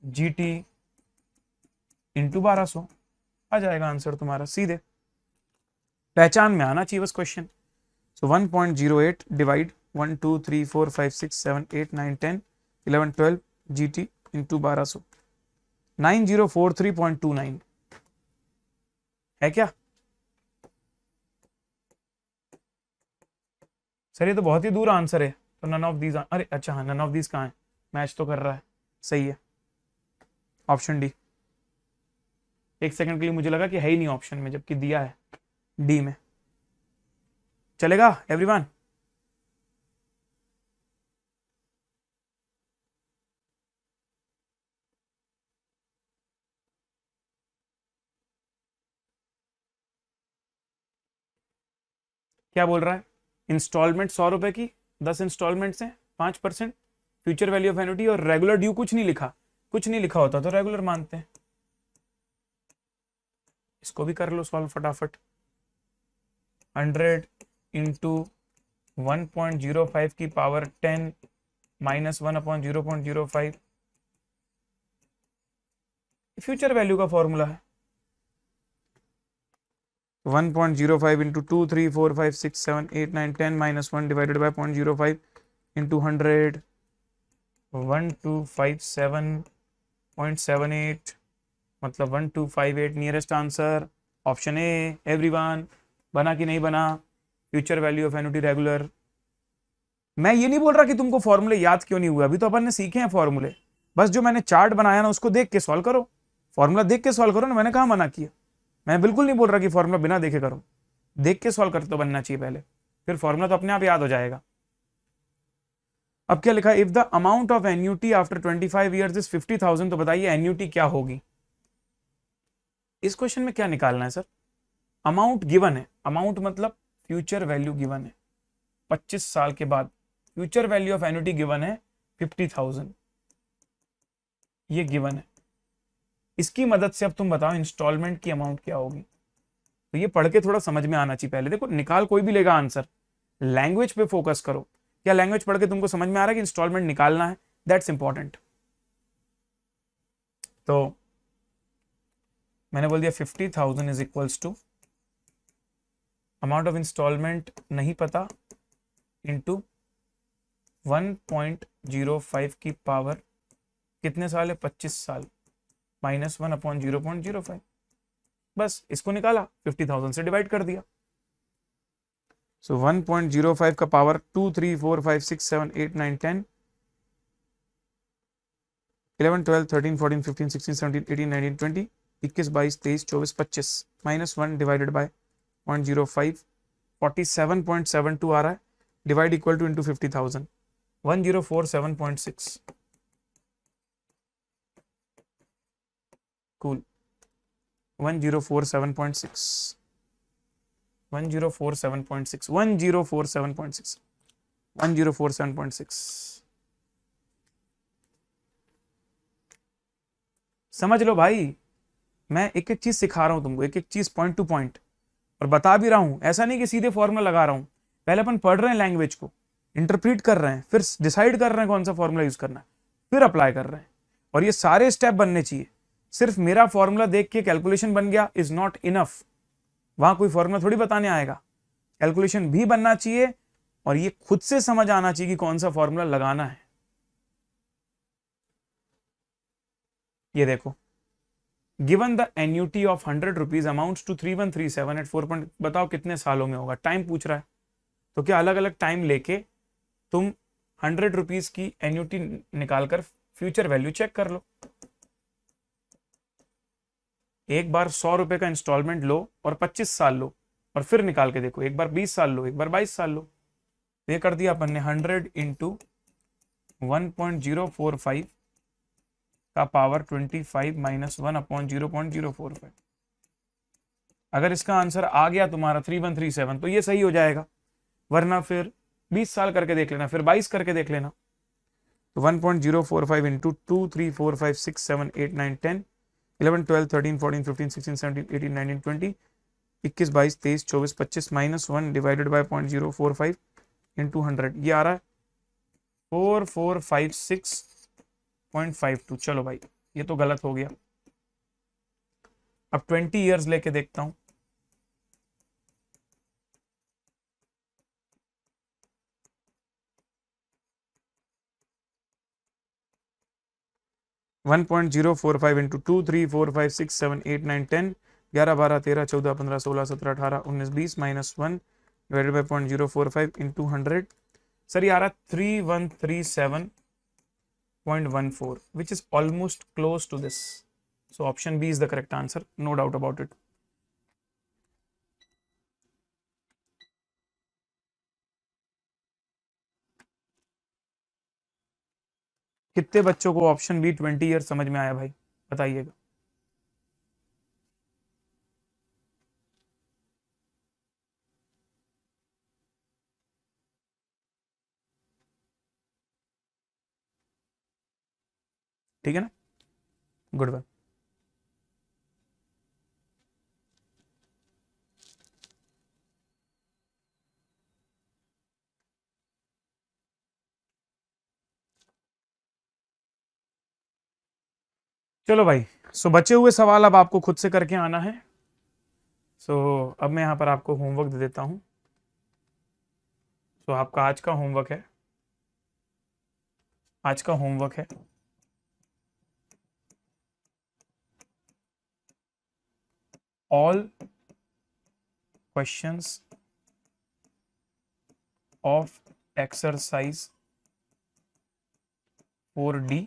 GT इंटू 1200, आ जाएगा आंसर तुम्हारा सीधे। पहचान में आना चाहिए बस क्वेश्चन। सो 1.08 डिवाइड 1 2 3 4 5 6 7 8 9 10 11 12 GT इंटू 1200, 9043.29 है क्या। सर ये तो बहुत ही दूर आंसर है, तो नन ऑफ दीज, अरे अच्छा हाँ, नन ऑफ दीज कहाँ है, मैच तो कर रहा है, सही है ऑप्शन डी। एक सेकंड के लिए मुझे लगा कि है ही नहीं ऑप्शन में, जबकि दिया है डी में। चलेगा एवरीवन। क्या बोल रहा है, इंस्टॉलमेंट 100 रुपए की 10 इंस्टॉलमेंट से 5%, फ्यूचर वैल्यू ऑफ एन्युटी और रेगुलर ड्यू कुछ नहीं लिखा, कुछ नहीं लिखा होता तो रेगुलर मानते हैं। इसको भी कर लो सॉल्व फटाफट। 100 इंटू 1.05 की पावर 10 माइनस 1/0.05 फ्यूचर वैल्यू का फॉर्मूला है। 1.05 into 2 3 4 5 6 7 8 9 10 minus 1 divided by 0.05 into 100, 1257.78, मतलब 1258, nearest answer option A everyone. बना कि नहीं बना, future value of annuity regular. मैं ये नहीं बोल रहा कि तुमको फॉर्मूले याद क्यों नहीं हुए, अभी तो अपन ने सीखे हैं फॉर्मूले, बस जो मैंने चार्ट बनाया ना उसको देख के सॉल्व करो, फॉर्मूला देख के सॉल्व करो ना, मैंने कहा मना किया। मैं बिल्कुल नहीं बोल रहा कि फॉर्मूला बिना देखे करो, देख के सॉल्व करते तो बनना चाहिए पहले, फिर फॉर्मूला तो अपने आप याद हो जाएगा। अब क्या लिखा है, if the amount of annuity after 25 years is 50,000, तो बताइए एन्युटी क्या होगी। इस क्वेश्चन में क्या निकालना है सर, अमाउंट गिवन है, अमाउंट मतलब फ्यूचर वैल्यू गिवन है 25 साल के बाद, future value of annuity given है 50,000, ये गिवन है। इसकी मदद से अब तुम बताओ इंस्टॉलमेंट की अमाउंट क्या होगी। तो ये पढ़ के थोड़ा समझ में आना चाहिए पहले। देखो निकाल कोई भी लेगा आंसर, लैंग्वेज पे फोकस करो। क्या लैंग्वेज पढ़ के तुमको समझ में आ रहा है कि इंस्टॉलमेंट निकालना है, दैट्स इंपॉर्टेंट। तो मैंने बोल दिया 50,000 is equals to amount of instalment नहीं पता इंटू 1.05 की पावर कितने साल है, 25 साल, माइनस 1/0.05, बस इसको निकाला, 50,000 से डिवाइड कर दिया। सो 1.05 का पावर 2 3 4 5 6 7 8 9 10 11 12 13 14 15 16 17 18 19 20 21 22 23 24 25 माइनस 1 डिवाइडेड बाय 0.05, 47.72 आ रहा है, divide equal to into 50,000, 1047.6। Cool, 1047.6, 1047.6, 1047.6, 1047.6। समझ लो भाई, मैं एक एक चीज सिखा रहा हूं तुमको, एक एक चीज पॉइंट टू पॉइंट। और बता भी रहा हूं, ऐसा नहीं कि सीधे फॉर्मूला लगा रहा हूं, पहले अपन पढ़ रहे हैं लैंग्वेज को, इंटरप्रीट कर रहे हैं, फिर डिसाइड कर रहे हैं कौन सा फॉर्मूला यूज करना है, फिर अप्लाई कर रहे हैं। और ये सारे स्टेप बनने चाहिए। सिर्फ मेरा फॉर्मूला देख के कैलकुलेशन बन गया इज नॉट इनफ, वहां कोई फॉर्मूला थोड़ी बताने आएगा, कैलकुलेशन भी बनना चाहिए और ये खुद से समझ आना चाहिए कि कौन सा फॉर्मूला लगाना है। ये देखो, given the annuity of 100 rupees amounts to 3137 at 4 point, बताओ कितने सालों में होगा, टाइम पूछ रहा है। तो क्या अलग अलग टाइम लेके तुम 100 रुपीज की एन्यूटी निकालकर फ्यूचर वैल्यू चेक कर लो। एक बार 100 रुपए का इंस्टॉलमेंट लो और 25 साल लो और फिर निकाल के देखो, एक बार 20 साल लो, एक बार 22 साल लो। ये कर दिया अपन ने 100 इंटू 1.045 का पावर 25 माइनस 1 अपॉन 0.045। अगर इसका आंसर आ गया तुम्हारा 3137 तो ये सही हो जाएगा, वरना फिर 20 साल करके देख लेना, फिर 22 करके देख लेना। तो 1.045 into 2 3 4 5 6 7 8 9 10 11 12 13 14 15 16 17 18 19 20 21 22 23 24 25 minus 1 divided by 0.045 into 100, ये आ रहा है 4456.52। चलो भाई ये तो गलत हो गया। अब 20 इयर्स लेके देखता हूं। One 1.045 into 2 3 4 5 6 7 8 9 10 11 12 13 14 15 16 17 18 19 20 minus 1 divided by 0.045 into 100। Sir ये आ रहा 3137.14 which is almost close to this. So option B is the correct answer, no doubt about it. कितने बच्चों को ऑप्शन बी 20 ईयर समझ में आया भाई, बताइएगा। ठीक है ना, गुड वन। चलो भाई, सो बचे हुए सवाल अब आपको खुद से करके आना है। सो अब मैं यहां पर आपको होमवर्क दे देता हूं। सो आपका आज का होमवर्क है, आज का होमवर्क है all questions of exercise 4D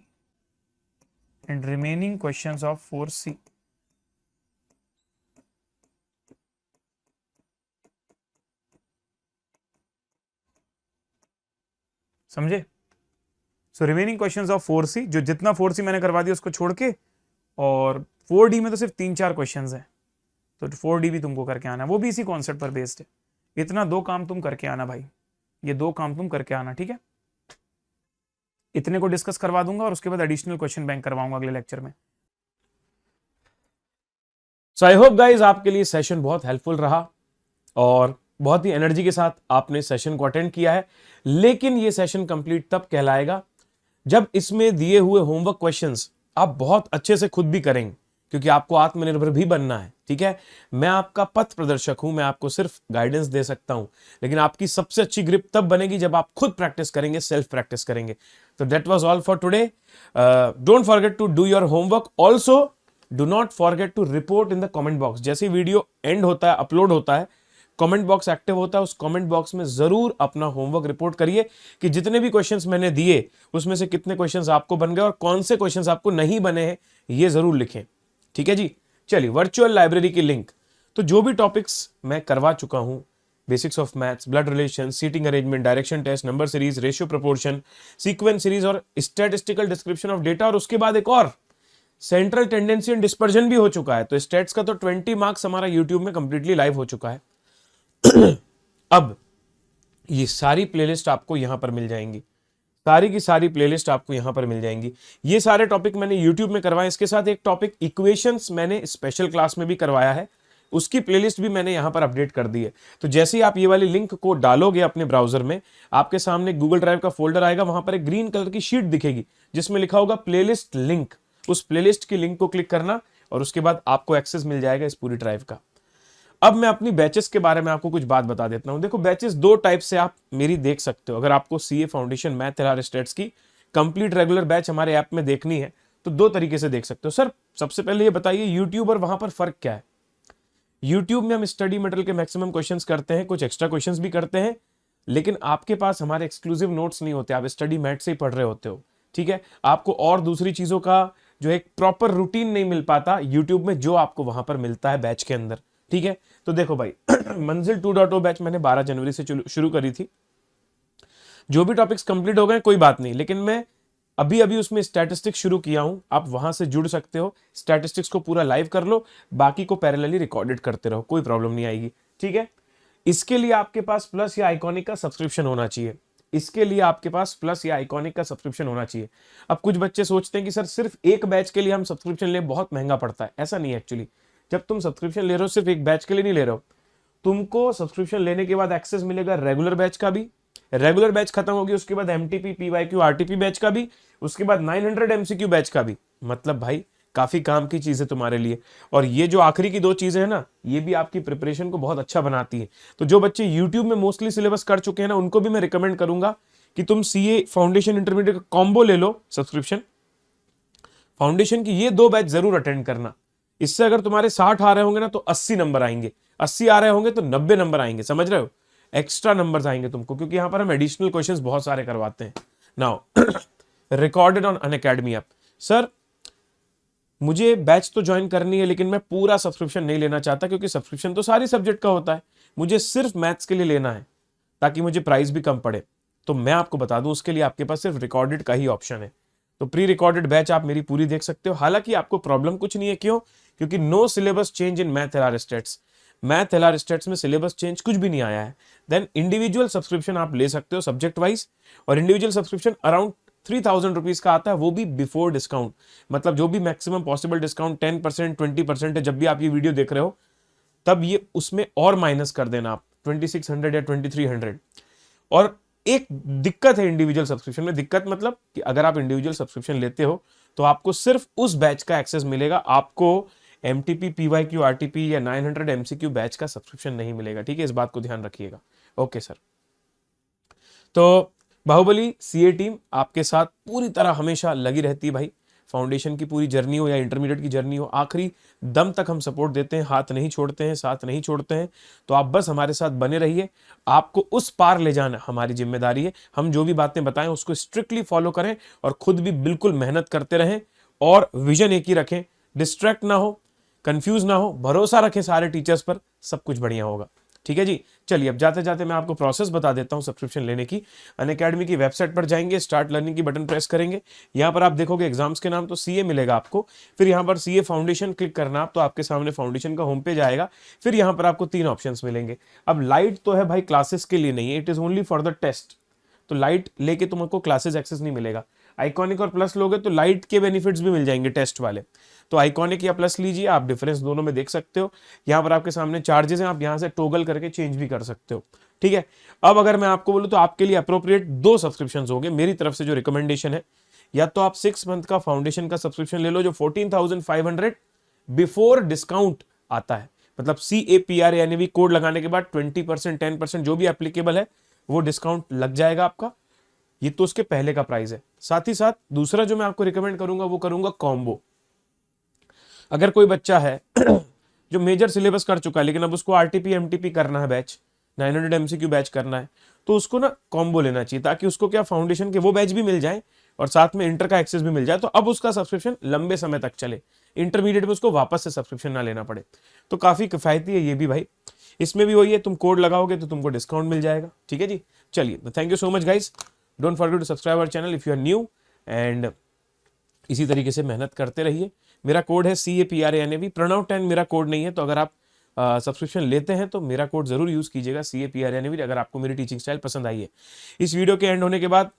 and remaining questions of 4C. समझे? So remaining questions of 4C, जो जितना 4C मैंने करवा दिया उसको छोड़ के, और 4D में तो सिर्फ 3-4 क्वेश्चंस हैं, तो 4D भी तुमको करके आना है, वो भी इसी कॉन्सेप्ट पर बेस्ड है। इतना 2 काम तुम करके आना भाई, ये 2 काम तुम करके आना, ठीक है। इतने को डिस्कस करवा दूंगा और उसके बाद एडिशनल क्वेश्चन बैंक करवाऊंगा अगले लेक्चर में। सो आई होप गाइज आपके लिए सेशन बहुत हेल्पफुल रहा और बहुत ही एनर्जी के साथ आपने सेशन को अटेंड किया है। लेकिन ये सेशन कंप्लीट तब कहलाएगा जब इसमें दिए हुए होमवर्क क्वेश्चंस आप बहुत अच्छे से खुद भी करेंगे, क्योंकि आपको आत्मनिर्भर भी बनना है, ठीक है। मैं आपका पथ प्रदर्शक हूं, मैं आपको सिर्फ गाइडेंस दे सकता हूं, लेकिन आपकी सबसे अच्छी ग्रिप तब बनेगी जब आप खुद प्रैक्टिस करेंगे, सेल्फ प्रैक्टिस करेंगे। तो that was all for today. Don't forget to do your homework, also do not forget to report in the comment box. जैसे वीडियो एंड होता है, अपलोड होता है, कमेंट बॉक्स एक्टिव होता है, उस कमेंट बॉक्स में जरूर अपना होमवर्क रिपोर्ट करिए कि जितने भी क्वेश्चंस मैंने दिए उसमें से कितने क्वेश्चंस आपको बन गए और कौन से क्वेश्चंस आपको नहीं बने हैं, ये जरूर लिखें, ठीक है जी। चलिए, वर्चुअल लाइब्रेरी की लिंक, तो जो भी टॉपिक्स मैं करवा चुका हूं, basics of maths, blood relation, seating arrangement, direction test, number series, ratio proportion, sequence series और स्टैटिस्टिकल डिस्क्रिप्शन ऑफ डेटा, और उसके बाद एक और सेंट्रल टेंडेंसी एंड डिस्पर्जन भी हो चुका है। तो स्टेट्स का तो 20 मार्क्स हमारा यूट्यूब में कंप्लीटली लाइव हो चुका है। अब ये सारी प्लेलिस्ट आपको यहां पर मिल जाएंगी, सारी की सारी प्लेलिस्ट आपको यहां पर मिल जाएंगी। ये सारे टॉपिक मैंने यूट्यूब में करवाए, इसके साथ एक टॉपिक इक्वेशंस मैंने स्पेशल क्लास में भी करवाया है, उसकी प्लेलिस्ट भी मैंने यहाँ पर अपडेट कर दी है। तो जैसे ही आप ये वाली लिंक को डालोगे अपने ब्राउजर में, आपके सामने गूगल ड्राइव का फोल्डर आएगा, वहां पर एक ग्रीन कलर की शीट दिखेगी जिसमें लिखा होगा प्लेलिस्ट लिंक। उस प्लेलिस्ट की लिंक को क्लिक करना और उसके बाद आपको एक्सेस मिल जाएगा इस पूरी ड्राइव का। अब मैं अपनी बैचेस के बारे में आपको कुछ बात बता देता हूं। देखो बैचेस दो टाइप से आप मेरी देख सकते हो। अगर आपको CA foundation math LR states की कंप्लीट रेगुलर बैच हमारे ऐप में देखनी है तो दो तरीके से देख सकते हो। सर सबसे पहले ये बताइए यूट्यूब और वहां पर फर्क क्या है। यूट्यूब में हम स्टडी मटेरियल के मैक्सिमम क्वेश्चंस करते हैं, कुछ एक्स्ट्रा क्वेश्चंस भी करते हैं, लेकिन आपके पास हमारे एक्सक्लूसिव नोट्स नहीं होते, आप स्टडी मैथ से ही पढ़ रहे होते हो। ठीक है, आपको और दूसरी चीजों का जो एक प्रॉपर रूटीन नहीं मिल पाता यूट्यूब में, जो आपको वहां पर मिलता है बैच के अंदर। ठीक है, तो देखो भाई मंजिल 2.0 बैच मैंने 12 जनवरी से शुरू करी थी। जो भी टॉपिक्स कंप्लीट हो गए कोई बात नहीं, लेकिन मैं अभी अभी उसमें स्टैटिस्टिक्स शुरू किया हूं। आप वहां से जुड़ सकते हो, स्टैटिस्टिक्स को पूरा लाइव कर लो, बाकी को पैरेलली रिकॉर्डेड करते रहो, कोई प्रॉब्लम नहीं आएगी। ठीक है, इसके लिए आपके पास प्लस या आइकॉनिक का सब्सक्रिप्शन होना चाहिए। इसके लिए आपके पास प्लस या आइकॉनिक का सब्सक्रिप्शन होना चाहिए। अब कुछ बच्चे सोचते हैं कि सर सिर्फ एक बैच के लिए हम सब्सक्रिप्शन ले, बहुत महंगा पड़ता है। ऐसा नहीं है एक्चुअली। जब तुम सब्सक्रिप्शन ले रहे हो सिर्फ एक बैच के लिए नहीं ले रहे हो, तुमको सब्सक्रिप्शन लेने के बाद एक्सेस मिलेगा रेगुलर बैच का भी। रेगुलर बैच खत्म होगी उसके बाद एमटीपी पीवाईक्यू आरटीपी बैच का भी, उसके बाद 900 एमसीक्यू बैच का भी। मतलब भाई काफी काम की चीज है तुम्हारे लिए। और ये जो आखिरी की दो चीजें हैं ना, ये भी आपकी प्रिपरेशन को बहुत अच्छा बनाती है। तो जो बच्चे यूट्यूब में मोस्टली सिलेबस कर चुके हैं ना, उनको भी मैं रिकमेंड करूंगा कि तुम सीए फाउंडेशन इंटरमीडिएट का कॉम्बो ले लो सब्सक्रिप्शन। फाउंडेशन की ये दो बैच जरूर अटेंड करना। इससे अगर तुम्हारे 60 आ रहे होंगे ना तो 80 नंबर आएंगे, 80 आ रहे होंगे तो 90 नंबर आएंगे। समझ रहे हो, एक्स्ट्रा नंबर्स आएंगे तुमको, क्योंकि यहां पर हम एडिशनल क्वेश्चंस बहुत सारे करवाते हैं। Now recorded on Unacademy app. Sir मुझे बैच तो ज्वाइन करनी है, लेकिन मैं पूरा सब्सक्रिप्शन नहीं लेना चाहता, क्योंकि सब्सक्रिप्शन तो सारी सब्जेक्ट का होता है, मुझे सिर्फ मैथ्स के लिए लेना है ताकि मुझे प्राइस भी कम पड़े। तो मैं आपको बता दूं, उसके लिए आपके पास सिर्फ रिकॉर्डेड का ही ऑप्शन है। तो प्री रिकॉर्डेड बैच आप मेरी पूरी देख सकते हो। हालांकि आपको प्रॉब्लम कुछ नहीं है, क्यों? क्योंकि no syllabus change in math LR stats. Math LR stats में सिलेबस चेंज कुछ भी नहीं आया है। देन इंडिविजुअल सब्सक्रिप्शन आप ले सकते हो सब्जेक्ट वाइज, और इंडिविजुअल सब्सक्रिप्शन अराउंड 3000 रुपीज का आता है, वो भी बिफोर डिस्काउंट। मतलब जो भी मैक्सिमम पॉसिबल डिस्काउंट 10% 20% है, जब भी आप ये वीडियो देख रहे हो तब ये उसमें और माइनस कर देना आप 2600 या 2300। और एक दिक्कत है इंडिविजुअल सब्सक्रिप्शन में, दिक्कत मतलब कि अगर आप इंडिविजुअल सब्सक्रिप्शन लेते हो तो आपको सिर्फ उस बैच का एक्सेस मिलेगा, आपको एमटीपी पीवाईक्यू आरटीपी या 900 एमसीक्यू बैच का सब्सक्रिप्शन नहीं मिलेगा। ठीक है, इस बात को ध्यान रखिएगा। ओके सर, तो बाहुबली सीए टीम आपके साथ पूरी तरह हमेशा लगी रहती है भाई। फाउंडेशन की पूरी जर्नी हो या इंटरमीडिएट की जर्नी हो, आखिरी दम तक हम सपोर्ट देते हैं, हाथ नहीं छोड़ते हैं, साथ नहीं छोड़ते हैं। तो आप बस हमारे साथ बने रहिए, आपको उस पार ले जाना हमारी जिम्मेदारी है। हम जो भी बातें बताएं उसको स्ट्रिक्टली फॉलो करें और खुद भी बिल्कुल मेहनत करते रहें, और विजन एक ही रखें, डिस्ट्रैक्ट ना हो, कंफ्यूज ना हो, भरोसा रखें सारे टीचर्स पर, सब कुछ बढ़िया होगा। ठीक है जी, चलिए अब जाते जाते मैं आपको प्रोसेस बता देता हूं सब्सक्रिप्शन लेने की। अनअकैडमी की वेबसाइट पर जाएंगे, स्टार्ट लर्निंग की बटन प्रेस करेंगे, यहां पर आप देखोगे एग्जाम्स के नाम, तो सीए मिलेगा आपको। फिर यहां पर सीए फाउंडेशन क्लिक करना आप, तो आपके सामने फाउंडेशन का होम पेज आएगा। फिर यहां पर आपको 3 ऑप्शंस मिलेंगे। अब लाइट तो है भाई, क्लासेस के लिए नहीं है, it is only for the test. तो लाइट लेके तुमको क्लासेस एक्सेस नहीं मिलेगा। आइकॉनिक और प्लस लोगे तो लाइट के बेनिफिट्स भी मिल जाएंगे टेस्ट वाले। तो आइकॉनिक या प्लस लीजिए, आप डिफरेंस दोनों में देख सकते हो। यहाँ पर आपके सामने चार्जेस हैं, आप यहाँ से टोगल करके चेंज भी कर सकते हो। ठीक है, अब अगर मैं आपको बोलूं तो आपके लिए अप्रोप्रिएट 2 सब्सक्रिप्शन होंगे मेरी तरफ से। जो रिकमेंडेशन है, या तो आप 6 मंथ का फाउंडेशन का सब्सक्रिप्शन ले लो जो 14,500 बिफोर डिस्काउंट आता है। मतलब CAPR यानी भी कोड लगाने के बाद 20% 10% जो भी एप्लीकेबल है वो डिस्काउंट लग जाएगा आपका। ये तो उसके पहले का प्राइस है। साथ ही साथ दूसरा जो मैं आपको रिकमेंड करूंगा वो करूंगा कॉम्बो। अगर कोई बच्चा है जो मेजर सिलेबस कर चुका है, लेकिन अब उसको आरटीपी एमटीपी करना है बैच, 900 एमसीक्यू बैच करना है, तो उसको ना कॉम्बो लेना चाहिए, ताकि उसको क्या फाउंडेशन के वो बैच भी मिल जाए और साथ में इंटर का एक्सेस भी मिल जाए। तो अब उसका सब्सक्रिप्शन लंबे समय तक चले, इंटरमीडिएट में उसको वापस से सब्सक्रिप्शन ना लेना पड़े। तो काफी किफायती है ये भी भाई। इसमें भी वही है, तुम कोड लगाओगे तो तुमको डिस्काउंट मिल जाएगा। ठीक है जी, चलिए, thank you so much guys. Don't forget to subscribe our channel if you are new, and इसी तरीके से मेहनत करते रहिए। मेरा कोड है CAPRANAV, प्रणव 10 मेरा कोड नहीं है। तो अगर आप सब्सक्रिप्शन लेते हैं तो मेरा कोड जरूर यूज कीजिएगा CAPRANAV, अगर आपको मेरी टीचिंग स्टाइल पसंद आई है। इस वीडियो के एंड होने के बाद,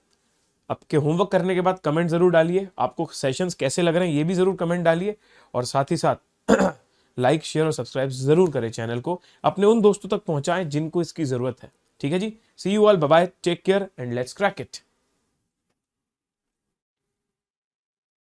आपके होमवर्क करने के बाद कमेंट जरूर डालिए, आपको सेशंस कैसे लग रहे हैं ये भी जरूर कमेंट डालिए। और साथ ही साथ लाइक शेयर और सब्सक्राइब जरूर करें चैनल को, अपने उन दोस्तों तक पहुंचाएं जिनको इसकी जरूरत है। ठीक है जी, see you all, bye bye, take care and let's crack it.